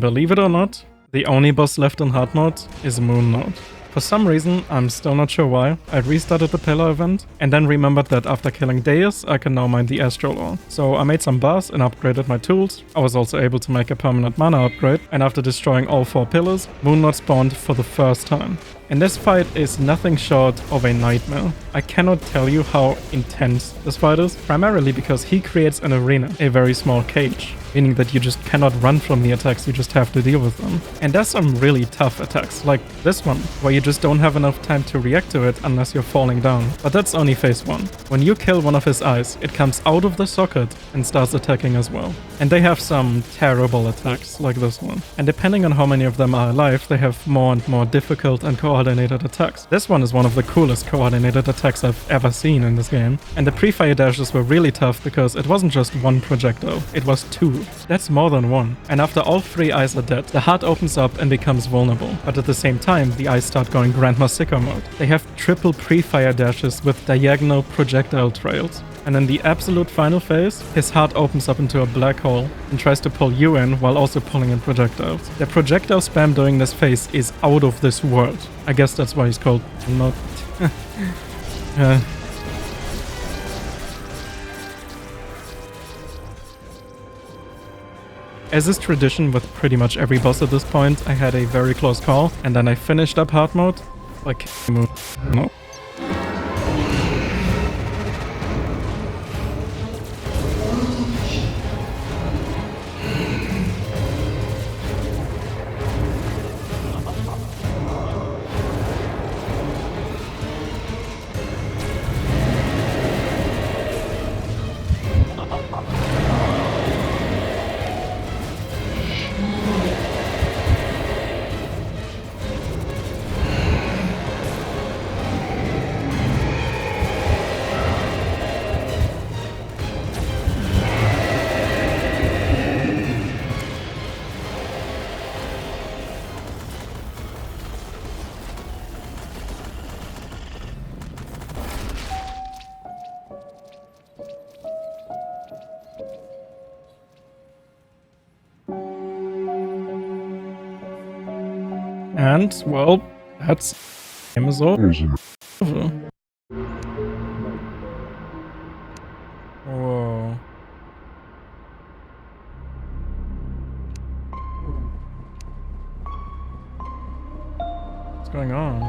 A: believe it or not, the only boss left in Hardmode is Moonlord. For some reason, I'm still not sure why, I restarted the Pillar event, and then remembered that after killing Deus, I can now mine the Astral Ore. So I made some bars and upgraded my tools. I was also able to make a permanent mana upgrade, and after destroying all 4 pillars, Moonlord spawned for the first time. And this fight is nothing short of a nightmare. I cannot tell you how intense this fight is, primarily because he creates an arena, a very small cage, meaning that you just cannot run from the attacks, you just have to deal with them. And there's some really tough attacks, like this one, where you just don't have enough time to react to it unless you're falling down. But that's only phase 1. When you kill one of his eyes, it comes out of the socket and starts attacking as well. And they have some terrible attacks, like this one. And depending on how many of them are alive, they have more and more difficult and coordinated attacks. This one is one of the coolest coordinated attacks I've ever seen in this game. And the pre-fire dashes were really tough because it wasn't just 1 projectile, it was 2. That's more than 1. And after all 3 eyes are dead, the heart opens up and becomes vulnerable. But at the same time, the eyes start going Grandma Sicko mode. They have triple pre-fire dashes with diagonal projectile trails. And in the absolute final phase, his heart opens up into a black hole and tries to pull you in while also pulling in projectiles. The projectile spam during this phase is out of this world. I guess that's why he's called Not. As is tradition with pretty much every boss at this point, I had a very close call, and then I finished up hard mode. Like, no. And, well, that's game is over. Whoa. What's going on?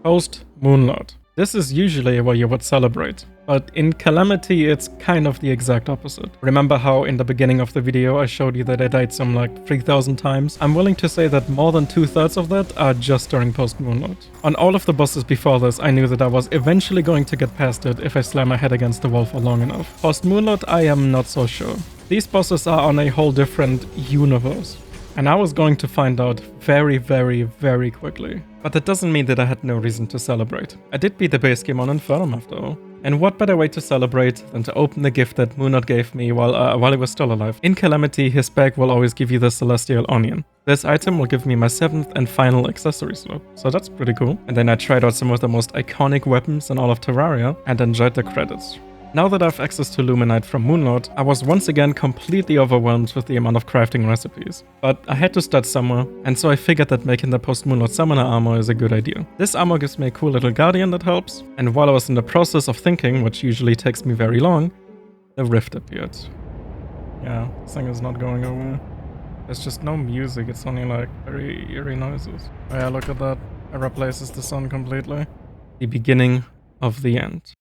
A: Post Moonlord. This is usually where you would celebrate, but in Calamity it's kind of the exact opposite. Remember how in the beginning of the video I showed you that I died some like 3000 times? I'm willing to say that more than 2/3 of that are just during post Moonlord. On all of the bosses before this, I knew that I was eventually going to get past it if I slam my head against the wall for long enough. Post Moonlord, I am not so sure. These bosses are on a whole different universe. And I was going to find out very, very, very quickly. But that doesn't mean that I had no reason to celebrate. I did beat the base game on Infernum after all. And what better way to celebrate than to open the gift that Moonlord gave me while he was still alive. In Calamity, his bag will always give you the Celestial Onion. This item will give me my 7th and final accessory slot, so that's pretty cool. And then I tried out some of the most iconic weapons in all of Terraria and enjoyed the credits. Now that I have access to Luminite from Moonlord, I was once again completely overwhelmed with the amount of crafting recipes. But I had to start somewhere, and so I figured that making the post-Moonlord summoner armor is a good idea. This armor gives me a cool little guardian that helps, and while I was in the process of thinking, which usually takes me very long, the rift appeared. Yeah, this thing is not going over. There's just no music, it's only like very eerie noises. Oh yeah, look at that. It replaces the sun completely. The beginning of the end.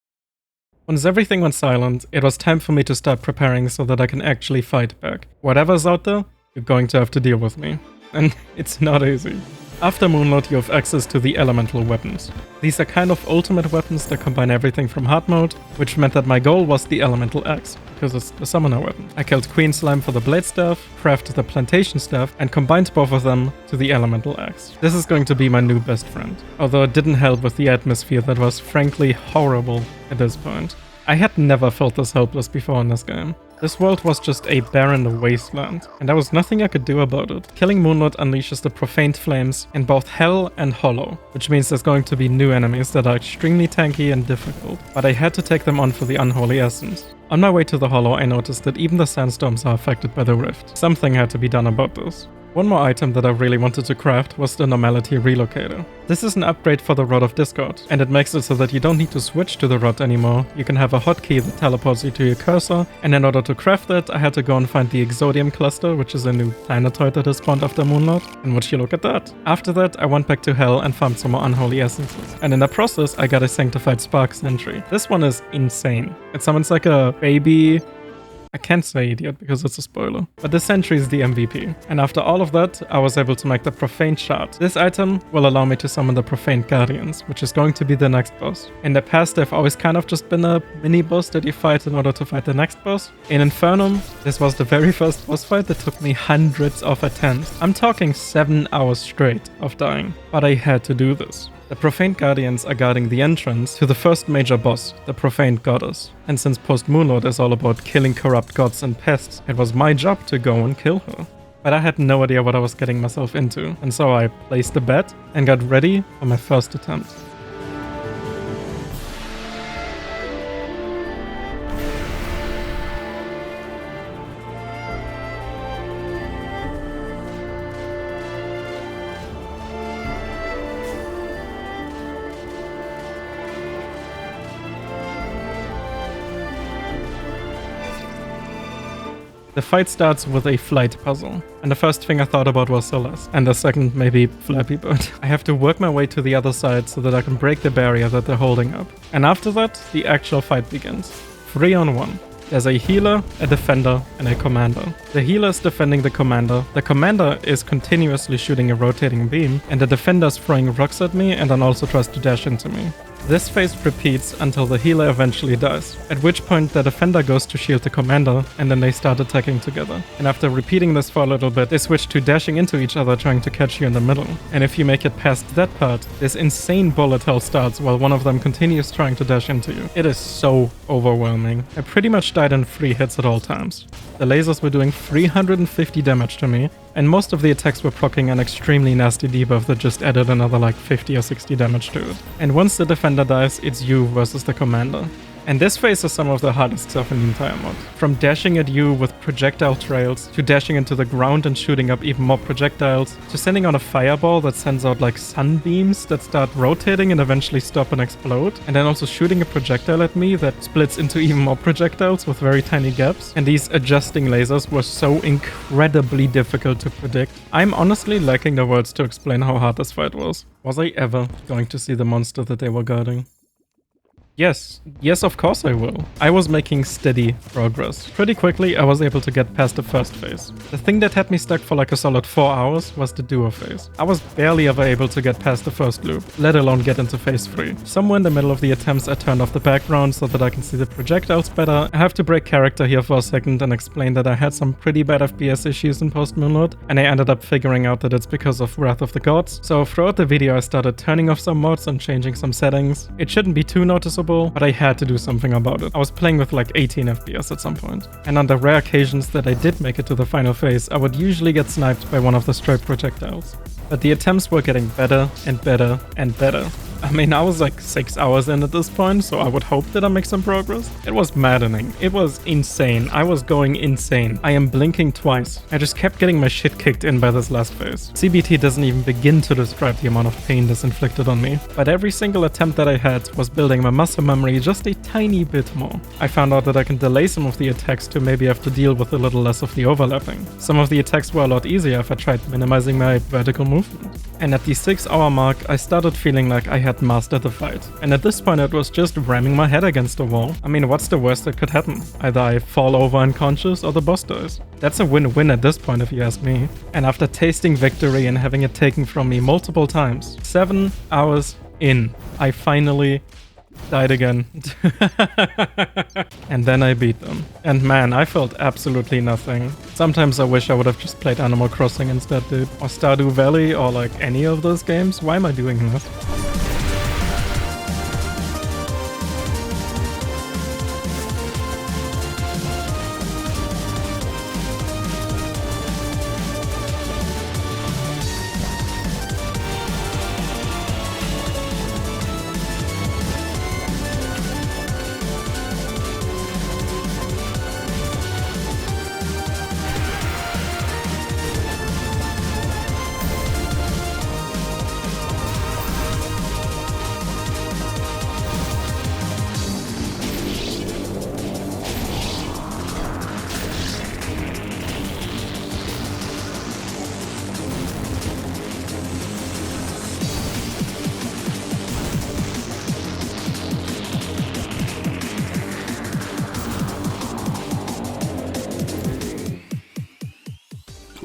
A: Once everything went silent, it was time for me to start preparing so that I can actually fight back. Whatever's out there, you're going to have to deal with me. And it's not easy. After Moonlord, you have access to the elemental weapons. These are kind of ultimate weapons that combine everything from Hardmode, which meant that my goal was the elemental axe, because it's the summoner weapon. I killed Queen Slime for the blade staff, crafted the plantation staff, and combined both of them to the elemental axe. This is going to be my new best friend, although it didn't help with the atmosphere that was frankly horrible at this point. I had never felt this helpless before in this game. This world was just a barren wasteland, and there was nothing I could do about it. Killing Moonlord unleashes the profaned flames in both Hell and Hollow, which means there's going to be new enemies that are extremely tanky and difficult, but I had to take them on for the Unholy Essence. On my way to the Hollow, I noticed that even the sandstorms are affected by the rift. Something had to be done about this. One more item that I really wanted to craft was the Normality Relocator. This is an upgrade for the Rod of Discord, and it makes it so that you don't need to switch to the rod anymore. You can have a hotkey that teleports you to your cursor, and in order to craft that, I had to go and find the Exodium Cluster, which is a new planetoid that is spawned after Moonlord. And would you look at that? After that, I went back to Hell and farmed some more Unholy Essences. And in the process, I got a Sanctified Spark Sentry. This one is insane. It summons like a baby... I can't say idiot because it's a spoiler, but the sentry is the MVP. And after all of that, I was able to make the Profaned Shard. This item will allow me to summon the Profaned Guardians, which is going to be the next boss. In the past, they've always kind of just been a mini-boss that you fight in order to fight the next boss. In Infernum, this was the very first boss fight that took me hundreds of attempts. I'm talking 7 hours straight of dying, but I had to do this. The Profaned Guardians are guarding the entrance to the first major boss, the Profaned Goddess. And since Post Moonlord is all about killing corrupt gods and pests, it was my job to go and kill her. But I had no idea what I was getting myself into, and so I placed a bet and got ready for my first attempt. The fight starts with a flight puzzle, and the first thing I thought about was Celeste, and the second maybe Flappy Bird. I have to work my way to the other side so that I can break the barrier that they're holding up. And after that, the actual fight begins. 3-on-1. There's a healer, a defender, and a commander. The healer is defending the commander is continuously shooting a rotating beam, and the defender is throwing rocks at me and then also tries to dash into me. This phase repeats until the healer eventually dies, at which point the defender goes to shield the commander, and then they start attacking together. And after repeating this for a little bit, they switch to dashing into each other trying to catch you in the middle. And if you make it past that part, this insane bullet hell starts while one of them continues trying to dash into you. It is so overwhelming. I pretty much died in 3 hits at all times. The lasers were doing 350 damage to me, and most of the attacks were proccing an extremely nasty debuff that just added another like 50 or 60 damage to it. And once the defender dies, it's you versus the commander. And this phase is some of the hardest stuff in the entire mod. From dashing at you with projectile trails, to dashing into the ground and shooting up even more projectiles, to sending out a fireball that sends out like sunbeams that start rotating and eventually stop and explode, and then also shooting a projectile at me that splits into even more projectiles with very tiny gaps. And these adjusting lasers were so incredibly difficult to predict. I'm honestly lacking the words to explain how hard this fight was. Was I ever going to see the monster that they were guarding? Yes, of course I will. I was making steady progress. Pretty quickly, I was able to get past the first phase. The thing that had me stuck for like a solid 4 hours was the duo phase. I was barely ever able to get past the first loop, let alone get into phase 3. Somewhere in the middle of the attempts, I turned off the background so that I can see the projectiles better. I have to break character here for a second and explain that I had some pretty bad FPS issues in post-Moonlord, and I ended up figuring out that it's because of Wrath of the Gods. So throughout the video, I started turning off some mods and changing some settings. It shouldn't be too noticeable, but I had to do something about it. I was playing with like 18 FPS at some point. And on the rare occasions that I did make it to the final phase, I would usually get sniped by one of the strike projectiles. But the attempts were getting better and better and better. I mean, I was like 6 hours in at this point, so I would hope that I make some progress. It was maddening. It was insane. I was going insane. I am blinking twice. I just kept getting my shit kicked in by this last phase. CBT doesn't even begin to describe the amount of pain this inflicted on me. But every single attempt that I had was building my muscle memory just a tiny bit more. I found out that I can delay some of the attacks to maybe have to deal with a little less of the overlapping. Some of the attacks were a lot easier if I tried minimizing my vertical movement. And at the 6-hour mark, I started feeling like I had mastered the fight. And at this point, it was just ramming my head against the wall. I mean, what's the worst that could happen? Either I fall over unconscious or the boss dies. That's a win-win at this point, if you ask me. And after tasting victory and having it taken from me multiple times, 7 hours in, I finally died again. And then I beat them. And man, I felt absolutely nothing. Sometimes I wish I would have just played Animal Crossing instead, dude. Or Stardew Valley, or like any of those games. Why am I doing this?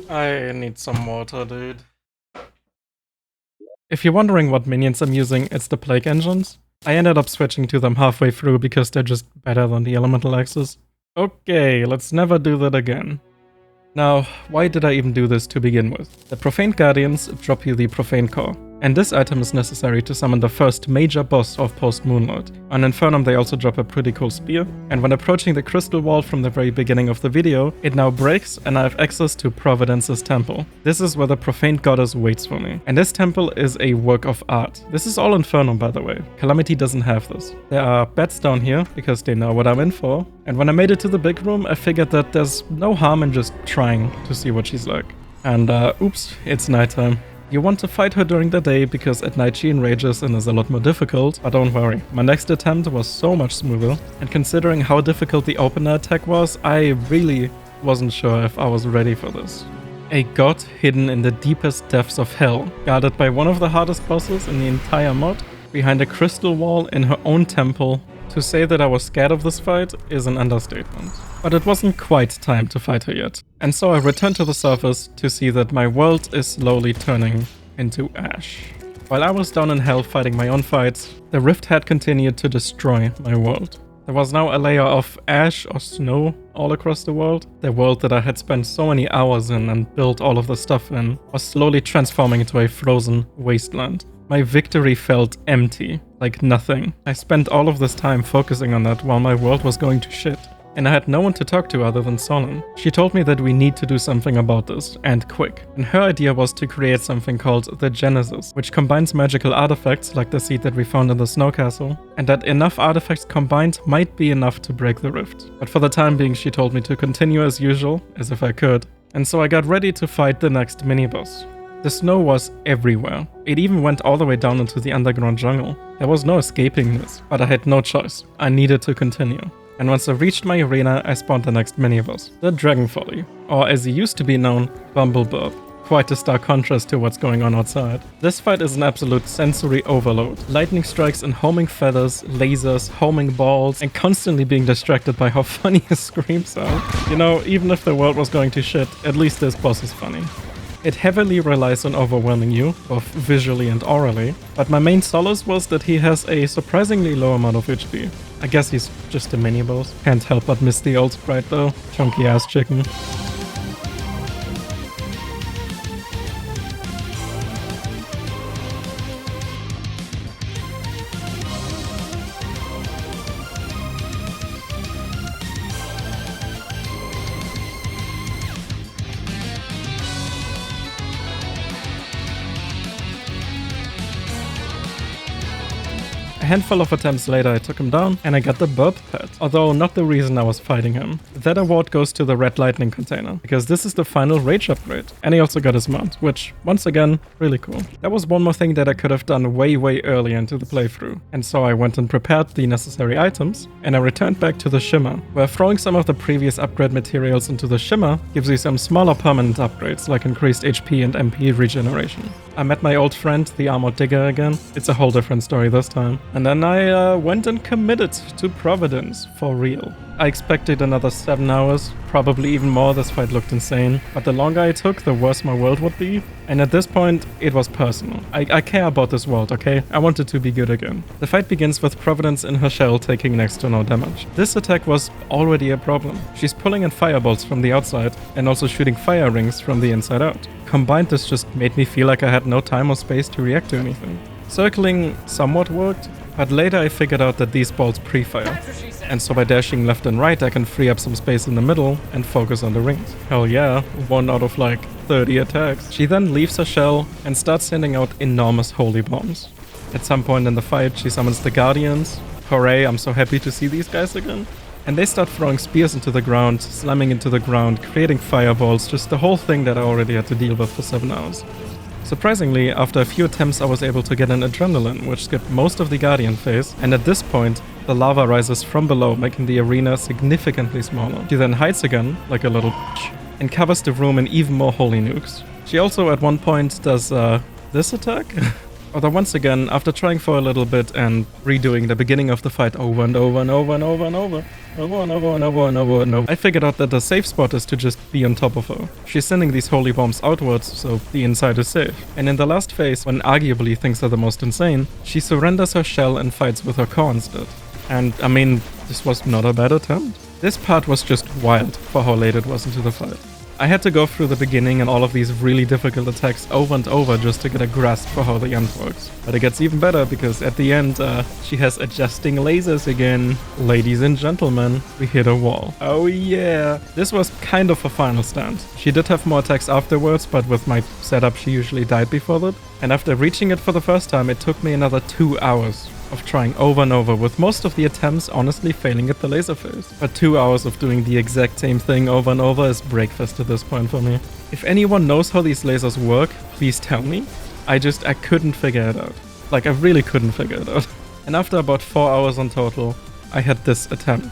A: I need some water, dude. If you're wondering what minions I'm using, it's the Plague Engines. I ended up switching to them halfway through because they're just better than the Elemental Axes. Okay, let's never do that again. Now, why did I even do this to begin with? The Profane Guardians drop you the Profane Core, and this item is necessary to summon the first major boss of post-Moonlord. On Infernum they also drop a pretty cool spear, and when approaching the crystal wall from the very beginning of the video, it now breaks and I have access to Providence's temple. This is where the Profane Goddess waits for me, and this temple is a work of art. This is all Infernum, by the way. Calamity doesn't have this. There are beds down here, because they know what I'm in for, and when I made it to the big room, I figured that there's no harm in just trying to see what she's like. And oops, it's nighttime. You want to fight her during the day because at night she enrages and is a lot more difficult, but don't worry, my next attempt was so much smoother, and considering how difficult the opener attack was, I really wasn't sure if I was ready for this. A god hidden in the deepest depths of hell, guarded by one of the hardest bosses in the entire mod, behind a crystal wall in her own temple. To say that I was scared of this fight is an understatement. But it wasn't quite time to fight her yet. And so I returned to the surface to see that my world is slowly turning into ash. While I was down in hell fighting my own fights, the rift had continued to destroy my world. There was now a layer of ash or snow all across the world. The world that I had spent so many hours in and built all of the stuff in was slowly transforming into a frozen wasteland. My victory felt empty, like nothing. I spent all of this time focusing on that while my world was going to shit. And I had no one to talk to other than Solon. She told me that we need to do something about this, and quick. And her idea was to create something called the Genesis, which combines magical artifacts like the seed that we found in the snow castle, and that enough artifacts combined might be enough to break the rift. But for the time being, she told me to continue as usual, as if I could. And so I got ready to fight the next mini-boss. The snow was everywhere. It even went all the way down into the underground jungle. There was no escaping this, but I had no choice. I needed to continue. And once I reached my arena, I spawned the next mini-boss, the Dragon Folly, or as he used to be known, Bumblebird. Quite a stark contrast to what's going on outside. This fight is an absolute sensory overload. Lightning strikes and homing feathers, lasers, homing balls, and constantly being distracted by how funny his screams are. You know, even if the world was going to shit, at least this boss is funny. It heavily relies on overwhelming you, both visually and orally, but my main solace was that he has a surprisingly low amount of HP. I guess he's just a mini-boss. Can't help but miss the old sprite though. Chunky ass chicken. A handful of attempts later I took him down and I got the burp pet, although not the reason I was fighting him. That award goes to the red lightning container, because this is the final rage upgrade. And he also got his mount, which, once again, really cool. That was one more thing that I could have done way earlier into the playthrough. And so I went and prepared the necessary items, and I returned back to the Shimmer, where throwing some of the previous upgrade materials into the Shimmer gives you some smaller permanent upgrades like increased HP and MP regeneration. I met my old friend, the Armored Digger, again. It's a whole different story this time. And then I went and committed to Providence, for real. I expected another 7 hours, probably even more. This fight looked insane. But the longer I took, the worse my world would be. And at this point, it was personal. I care about this world, okay? I want it to be good again. The fight begins with Providence in her shell taking next to no damage. This attack was already a problem. She's pulling in fireballs from the outside and also shooting fire rings from the inside out. Combined, this just made me feel like I had no time or space to react to anything. Circling somewhat worked, but later I figured out that these balls pre-fire. And so by dashing left and right, I can free up some space in the middle and focus on the rings. Hell yeah, 1 out of like 30 attacks. She then leaves her shell and starts sending out enormous holy bombs. At some point in the fight, she summons the Guardians. Hooray, I'm so happy to see these guys again. And they start throwing spears into the ground, slamming into the ground, creating fireballs, just the whole thing that I already had to deal with for 7 hours. Surprisingly, after a few attempts I was able to get an adrenaline, which skipped most of the Guardian phase, and at this point, the lava rises from below, making the arena significantly smaller. She then hides again, like a little bitch, and covers the room in even more holy nukes. She also at one point does this attack? Although once again, after trying for a little bit and redoing the beginning of the fight over and over and over and over and over, I figured out that the safe spot is to just be on top of her. She's sending these holy bombs outwards, so the inside is safe. And in the last phase, when arguably things are the most insane, she surrenders her shell and fights with her core instead. And I mean, this was not a bad attempt. This part was just wild for how late it was into the fight. I had to go through the beginning and all of these really difficult attacks over and over just to get a grasp for how the end works. But it gets even better because at the end, she has adjusting lasers again. Ladies and gentlemen, we hit a wall. Oh yeah! This was kind of a final stand. She did have more attacks afterwards, but with my setup she usually died before that. And after reaching it for the first time, it took me another 2 hours of trying over and over, with most of the attempts honestly failing at the laser phase. But 2 hours of doing the exact same thing over and over is breakfast at this point for me. If anyone knows how these lasers work, please tell me. I couldn't figure it out. Like, I really couldn't figure it out. And after about 4 hours in total, I had this attempt.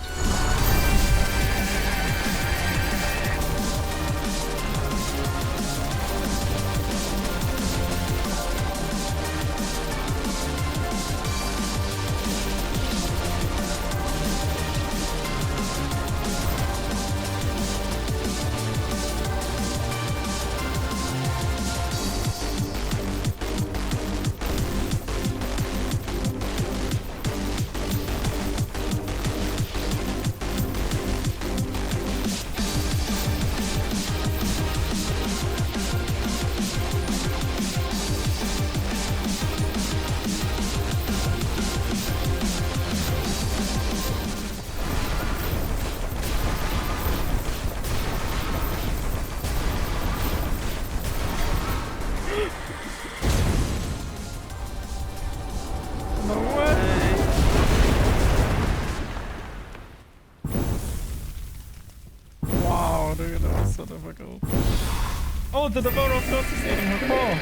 A: Oh, the Devourer of Gods is eating her core.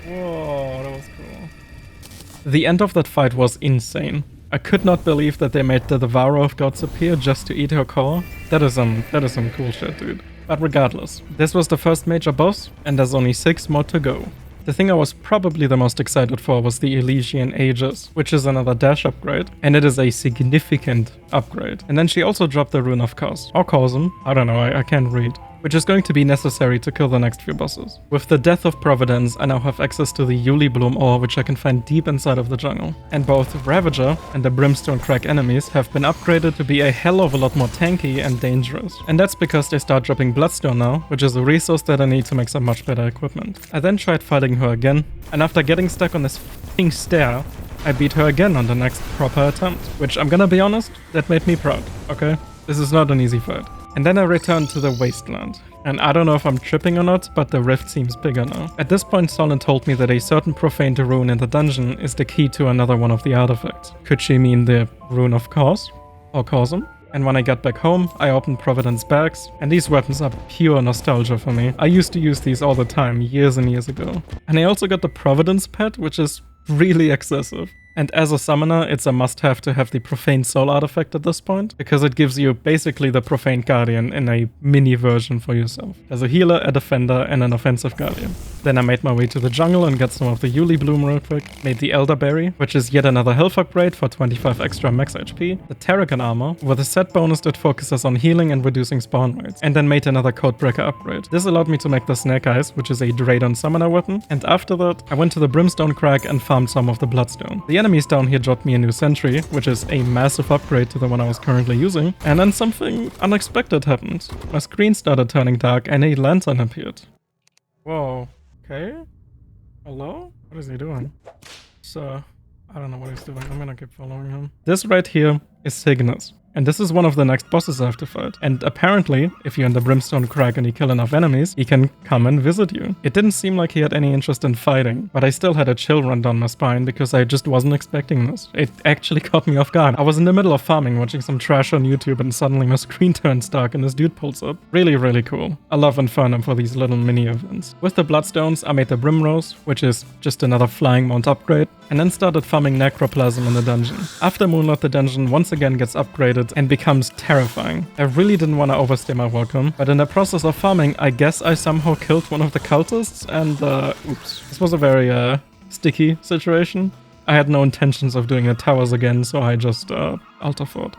A: Whoa, that was cool. The end of that fight was insane. I could not believe that they made the Devourer of Gods appear just to eat her core. That is some cool shit, dude. But regardless, this was the first major boss, and there's only 6 more to go. The thing I was probably the most excited for was the Elysian Aegis, which is another dash upgrade, and it is a significant upgrade. And then she also dropped the Rune of Cost, or Cosm, I don't know, I can't read, which is going to be necessary to kill the next few bosses. With the Death of Providence, I now have access to the Yuli Bloom ore, which I can find deep inside of the jungle. And both Ravager and the Brimstone Crag enemies have been upgraded to be a hell of a lot more tanky and dangerous. And that's because they start dropping Bloodstone now, which is a resource that I need to make some much better equipment. I then tried fighting her again, and after getting stuck on this f***ing stair, I beat her again on the next proper attempt, which I'm gonna be honest, that made me proud, okay? This is not an easy fight. And then I returned to the Wasteland. And I don't know if I'm tripping or not, but the rift seems bigger now. At this point, Solon told me that a certain profaned rune in the dungeon is the key to another one of the artifacts. Could she mean the Rune of Cause? Or Cosm? And when I got back home, I opened Providence bags, and these weapons are pure nostalgia for me. I used to use these all the time, years and years ago. And I also got the Providence pet, which is really excessive. And as a summoner, it's a must-have to have the Profane Soul artifact at this point, because it gives you basically the Profane Guardian in a mini version for yourself. As a healer, a defender, and an offensive guardian. Then I made my way to the jungle and got some of the Yuli Bloom real quick. Made the Elderberry, which is yet another health upgrade for 25 extra max HP. The Terragon armor, with a set bonus that focuses on healing and reducing spawn rates. And then made another Codebreaker upgrade. This allowed me to make the Snake Eyes, which is a Draydon summoner weapon. And after that, I went to the Brimstone Crag and farmed some of the Bloodstone. The enemies down here dropped me a new sentry, which is a massive upgrade to the one I was currently using. And then something unexpected happened. My screen started turning dark and a lantern appeared. Whoa. Okay. Hello? What is he doing? So, I don't know what he's doing. I'm gonna keep following him. This right here is Cygnus. And this is one of the next bosses I have to fight. And apparently, if you're in the Brimstone Crag and you kill enough enemies, he can come and visit you. It didn't seem like he had any interest in fighting, but I still had a chill run down my spine because I just wasn't expecting this. It actually caught me off guard. I was in the middle of farming, watching some trash on YouTube, and suddenly my screen turns dark and this dude pulls up. Really, really cool. I love Infernum for these little mini events. With the Bloodstones, I made the Brimrose, which is just another flying mount upgrade, and then started farming Necroplasm in the dungeon. After Moonlord, the dungeon once again gets upgraded and becomes terrifying. I really didn't want to overstay my welcome, but in the process of farming, I guess I somehow killed one of the cultists, and oops. This was a very sticky situation. I had no intentions of doing the towers again, so I just altar fought.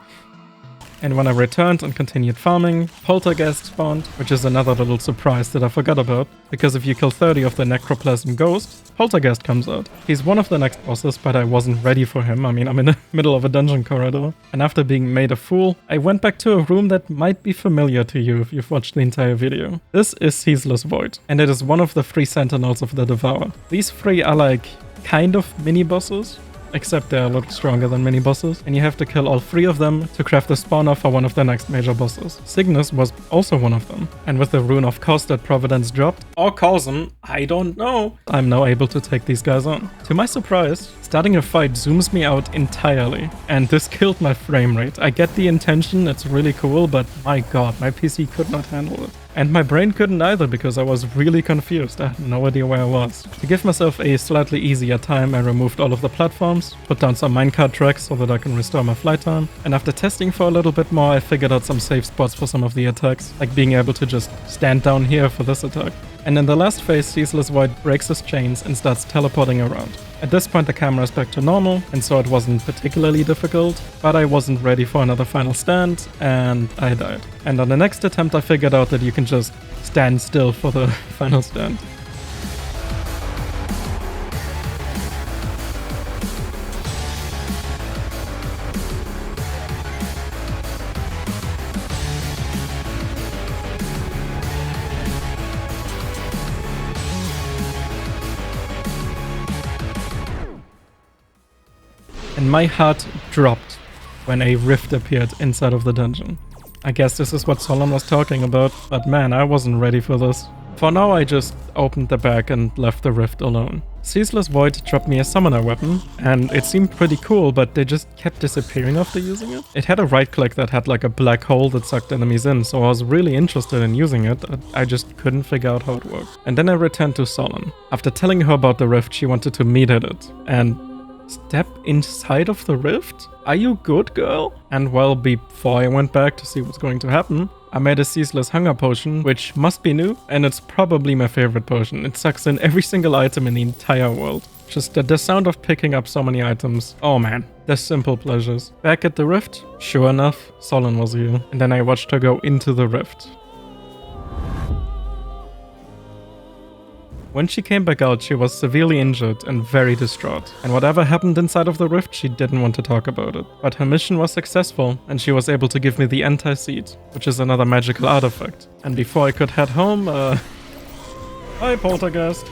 A: And when I returned and continued farming, Poltergeist spawned, which is another little surprise that I forgot about, because if you kill 30 of the Necroplasm ghosts, Poltergeist comes out. He's one of the next bosses, but I wasn't ready for him. I mean, I'm in the middle of a dungeon corridor. And after being made a fool, I went back to a room that might be familiar to you if you've watched the entire video. This is Ceaseless Void, and it is one of the 3 Sentinels of the Devourer. These 3 are like kind of mini-bosses, except they're a lot stronger than mini-bosses, and you have to kill all 3 of them to craft the spawner for one of the next major bosses. Cygnus was also one of them, and with the Rune of Cost that Providence dropped, or Cosm, I don't know, I'm now able to take these guys on. To my surprise, starting a fight zooms me out entirely, and this killed my frame rate. I get the intention, it's really cool, but my god, my PC could not handle it. And my brain couldn't either because I was really confused. I had no idea where I was. To give myself a slightly easier time, I removed all of the platforms, put down some minecart tracks so that I can restore my flight time. And after testing for a little bit more, I figured out some safe spots for some of the attacks, like being able to just stand down here for this attack. And in the last phase, Ceaseless Void breaks his chains and starts teleporting around. At this point the camera is back to normal, and so it wasn't particularly difficult, but I wasn't ready for another final stand, and I died. And on the next attempt I figured out that you can just stand still for the final stand. And my heart dropped when a rift appeared inside of the dungeon. I guess this is what Solon was talking about, but man, I wasn't ready for this. For now, I just opened the bag and left the rift alone. Ceaseless Void dropped me a summoner weapon, and it seemed pretty cool, but they just kept disappearing after using it. It had a right click that had like a black hole that sucked enemies in, so I was really interested in using it. I just couldn't figure out how it worked. And then I returned to Solon. After telling her about the rift, she wanted to meet at it. And step inside of the rift? Are you good, girl? And well, before I went back to see what's going to happen, I made a Ceaseless Hunger Potion, which must be new, and it's probably my favorite potion. It sucks in every single item in the entire world. Just the sound of picking up so many items. Oh man, the simple pleasures. Back at the rift, sure enough, Solon was here. And then I watched her go into the rift. When she came back out, she was severely injured and very distraught. And whatever happened inside of the rift, she didn't want to talk about it. But her mission was successful, and she was able to give me the Anti-Seed, which is another magical artifact. And before I could head home, hi Poltergeist.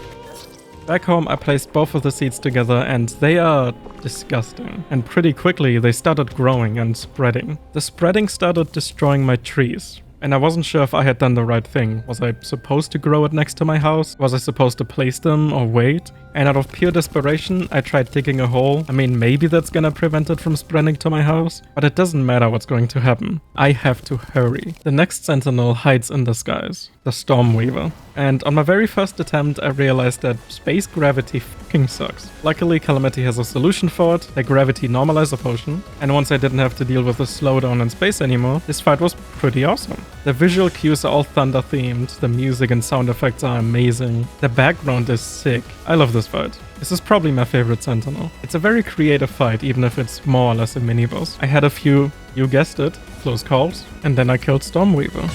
A: Back home, I placed both of the seeds together, and they are disgusting. And pretty quickly, they started growing and spreading. The spreading started destroying my trees. And I wasn't sure if I had done the right thing. Was I supposed to grow it next to my house? Was I supposed to place them or wait? And out of pure desperation, I tried digging a hole. I mean, maybe that's gonna prevent it from spreading to my house, but it doesn't matter what's going to happen. I have to hurry. The next sentinel hides in the skies, the Stormweaver. And on my very first attempt, I realized that space gravity fucking sucks. Luckily, Calamity has a solution for it, a gravity normalizer potion. And once I didn't have to deal with the slowdown in space anymore, this fight was pretty awesome. The visual cues are all thunder themed, the music and sound effects are amazing, the background is sick. I love this fight. This is probably my favorite sentinel. It's a very creative fight, even if it's more or less a mini-boss. I had a few, you guessed it, close calls, and then I killed Stormweaver.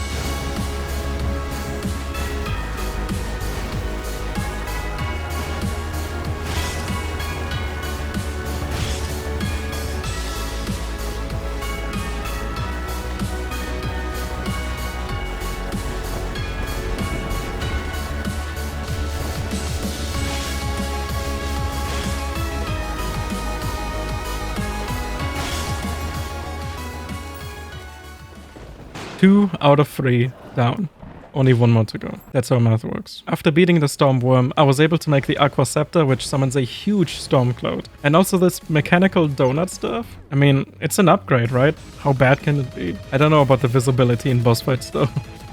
A: Two out of 3 down. Only one more to go. That's how math works. After beating the Storm Worm, I was able to make the Aqua Scepter, which summons a huge storm cloud. And also this mechanical donut stuff. I mean, it's an upgrade, right? How bad can it be? I don't know about the visibility in boss fights though.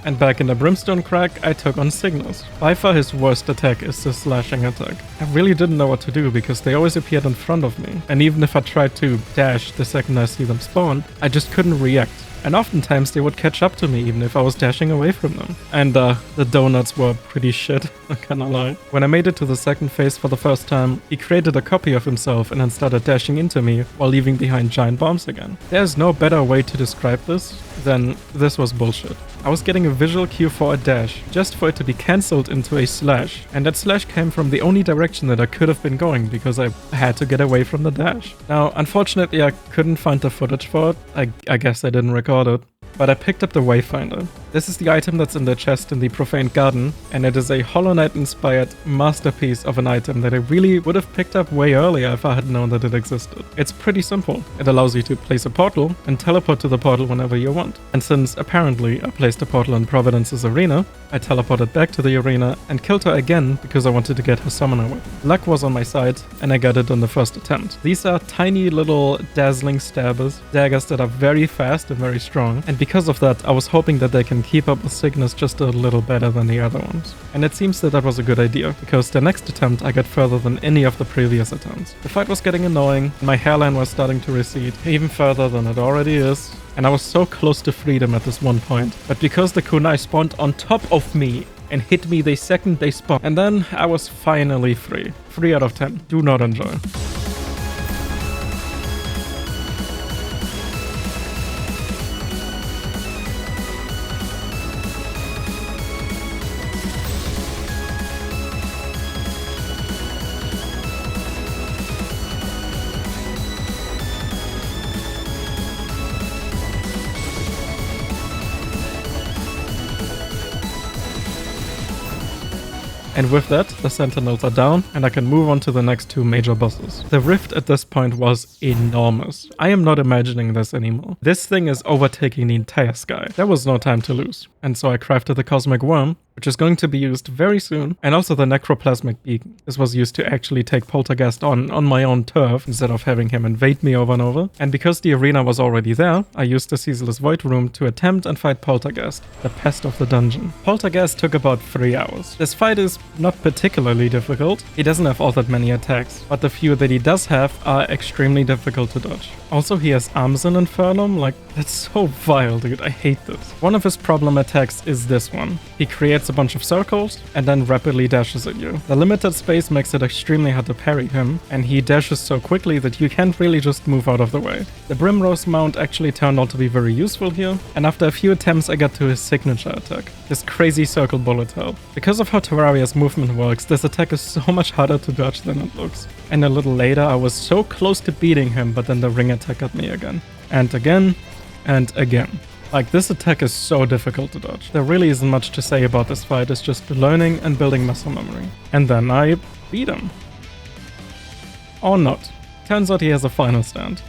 A: And back in the Brimstone Crack, I took on Cygnus. By far his worst attack is the slashing attack. I really didn't know what to do because they always appeared in front of me. And even if I tried to dash the second I see them spawn, I just couldn't react. And oftentimes they would catch up to me even if I was dashing away from them. And the donuts were pretty shit, I cannot lie. When I made it to the second phase for the first time, he created a copy of himself and then started dashing into me while leaving behind giant bombs again. There's no better way to describe this than this was bullshit. I was getting a visual cue for a dash, just for it to be cancelled into a slash. And that slash came from the only direction that I could have been going because I had to get away from the dash. Now, unfortunately, I couldn't find the footage for it. I guess I didn't record it. But I picked up the Wayfinder. This is the item that's in the chest in the Profaned Garden, and it is a Hollow Knight inspired masterpiece of an item that I really would have picked up way earlier if I had known that it existed. It's pretty simple. It allows you to place a portal and teleport to the portal whenever you want. And since apparently I placed a portal in Providence's arena, I teleported back to the arena and killed her again because I wanted to get her summoner weapon. Luck was on my side, and I got it on the first attempt. These are tiny little dazzling stabbers, daggers that are very fast and very strong, and because of that, I was hoping that they can keep up with Cygnus just a little better than the other ones. And it seems that was a good idea, because the next attempt I got further than any of the previous attempts. The fight was getting annoying, and my hairline was starting to recede, even further than it already is. And I was so close to freedom at this one point. But because the kunai spawned on top of me and hit me the second they spawned, and then I was finally free. 3 out of 10. Do not enjoy. And with that, the sentinels are down, and I can move on to the next 2 major bosses. The rift at this point was enormous. I am not imagining this anymore. This thing is overtaking the entire sky. There was no time to lose. And so I crafted the Cosmic Worm, which is going to be used very soon, and also the Necroplasmic Beacon. This was used to actually take Poltergeist on my own turf instead of having him invade me over and over. And because the arena was already there, I used the Ceaseless Void room to attempt and fight Poltergeist, the pest of the dungeon. Poltergeist took about 3 hours. This fight is not particularly difficult. He doesn't have all that many attacks, but the few that he does have are extremely difficult to dodge. Also, he has arms in Infernum, like, that's so vile, dude, I hate this. One of his problem attacks is this one. He creates a bunch of circles and then rapidly dashes at you. The limited space makes it extremely hard to parry him, and he dashes so quickly that you can't really just move out of the way. The Brimrose mount actually turned out to be very useful here, and after a few attempts I got to his signature attack, this crazy circle bullet hell. Because of how Terraria's movement works, this attack is so much harder to dodge than it looks. And a little later I was so close to beating him, but then the ring attack got me again. And again. And again. Like, this attack is so difficult to dodge. There really isn't much to say about this fight, it's just learning and building muscle memory. And then I beat him. Or not. Turns out he has a final stand.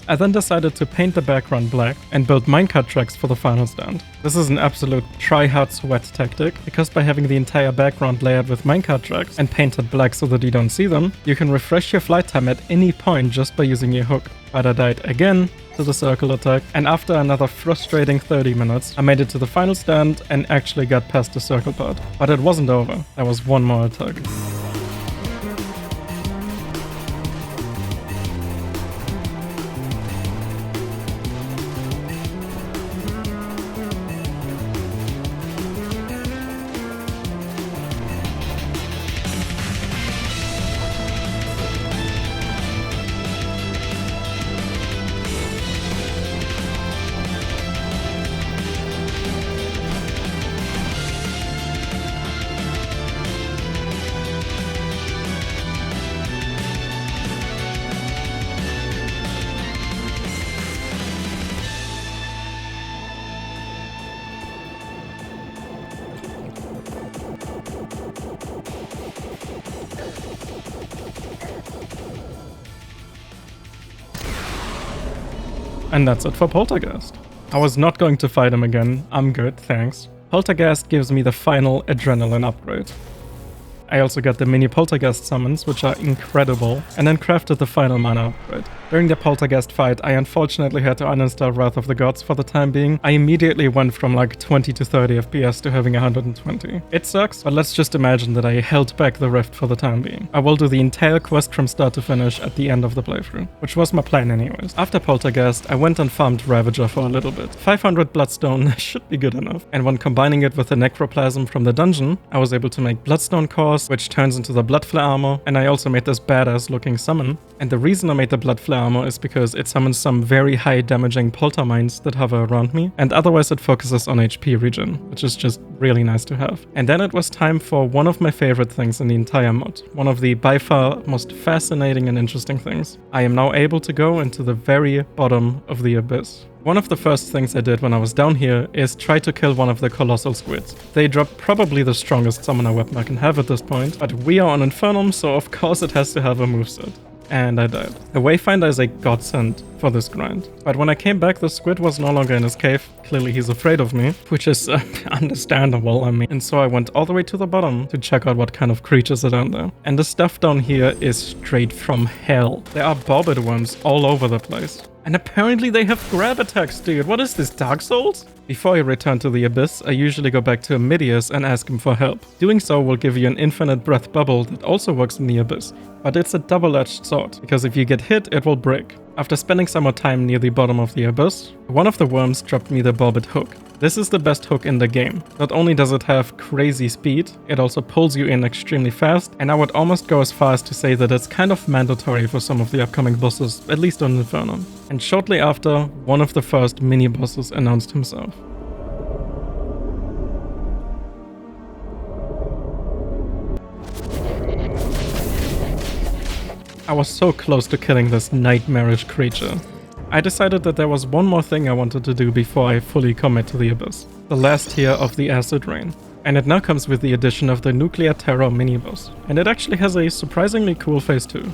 A: I then decided to paint the background black and build minecart tracks for the final stand. This is an absolute try-hard sweat tactic, because by having the entire background layered with minecart tracks and painted black so that you don't see them, you can refresh your flight time at any point just by using your hook. But I died again to the circle attack, and after another frustrating 30 minutes, I made it to the final stand and actually got past the circle part. But it wasn't over, there was one more attack. And that's it for Poltergeist. I was not going to fight him again, I'm good, thanks. Poltergeist gives me the final adrenaline upgrade. I also got the mini Poltergeist summons, which are incredible, and then crafted the final mana upgrade. During the Poltergeist fight, I unfortunately had to uninstall Wrath of the Gods for the time being. I immediately went from like 20 to 30 FPS to having 120. It sucks, but let's just imagine that I held back the Rift for the time being. I will do the entire quest from start to finish at the end of the playthrough, which was my plan anyways. After Poltergeist, I went and farmed Ravager for a little bit. 500 Bloodstone should be good enough, and when combining it with the Necroplasm from the dungeon, I was able to make Bloodstone cores, which turns into the Bloodflare armor, and I also made this badass looking summon. And the reason I made the Bloodflare armor is because it summons some very high damaging poltermines that hover around me, and otherwise it focuses on HP regen, which is just really nice to have. And then it was time for one of my favorite things in the entire mod, one of the by far most fascinating and interesting things. I am now able to go into the very bottom of the abyss. One of the first things I did when I was down here is try to kill one of the colossal squids. They drop probably the strongest summoner weapon I can have at this point, but we are on Infernum, so of course it has to have a moveset. And I died. The Wayfinder is a godsend for this grind. But when I came back, the squid was no longer in his cave. Clearly he's afraid of me, which is understandable, I mean. And so I went all the way to the bottom to check out what kind of creatures are down there. And the stuff down here is straight from hell. There are bobbit worms all over the place. And apparently they have grab attacks, dude. What is this, Dark Souls? Before I return to the Abyss, I usually go back to Amidius and ask him for help. Doing so will give you an infinite breath bubble that also works in the Abyss. But it's a double-edged sword, because if you get hit, it will break. After spending some more time near the bottom of the Abyss, one of the worms dropped me the bobbit hook. This is the best hook in the game. Not only does it have crazy speed, it also pulls you in extremely fast, and I would almost go as far as to say that it's kind of mandatory for some of the upcoming bosses, at least on Infernum. And shortly after, one of the first mini-bosses announced himself. I was so close to killing this nightmarish creature. I decided that there was one more thing I wanted to do before I fully commit to the Abyss. The last tier of the Acid Rain. And it now comes with the addition of the Nuclear Terror mini-boss. And it actually has a surprisingly cool face too.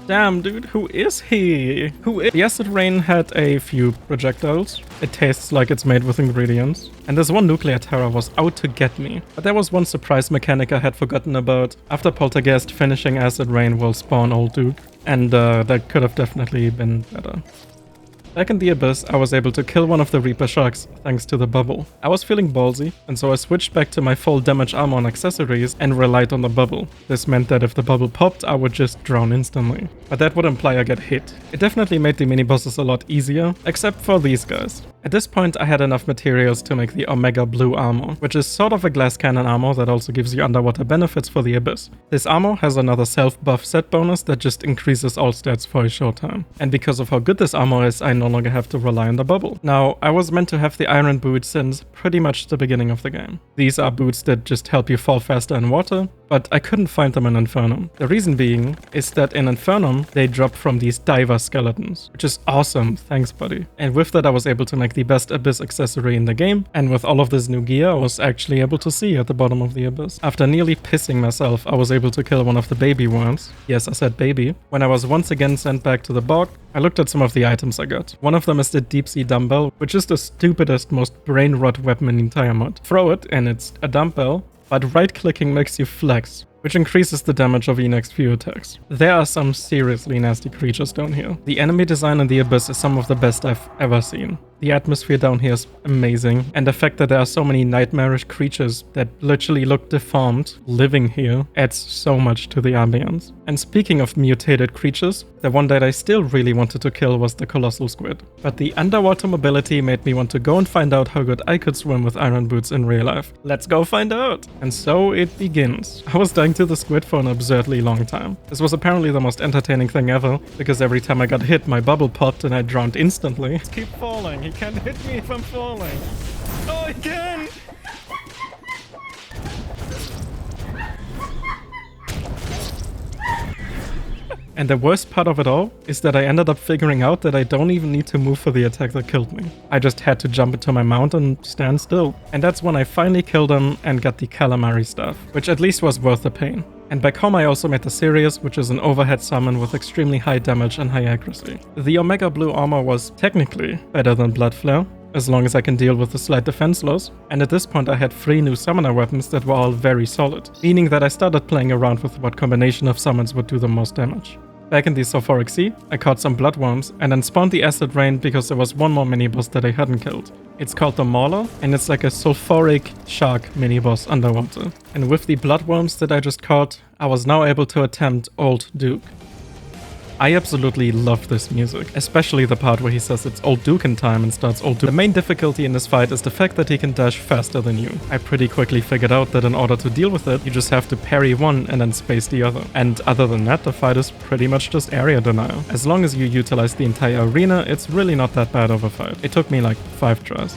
A: Damn, dude, who is he? The acid rain had a few projectiles. It tastes like it's made with ingredients. And this one nuclear terror was out to get me. But there was one surprise mechanic I had forgotten about. After Poltergeist, finishing acid rain will spawn Old Duke. And that could have definitely been better. Back in the Abyss, I was able to kill one of the Reaper Sharks thanks to the bubble. I was feeling ballsy, and so I switched back to my full damage armor and accessories and relied on the bubble. This meant that if the bubble popped, I would just drown instantly. But that would imply I get hit. It definitely made the mini-bosses a lot easier, except for these guys. At this point, I had enough materials to make the Omega Blue armor, which is sort of a glass cannon armor that also gives you underwater benefits for the Abyss. This armor has another self-buff set bonus that just increases all stats for a short time. And because of how good this armor is, I no longer have to rely on the bubble. Now, I was meant to have the iron boots since pretty much the beginning of the game. These are boots that just help you fall faster in water, but I couldn't find them in Infernum. The reason being is that in Infernum, they drop from these diver skeletons, which is awesome, thanks buddy. And with that I was able to make the best Abyss accessory in the game, and with all of this new gear I was actually able to see at the bottom of the Abyss. After nearly pissing myself, I was able to kill one of the baby worms. Yes, I said baby. When I was once again sent back to the bog, I looked at some of the items I got. One of them is the deep sea dumbbell, which is the stupidest, most brain rot weapon in the entire mod. Throw it and it's a dumbbell, but right clicking makes you flex, which increases the damage of your next few attacks. There are some seriously nasty creatures down here. The enemy design in the Abyss is some of the best I've ever seen. The atmosphere down here is amazing, and the fact that there are so many nightmarish creatures that literally look deformed living here adds so much to the ambience. And speaking of mutated creatures, the one that I still really wanted to kill was the colossal squid. But the underwater mobility made me want to go and find out how good I could swim with iron boots in real life. Let's go find out! And so it begins. I was dying to the squid for an absurdly long time. This was apparently the most entertaining thing ever, because every time I got hit, my bubble popped and I drowned instantly. Let's keep falling. He can't hit me if I'm falling. Oh, he can! And the worst part of it all is that I ended up figuring out that I don't even need to move for the attack that killed me. I just had to jump into my mount and stand still. And that's when I finally killed him and got the Calamari stuff, which at least was worth the pain. And back home I also made the Sirius, which is an overhead summon with extremely high damage and high accuracy. The Omega Blue armor was technically better than Blood Flare, as long as I can deal with the slight defense loss, and at this point I had 3 new summoner weapons that were all very solid, meaning that I started playing around with what combination of summons would do the most damage. Back in the Sulfuric Sea, I caught some bloodworms and then spawned the Acid Rain because there was one more mini-boss that I hadn't killed. It's called the Mauler, and it's like a sulfuric shark mini-boss underwater. And with the bloodworms that I just caught, I was now able to attempt Old Duke. I absolutely love this music, especially the part where he says it's Old Duke in time and starts Old Duke. The main difficulty in this fight is the fact that he can dash faster than you. I pretty quickly figured out that in order to deal with it, you just have to parry one and then space the other. And other than that, the fight is pretty much just area denial. As long as you utilize the entire arena, it's really not that bad of a fight. It took me like 5 tries.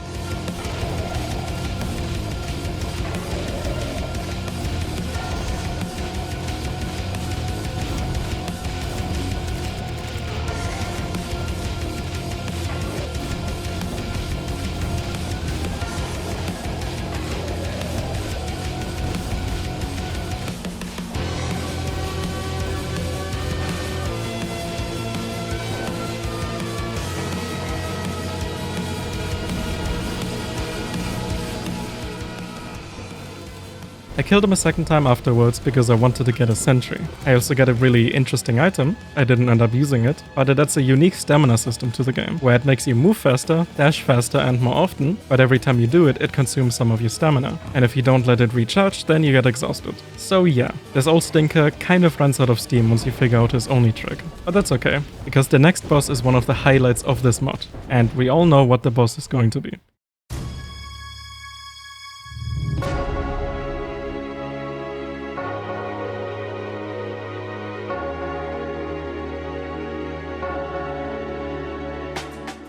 A: I killed him a second time afterwards because I wanted to get a sentry. I also got a really interesting item. I didn't end up using it, but it adds a unique stamina system to the game, where it makes you move faster, dash faster and more often, but every time you do it, it consumes some of your stamina. And if you don't let it recharge, then you get exhausted. So yeah, this old stinker kind of runs out of steam once you figure out his only trick. But that's okay, because the next boss is one of the highlights of this mod, and we all know what the boss is going to be.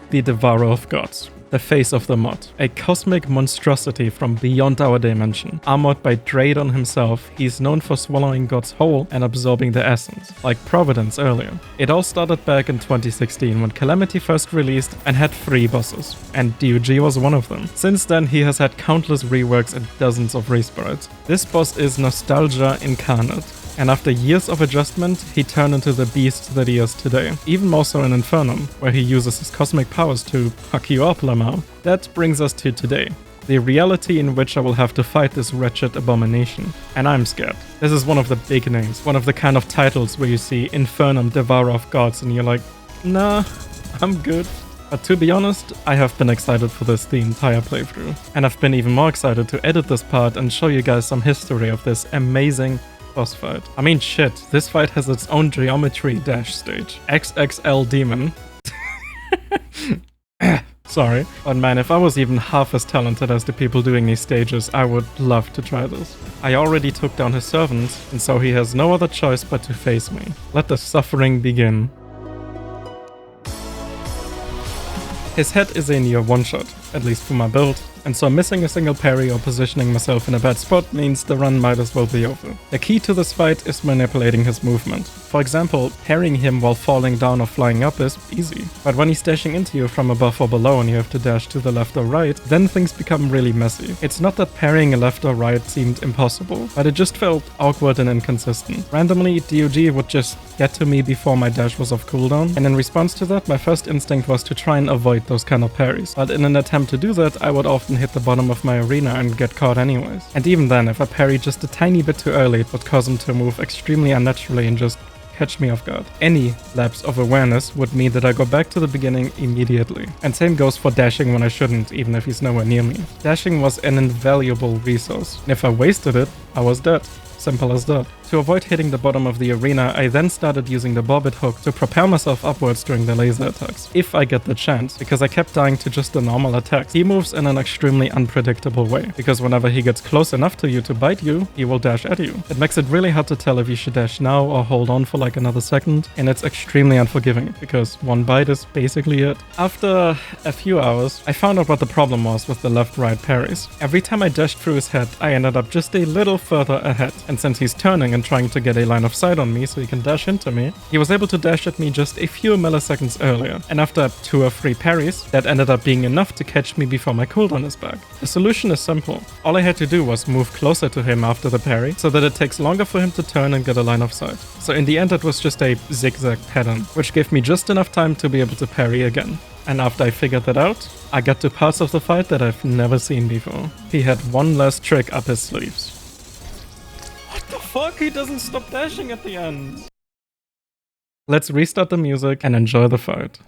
A: The Devourer of Gods, the face of the mod, a cosmic monstrosity from beyond our dimension. Armored by Draydon himself, he's known for swallowing gods whole and absorbing their essence, like Providence earlier. It all started back in 2016 when Calamity first released and had 3 bosses, and DUG was one of them. Since then he has had countless reworks and dozens of resprites. This boss is nostalgia incarnate. And after years of adjustment, he turned into the beast that he is today. Even more so in Infernum, where he uses his cosmic powers to fuck you up, Lamar. That brings us to today. The reality in which I will have to fight this wretched abomination. And I'm scared. This is one of the big names, one of the kind of titles where you see Infernum, Devourer of Gods, and you're like, nah, I'm good. But to be honest, I have been excited for this the entire playthrough. And I've been even more excited to edit this part and show you guys some history of this amazing boss fight. I mean shit, this fight has its own geometry dash stage. XXL Demon. Sorry, but man, if I was even half as talented as the people doing these stages, I would love to try this. I already took down his servant, and so he has no other choice but to face me. Let the suffering begin. His head is a near one-shot, at least for my build, and so missing a single parry or positioning myself in a bad spot means the run might as well be over. The key to this fight is manipulating his movement. For example, parrying him while falling down or flying up is easy, but when he's dashing into you from above or below and you have to dash to the left or right, then things become really messy. It's not that parrying left or right seemed impossible, but it just felt awkward and inconsistent. Randomly, DOG would just get to me before my dash was off cooldown, and in response to that, my first instinct was to try and avoid those kind of parries. But in an attempt to do that, I would often hit the bottom of my arena and get caught anyways. And even then, if I parried just a tiny bit too early, it would cause him to move extremely unnaturally and just catch me off guard. Any lapse of awareness would mean that I go back to the beginning immediately. And same goes for dashing when I shouldn't, even if he's nowhere near me. Dashing was an invaluable resource, and if I wasted it, I was dead. Simple as that. To avoid hitting the bottom of the arena, I then started using the bobbit hook to propel myself upwards during the laser attacks, if I get the chance, because I kept dying to just the normal attacks. He moves in an extremely unpredictable way, because whenever he gets close enough to you to bite you, he will dash at you. It makes it really hard to tell if you should dash now or hold on for like another second, and it's extremely unforgiving, because one bite is basically it. After a few hours, I found out what the problem was with the left-right parries. Every time I dashed through his head, I ended up just a little further ahead, and since he's turning and trying to get a line of sight on me so he can dash into me, he was able to dash at me just a few milliseconds earlier, and after 2 or 3 parries, that ended up being enough to catch me before my cooldown is back. The solution is simple. All I had to do was move closer to him after the parry, so that it takes longer for him to turn and get a line of sight. So in the end it was just a zigzag pattern, which gave me just enough time to be able to parry again. And after I figured that out, I got to parts of the fight that I've never seen before. He had one last trick up his sleeves. What the fuck? He doesn't stop dashing at the end. Let's restart the music and enjoy the fight.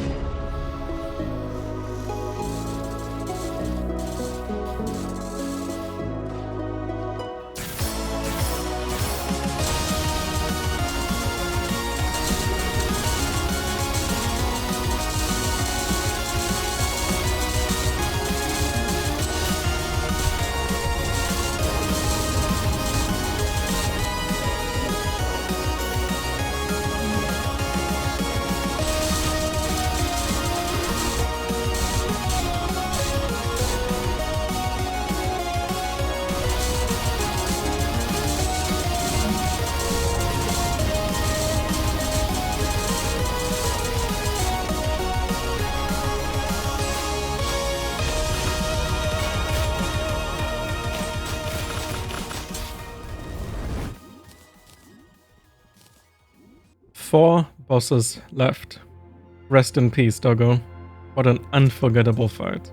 A: Four bosses left. Rest in peace, doggo. What an unforgettable fight.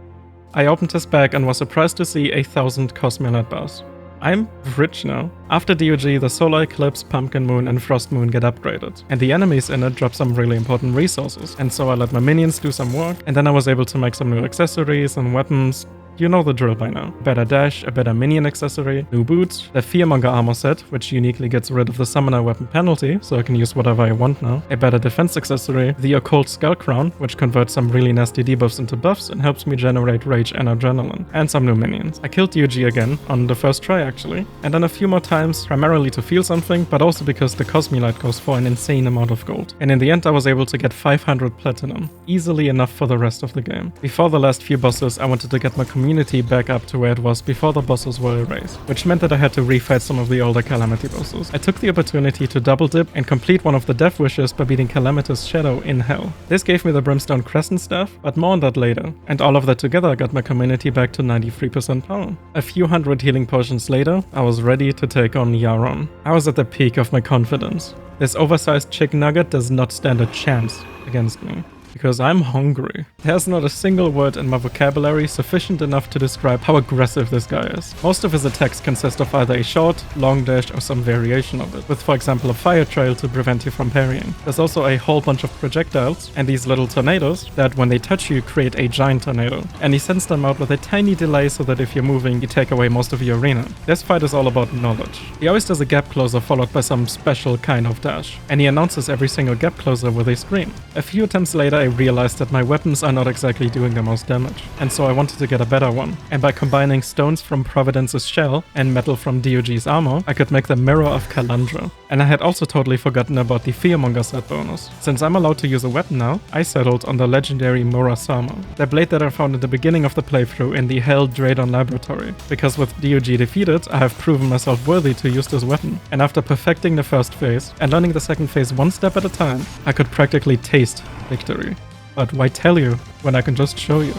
A: I opened his bag and was surprised to see 1,000 Cosmilad bars. I'm rich now. After DOG, the Solar Eclipse, Pumpkin Moon and Frost Moon get upgraded, and the enemies in it drop some really important resources, and so I let my minions do some work, and then I was able to make some new accessories and weapons. You know the drill by now. Better dash, a better minion accessory, new boots, the Fearmonger armor set, which uniquely gets rid of the summoner weapon penalty, so I can use whatever I want now, a better defense accessory, the occult skull crown, which converts some really nasty debuffs into buffs and helps me generate rage and adrenaline, and some new minions. I killed DOG again, on the first try actually, and then a few more times, primarily to feel something, but also because the Cosmilad goes for an insane amount of gold. And in the end I was able to get 500 platinum, easily enough for the rest of the game. Before the last few bosses, I wanted to get my community community back up to where it was before the bosses were erased, which meant that I had to refight some of the older Calamity bosses. I took the opportunity to double dip and complete one of the death wishes by beating Calamity's Shadow in Hell. This gave me the Brimstone Crescent staff, but more on that later, and all of that together got my community back to 93% power. A few hundred healing potions later, I was ready to take on Yaron. I was at the peak of my confidence. This oversized chicken nugget does not stand a chance against me. Because I'm hungry. There's not a single word in my vocabulary sufficient enough to describe how aggressive this guy is. Most of his attacks consist of either a short, long dash or some variation of it, with for example a fire trail to prevent you from parrying. There's also a whole bunch of projectiles and these little tornadoes that when they touch you create a giant tornado. And he sends them out with a tiny delay so that if you're moving you take away most of your arena. This fight is all about knowledge. He always does a gap closer followed by some special kind of dash. And he announces every single gap closer with a scream. A few attempts later I realized that my weapons are not exactly doing the most damage, and so I wanted to get a better one. And by combining stones from Providence's shell and metal from DOG's armor, I could make the Mirror of Kalandra. And I had also totally forgotten about the Fearmonger set bonus. Since I'm allowed to use a weapon now, I settled on the legendary Murasama, the blade that I found in the beginning of the playthrough in the Hell Dradon Laboratory, because with DOG defeated, I have proven myself worthy to use this weapon. And after perfecting the first phase and learning the second phase one step at a time, I could practically taste victory. But why tell you when I can just show you?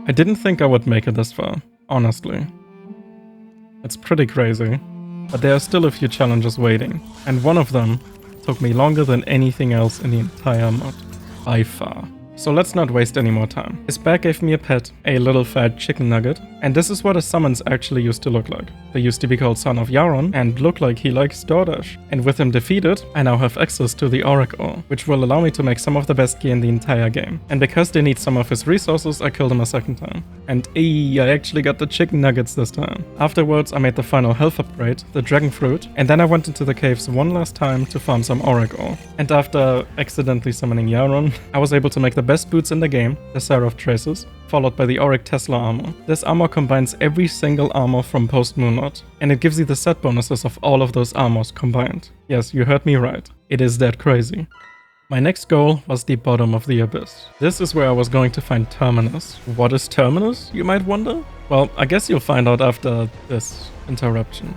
A: I didn't think I would make it this far, honestly. It's pretty crazy, but there are still a few challenges waiting, and one of them took me longer than anything else in the entire mod, by far. So let's not waste any more time. His bag gave me a pet, a little fat chicken nugget, and this is what his summons actually used to look like. They used to be called Son of Yaron and look like he likes DoorDash. And with him defeated, I now have access to the Auric Ore, which will allow me to make some of the best gear in the entire game. And because they need some of his resources, I killed him a second time. And I actually got the chicken nuggets this time. Afterwards, I made the final health upgrade, the dragon fruit, and then I went into the caves one last time to farm some Auric Ore. And after accidentally summoning Yaron, I was able to make the best boots in the game, the Seraph Traces, followed by the Auric Tesla armor. This armor combines every single armor from post Moonlord, and it gives you the set bonuses of all of those armors combined. Yes, you heard me right. It is that crazy. My next goal was the bottom of the abyss. This is where I was going to find Terminus. What is Terminus, you might wonder? Well, I guess you'll find out after this interruption.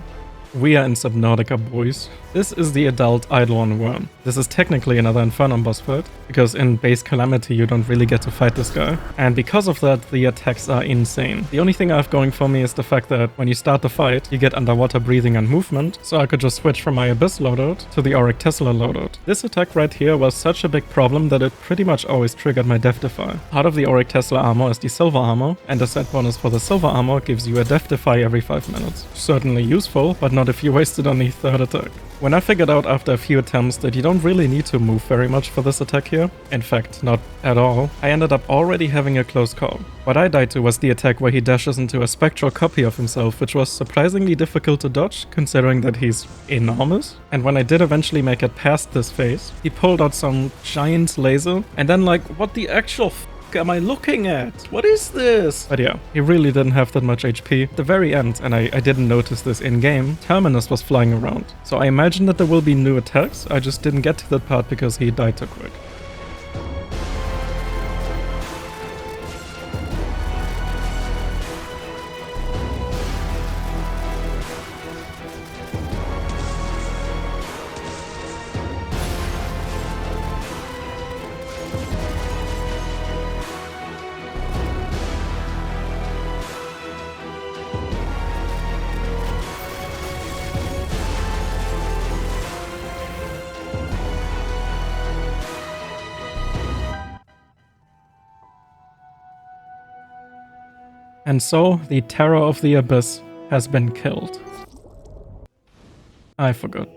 A: We are in Subnautica, boys. This is the adult Eidolon worm. This is technically another Infernum boss fight, because in base Calamity you don't really get to fight this guy. And because of that, the attacks are insane. The only thing I have going for me is the fact that when you start the fight, you get underwater breathing and movement, so I could just switch from my Abyss loadout to the Auric Tesla loadout. This attack right here was such a big problem that it pretty much always triggered my Death Defy. Part of the Auric Tesla armor is the Silver armor, and the set bonus for the Silver armor gives you a Death Defy every 5 minutes. Certainly useful, but not if you waste it on the third attack. When I figured out after a few attempts that you don't really need to move very much for this attack here, in fact not at all, I ended up already having a close call. What I died to was the attack where he dashes into a spectral copy of himself, which was surprisingly difficult to dodge considering that he's enormous. And when I did eventually make it past this phase, he pulled out some giant laser and then like, what the actual am I looking at? What is this? But yeah, he really didn't have that much HP. At the very end, and I didn't notice this in-game, Terminus was flying around. So I imagine that there will be new attacks, I just didn't get to that part because he died too quick. And so, the terror of the abyss has been killed. I forgot.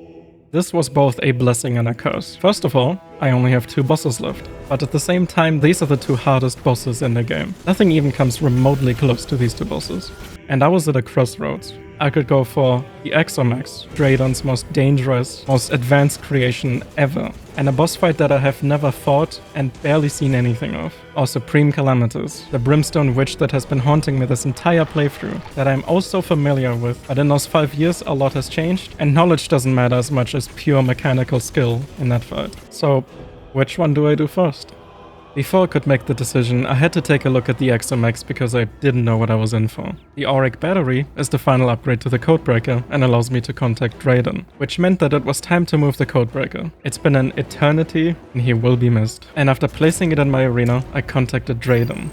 A: This was both a blessing and a curse. First of all, I only have 2 bosses left, but at the same time, these are the 2 hardest bosses in the game. Nothing even comes remotely close to these 2 bosses. And I was at a crossroads. I could go for the Exomax, Draydon's most dangerous, most advanced creation ever, and a boss fight that I have never fought and barely seen anything of. Or Supreme Calamities, the Brimstone Witch that has been haunting me this entire playthrough, that I'm also familiar with, but in those 5 years a lot has changed, and knowledge doesn't matter as much as pure mechanical skill in that fight. So, which one do I do first? Before I could make the decision, I had to take a look at the Exomax because I didn't know what I was in for. The Auric Battery is the final upgrade to the Codebreaker and allows me to contact Draydon, which meant that it was time to move the Codebreaker. It's been an eternity and he will be missed. And after placing it in my arena, I contacted Draydon.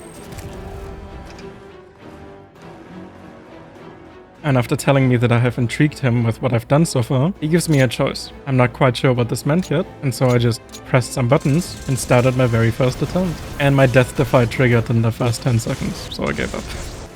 A: And after telling me that I have intrigued him with what I've done so far, he gives me a choice. I'm not quite sure what this meant yet, and so I just pressed some buttons and started my very first attempt. And my death defy triggered in the first 10 seconds, so I gave up.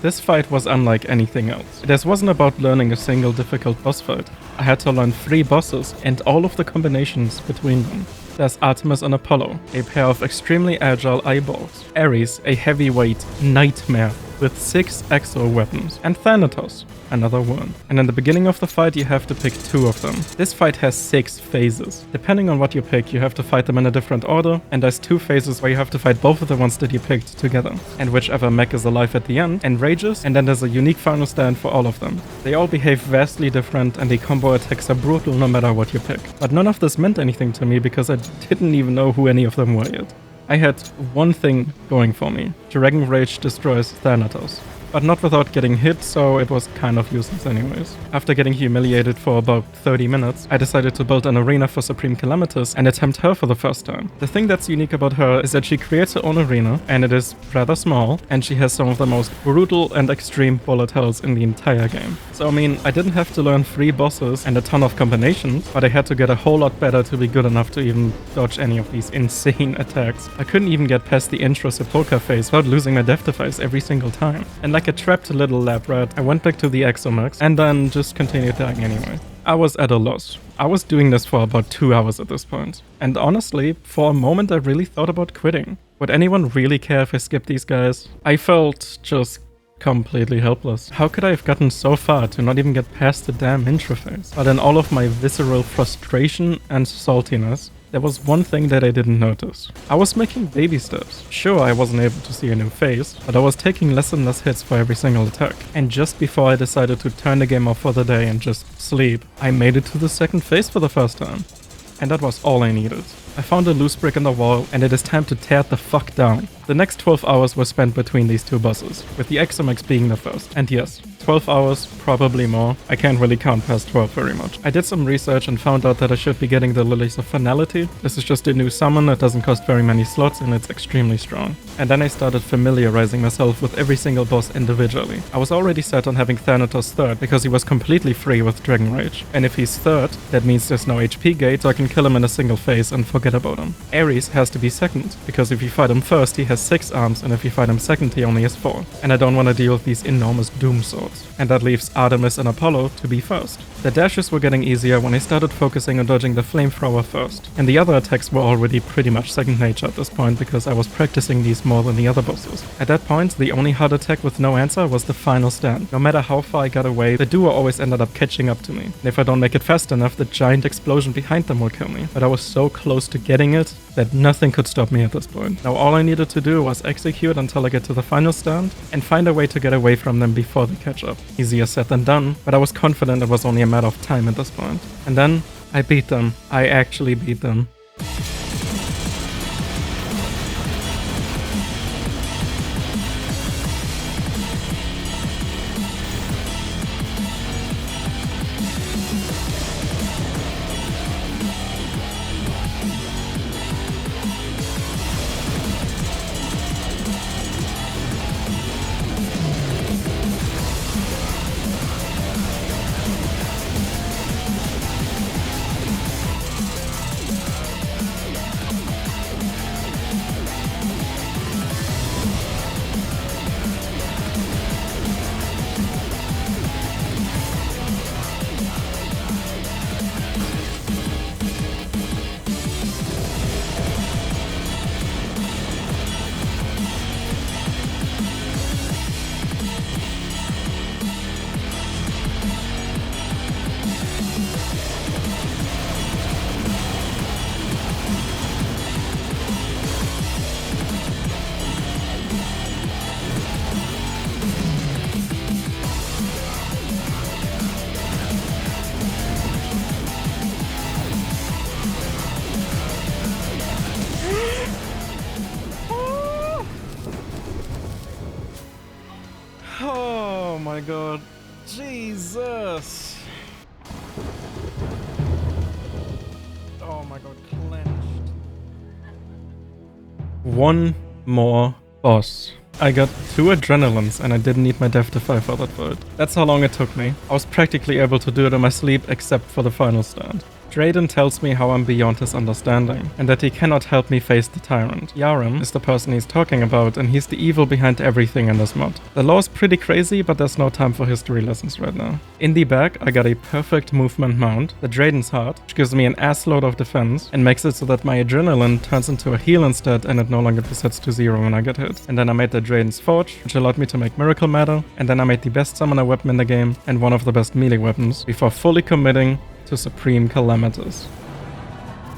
A: This fight was unlike anything else. This wasn't about learning a single difficult boss fight. I had to learn 3 bosses and all of the combinations between them. There's Artemis and Apollo, a pair of extremely agile eyeballs. Ares, a heavyweight nightmare with 6 exo weapons. And Thanatos, another one. And in the beginning of the fight you have to pick 2 of them. This fight has 6 phases. Depending on what you pick, you have to fight them in a different order, and there's 2 phases where you have to fight both of the ones that you picked together. And whichever mech is alive at the end enrages, and then there's a unique final stand for all of them. They all behave vastly different, and the combo attacks are brutal no matter what you pick. But none of this meant anything to me because I didn't even know who any of them were yet. I had one thing going for me. Dragon Rage destroys Thanatos. But not without getting hit, so it was kind of useless anyways. After getting humiliated for about 30 minutes, I decided to build an arena for Supreme Calamities and attempt her for the first time. The thing that's unique about her is that she creates her own arena, and it is rather small, and she has some of the most brutal and extreme bullet hells in the entire game. So I mean, I didn't have to learn 3 bosses and a ton of combinations, but I had to get a whole lot better to be good enough to even dodge any of these insane attacks. I couldn't even get past the intro Sepulchre phase without losing my death defies every single time. And like a trapped little lab rat, I went back to the Exomax and then just continued dying anyway. I was at a loss. I was doing this for about 2 hours at this point. And honestly, for a moment I really thought about quitting. Would anyone really care if I skipped these guys? I felt just completely helpless. How could I have gotten so far to not even get past the damn intro phase? But in all of my visceral frustration and saltiness, there was one thing that I didn't notice. I was making baby steps. Sure, I wasn't able to see a new face, but I was taking less and less hits for every single attack. And just before I decided to turn the game off for the day and just sleep, I made it to the second phase for the first time. And that was all I needed. I found a loose brick in the wall, and it is time to tear it the fuck down. The next 12 hours were spent between these 2 bosses, with the Exomax being the first. And yes, 12 hours, probably more. I can't really count past 12 very much. I did some research and found out that I should be getting the Lilies of Finality. This is just a new summon, it doesn't cost very many slots, and it's extremely strong. And then I started familiarizing myself with every single boss individually. I was already set on having Thanatos third, because he was completely free with Dragon Rage. And if he's third, that means there's no HP gate, so I can kill him in a single phase and forget about him. Ares has to be second, because if you fight him first, he has 6 arms, and if you fight him second, he only has 4. And I don't want to deal with these enormous doom swords. And that leaves Artemis and Apollo to be first. The dashes were getting easier when I started focusing on dodging the flamethrower first. And the other attacks were already pretty much second nature at this point because I was practicing these more than the other bosses. At that point, the only hard attack with no answer was the final stand. No matter how far I got away, the duo always ended up catching up to me. And if I don't make it fast enough, the giant explosion behind them will kill me. But I was so close to getting it that nothing could stop me at this point. Now all I needed to do was execute until I get to the final stand and find a way to get away from them before they catch up. Easier said than done, but I was confident it was only a matter of time at this point. And then I beat them. I actually beat them. my god. Jesus! Oh my god, clenched. One more boss. I got 2 adrenalines and I didn't need my death defy for that vote. That's how long it took me. I was practically able to do it in my sleep except for the final stand. Drayden tells me how I'm beyond his understanding, and that he cannot help me face the tyrant. Yaram is the person he's talking about, and he's the evil behind everything in this mod. The lore is pretty crazy, but there's no time for history lessons right now. In the back, I got a perfect movement mount, the Drayden's Heart, which gives me an assload of defense, and makes it so that my adrenaline turns into a heal instead, and it no longer resets to 0 when I get hit. And then I made the Drayden's Forge, which allowed me to make Miracle Matter, and then I made the best summoner weapon in the game, and one of the best melee weapons, before fully committing to Supreme Calamities.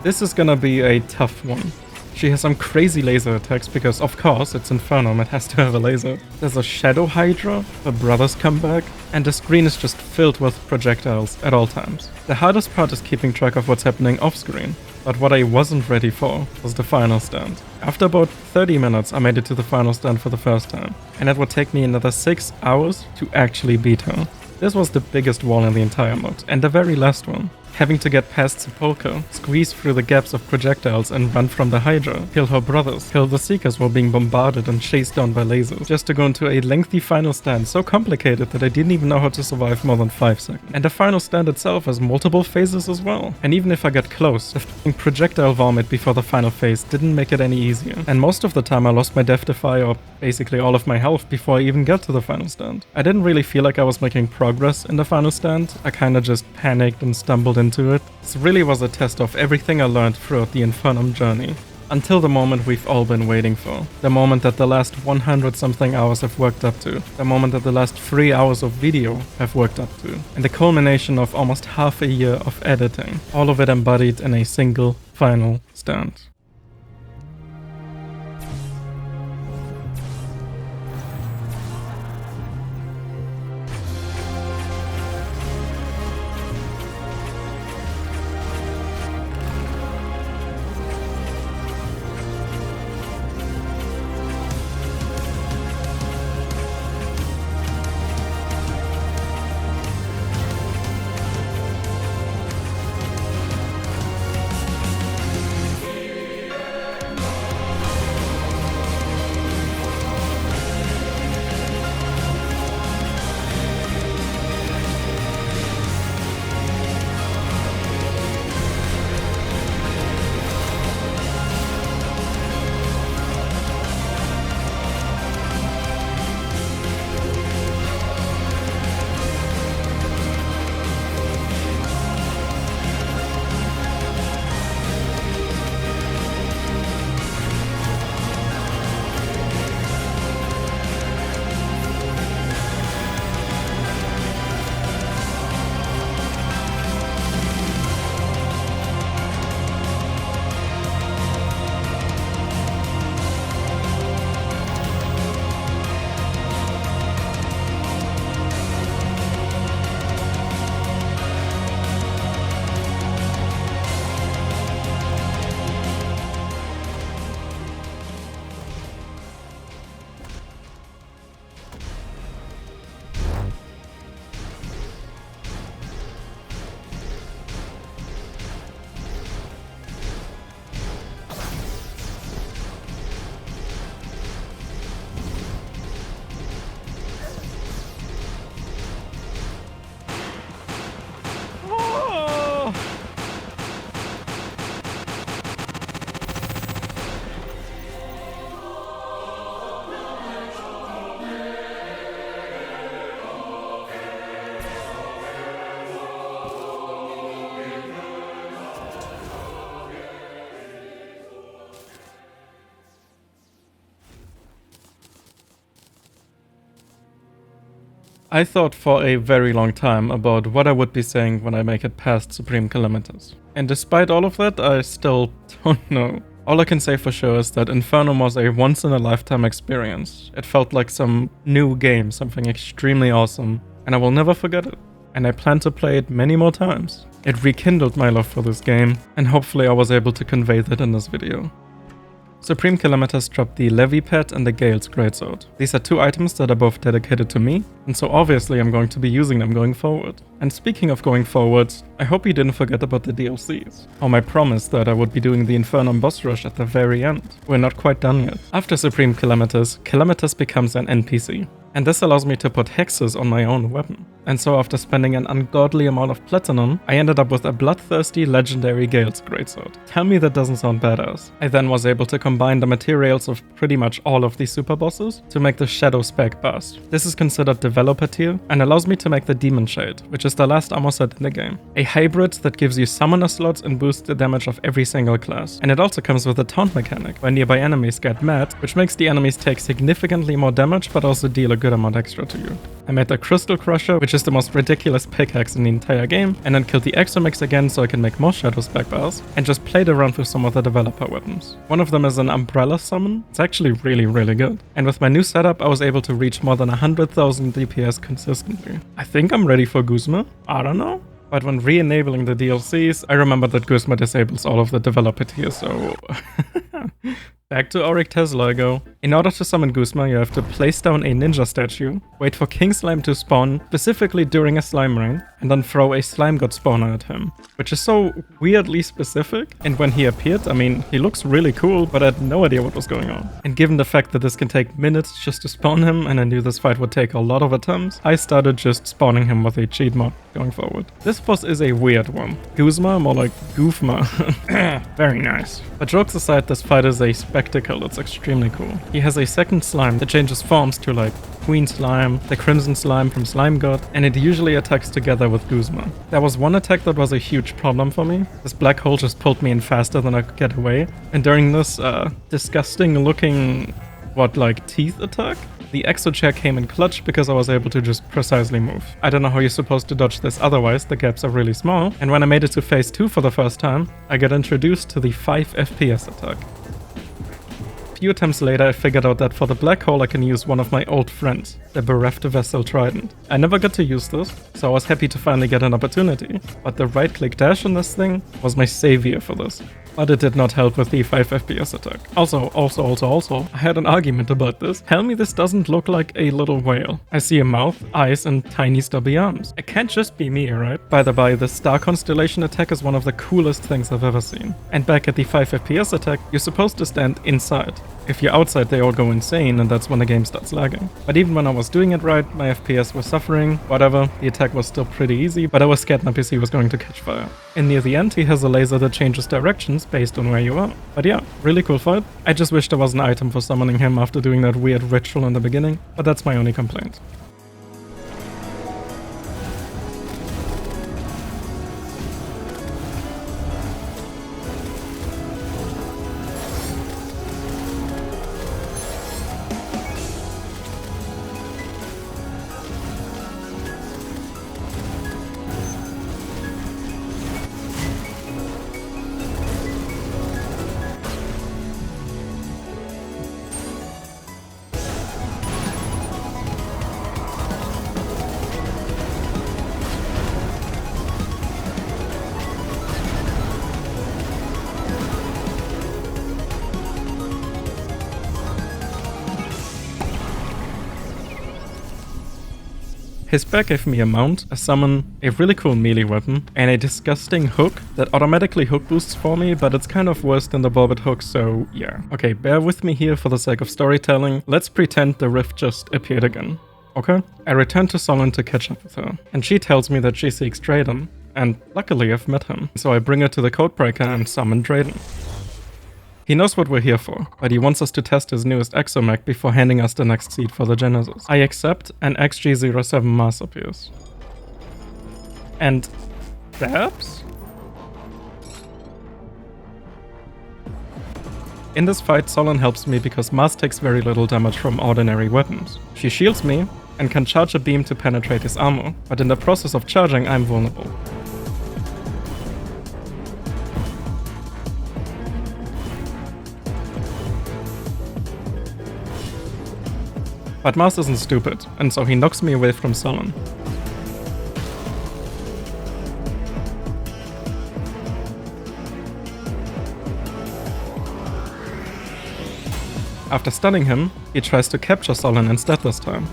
A: This is gonna be a tough one. She has some crazy laser attacks because, of course, it's Infernum, it has to have a laser. There's a Shadow Hydra, her brothers come back, and the screen is just filled with projectiles at all times. The hardest part is keeping track of what's happening off-screen, but what I wasn't ready for was the final stand. After about 30 minutes, I made it to the final stand for the first time, and it would take me another 6 hours to actually beat her. This was the biggest wall in the entire mod, and the very last one. Having to get past Sepulchre, squeeze through the gaps of projectiles and run from the Hydra, kill her brothers, kill the Seekers while being bombarded and chased down by lasers, just to go into a lengthy final stand so complicated that I didn't even know how to survive more than 5 seconds. And the final stand itself has multiple phases as well. And even if I got close, the f***ing projectile vomit before the final phase didn't make it any easier. And most of the time I lost my death defy or basically all of my health before I even got to the final stand. I didn't really feel like I was making progress in the final stand. I kinda just panicked and stumbled into it. This really was a test of everything I learned throughout the Infernum journey. Until the moment we've all been waiting for. The moment that the last 100 something hours have worked up to. The moment that the last 3 hours of video have worked up to. And the culmination of almost half a year of editing. All of it embodied in a single final stand. I thought for a very long time about what I would be saying when I make it past Supreme Calamities. And despite all of that, I still don't know. All I can say for sure is that Infernum was a once-in-a-lifetime experience. It felt like some new game, something extremely awesome, and I will never forget it. And I plan to play it many more times. It rekindled my love for this game, and hopefully I was able to convey that in this video. Supreme Calamities dropped the Levy Pet and the Gale's Greatsword. These are 2 items that are both dedicated to me, and so obviously I'm going to be using them going forward. And speaking of going forward, I hope you didn't forget about the DLCs. Or my promise that I would be doing the Infernum boss rush at the very end. We're not quite done yet. After Supreme Calamities, Calamities becomes an NPC. And this allows me to put hexes on my own weapon. And so after spending an ungodly amount of platinum, I ended up with a bloodthirsty legendary Gale's Greatsword. Tell me that doesn't sound badass. I then was able to combine the materials of pretty much all of these super bosses to make the Shadow Spec Burst. This is considered developer tier and allows me to make the Demon Shade, which is the last armor set in the game. A hybrid that gives you summoner slots and boosts the damage of every single class. And it also comes with a taunt mechanic, where nearby enemies get mad, which makes the enemies take significantly more damage but also deal a good amount extra to you. I made the Crystal Crusher, which is the most ridiculous pickaxe in the entire game, and then killed the Exomix again so I can make more Shadow Spec bars, and just played around with some of the developer weapons. One of them is an Umbrella Summon. It's actually really good. And with my new setup, I was able to reach more than 100,000 DPS consistently. I think I'm ready for Guzma? I don't know. But when re-enabling the DLCs, I remember that Guzma disables all of the developer tiers, so... Back to Auric Tesla I go. In order to summon Guzma, you have to place down a ninja statue, wait for King Slime to spawn, specifically during a slime rain, and then throw a slime god spawner at him. Which is so weirdly specific, and when he appeared, I mean, he looks really cool, but I had no idea what was going on. And given the fact that this can take minutes just to spawn him, and I knew this fight would take a lot of attempts, I started just spawning him with a cheat mod going forward. This boss is a weird one. Guzma, more like Goofma. Very nice. But jokes aside, this fight is a spectacle. It's extremely cool. He has a second slime that changes forms to like Queen Slime, the Crimson Slime from Slime God, and it usually attacks together with Guzma. There was one attack that was a huge problem for me. This black hole just pulled me in faster than I could get away. And during this disgusting looking, teeth attack, the Exo Chair came in clutch because I was able to just precisely move. I don't know how you're supposed to dodge this otherwise, the gaps are really small. And when I made it to phase 2 for the first time, I got introduced to the 5 FPS attack. A few attempts later, I figured out that for the black hole I can use one of my old friends, the Bereft Vessel Trident. I never got to use this, so I was happy to finally get an opportunity. But the right-click dash on this thing was my savior for this. But it did not help with the 5 FPS attack. Also, I had an argument about this. Tell me this doesn't look like a little whale. I see a mouth, eyes, and tiny stubby arms. It can't just be me, right? By the by, the Star Constellation attack is one of the coolest things I've ever seen. And back at the 5 FPS attack, you're supposed to stand inside. If you're outside, they all go insane, and that's when the game starts lagging. But even when I was doing it right, my FPS was suffering. Whatever, the attack was still pretty easy, but I was scared my PC was going to catch fire. And near the end, he has a laser that changes directions based on where you are. But yeah, really cool fight. I just wish there was an item for summoning him after doing that weird ritual in the beginning, but that's my only complaint. His spec gave me a mount, a summon, a really cool melee weapon, and a disgusting hook that automatically hook boosts for me, but it's kind of worse than the Borbet hook, so yeah. Okay, bear with me here for the sake of storytelling. Let's pretend the rift just appeared again. Okay? I return to Solon to catch up with her, and she tells me that she seeks Drayden, and luckily I've met him. So I bring her to the Codebreaker and summon Drayden. He knows what we're here for, but he wants us to test his newest exomech before handing us the next seed for the Genesis. I accept, and XG07 Mars appears. And dabs? In this fight, Solon helps me because Mars takes very little damage from ordinary weapons. She shields me and can charge a beam to penetrate his armor, but in the process of charging, I'm vulnerable. But Mars isn't stupid, and so he knocks me away from Solon. After stunning him, he tries to capture Solon instead this time.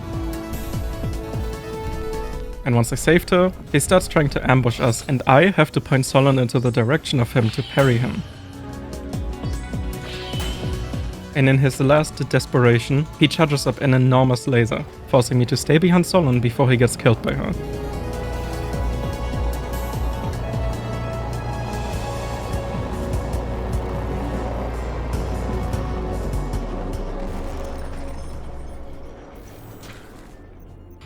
A: And once I saved her, he starts trying to ambush us, and I have to point Solon into the direction of him to parry him. And in his last desperation, he charges up an enormous laser, forcing me to stay behind Solon before he gets killed by her.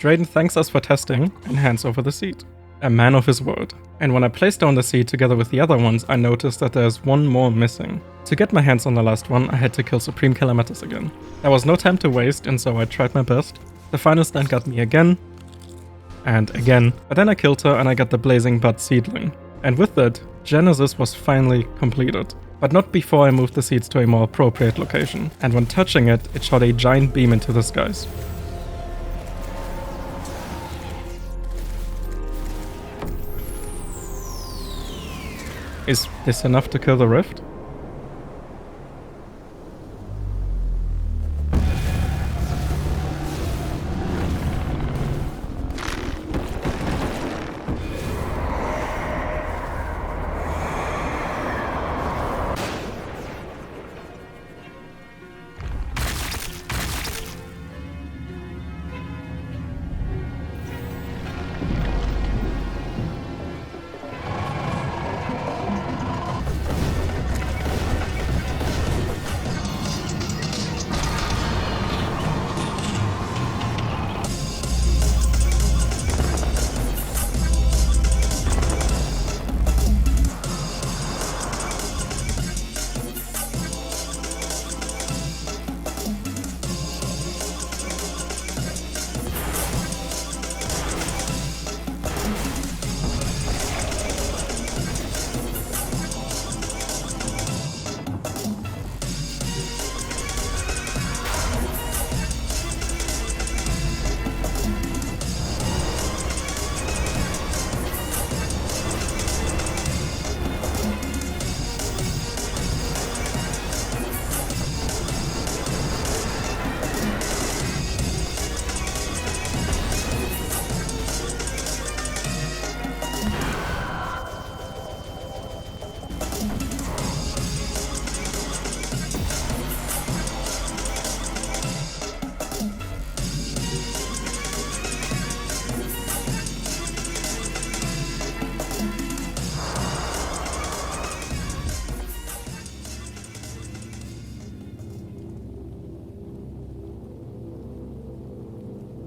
A: Drayden thanks us for testing and hands over the seed. A man of his word. And when I placed down the seed together with the other ones, I noticed that there's one more missing. To get my hands on the last one, I had to kill Supreme Calamitous again. There was no time to waste, and so I tried my best. The final stand got me again, and again, but then I killed her and I got the Blazing Bud seedling. And with that, Genesis was finally completed. But not before I moved the seeds to a more appropriate location, and when touching it, it shot a giant beam into the skies. Is this enough to kill the rift?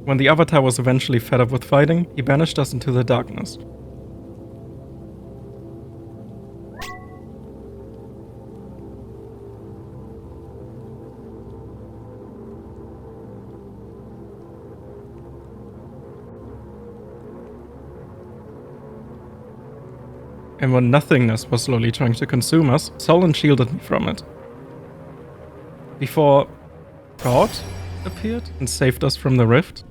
A: When the Avatar was eventually fed up with fighting, he banished us into the darkness. And when nothingness was slowly trying to consume us, Solon shielded me from it. Before God appeared and saved us from the rift.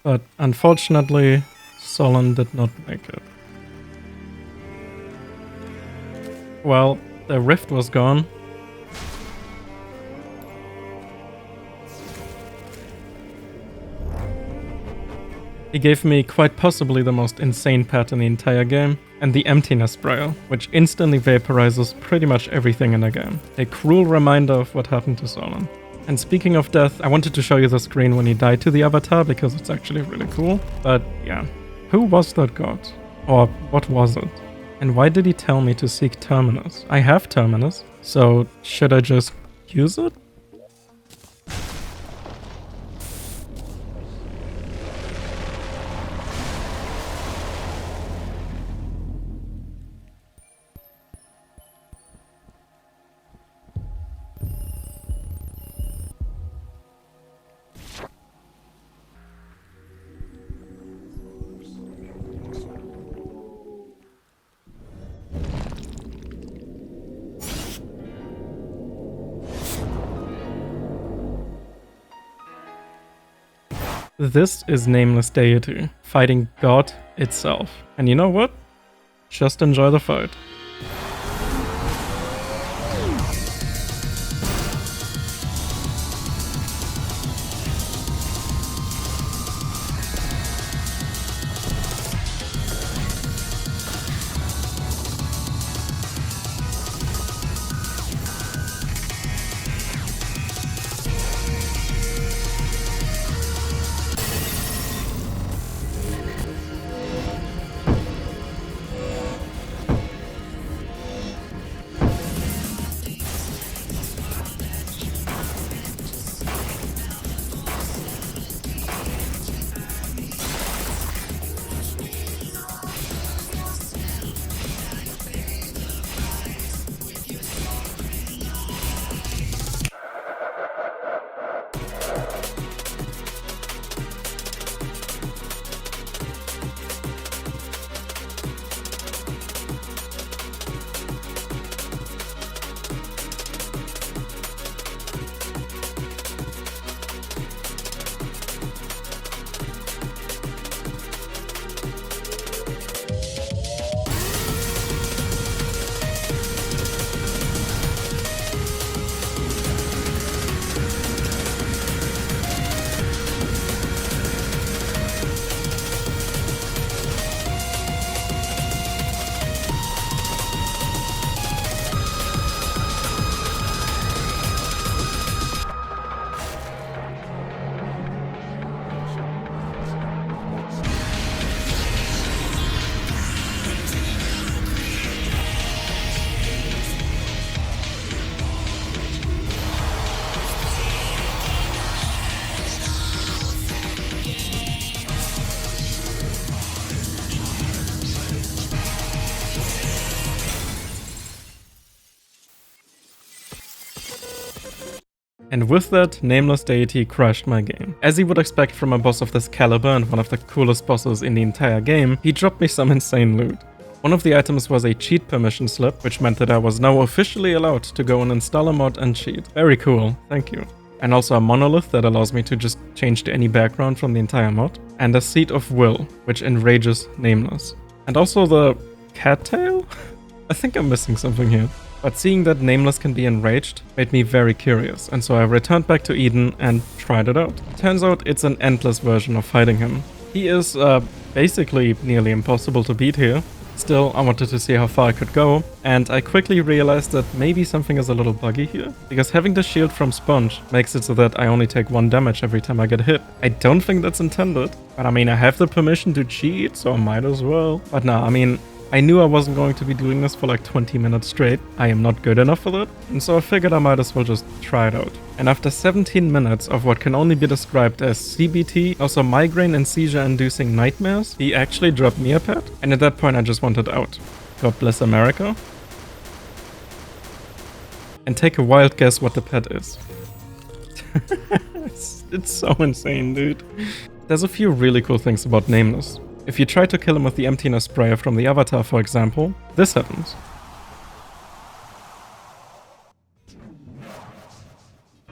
A: But unfortunately, Solon did not make it. Well, the rift was gone. He gave me quite possibly the most insane pet in the entire game, and the Emptiness Sprayer, which instantly vaporizes pretty much everything in the game. A cruel reminder of what happened to Solon. And speaking of death, I wanted to show you the screen when he died to the Avatar because it's actually really cool. But yeah, who was that god? Or what was it? And why did he tell me to seek Terminus? I have Terminus, so should I just use it? This is Nameless Deity, fighting God itself. And you know what? Just enjoy the fight. And with that, Nameless Deity crashed my game. As you would expect from a boss of this caliber and one of the coolest bosses in the entire game, he dropped me some insane loot. One of the items was a cheat permission slip, which meant that I was now officially allowed to go and install a mod and cheat. Very cool, thank you. And also a monolith that allows me to just change to any background from the entire mod. And a Seed of Will, which enrages Nameless. And also the cattail? I think I'm missing something here. But seeing that Nameless can be enraged made me very curious, and so I returned back to Eden and tried it out. Turns out it's an endless version of fighting him. He is basically nearly impossible to beat here. Still, I wanted to see how far I could go, and I quickly realized that maybe something is a little buggy here, because having the shield from Sponge makes it so that I only take 1 damage every time I get hit. I don't think that's intended, but I mean, I have the permission to cheat, so I might as well. But nah, I mean, I knew I wasn't going to be doing this for like 20 minutes straight. I am not good enough for that, and so I figured I might as well just try it out. And after 17 minutes of what can only be described as CBT, also migraine and seizure-inducing nightmares, he actually dropped me a pet, and at that point I just wanted out. God bless America. And take a wild guess what the pet is. It's so insane, dude. There's a few really cool things about Nameless. If you try to kill him with the emptiness sprayer from the avatar, for example, this happens.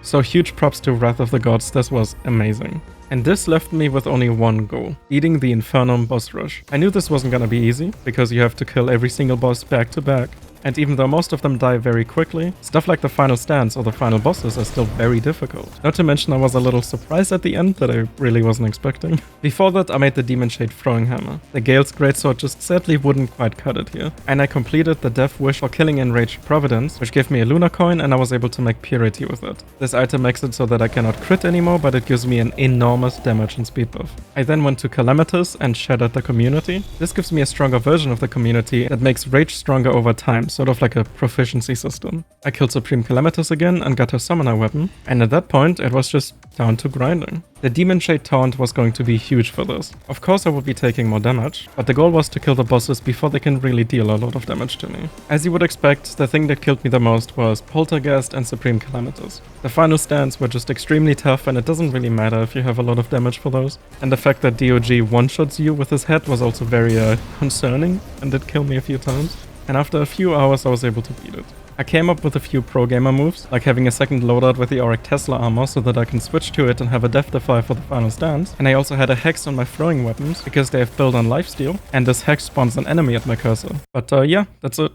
A: So huge props to Wrath of the Gods, this was amazing. And this left me with only one goal, beating the Infernum boss rush. I knew this wasn't gonna be easy, because you have to kill every single boss back to back. And even though most of them die very quickly, stuff like the final stance or the final bosses are still very difficult. Not to mention I was a little surprised at the end that I really wasn't expecting. Before that I made the Demon Shade Throwing Hammer. The Gale's Greatsword just sadly wouldn't quite cut it here. And I completed the Death Wish for killing Enraged Providence, which gave me a Lunar Coin, and I was able to make Purity with it. This item makes it so that I cannot crit anymore, but it gives me an enormous damage and speed buff. I then went to Calamitous and shattered the community. This gives me a stronger version of the community that makes Rage stronger over time, sort of like a proficiency system. I killed Supreme Calamitous again and got her summoner weapon, and at that point it was just down to grinding. The Demon Shade Taunt was going to be huge for this. Of course I would be taking more damage, but the goal was to kill the bosses before they can really deal a lot of damage to me. As you would expect, the thing that killed me the most was Poltergeist and Supreme Calamitous. The final stands were just extremely tough, and it doesn't really matter if you have a lot of damage for those. And the fact that DOG one-shots you with his head was also very concerning, and did kill me a few times. And after a few hours I was able to beat it. I came up with a few pro gamer moves, like having a second loadout with the Auric Tesla armor so that I can switch to it and have a death defy for the final stance. And I also had a hex on my throwing weapons because they have built on lifesteal, and this hex spawns an enemy at my cursor. But yeah, that's it.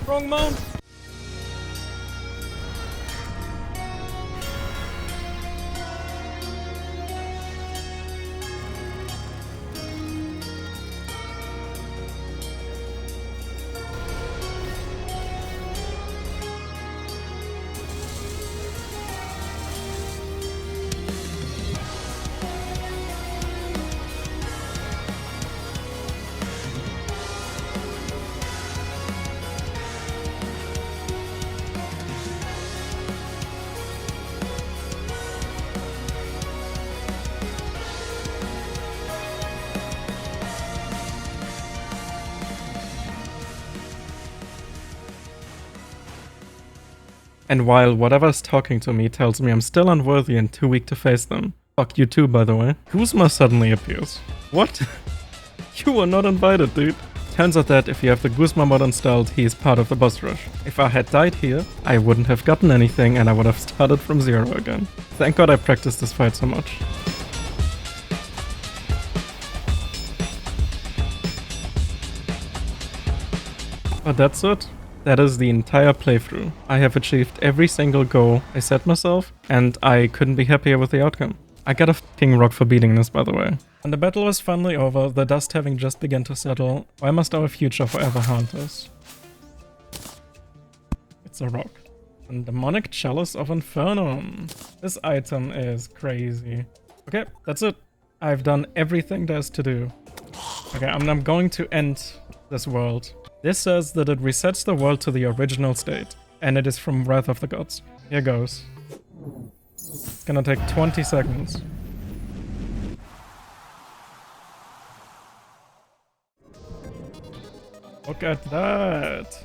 A: Wrong mount! And while whatever's talking to me tells me I'm still unworthy and too weak to face them. Fuck you too, by the way. Guzma suddenly appears. What? You were not invited, dude. Turns out that if you have the Guzma mod installed, he is part of the boss rush. If I had died here, I wouldn't have gotten anything and I would have started from zero again. Thank God I practiced this fight so much. But that's it. That is the entire playthrough. I have achieved every single goal I set myself, and I couldn't be happier with the outcome. I got a f***ing rock for beating this, by the way. When the battle was finally over, the dust having just begun to settle, why must our future forever haunt us? It's a rock. A demonic chalice of Infernum. This item is crazy. Okay, that's it. I've done everything there's to do. Okay, I'm going to end this world. This says that it resets the world to the original state, and it is from Wrath of the Gods. Here goes. It's gonna take 20 seconds. Look at that!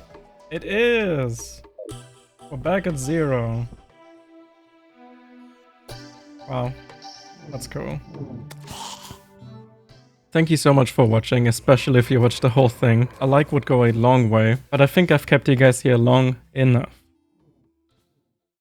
A: It is! We're back at 0. Wow, that's cool. Thank you so much for watching, especially if you watched the whole thing. A like would go a long way, but I think I've kept you guys here long enough.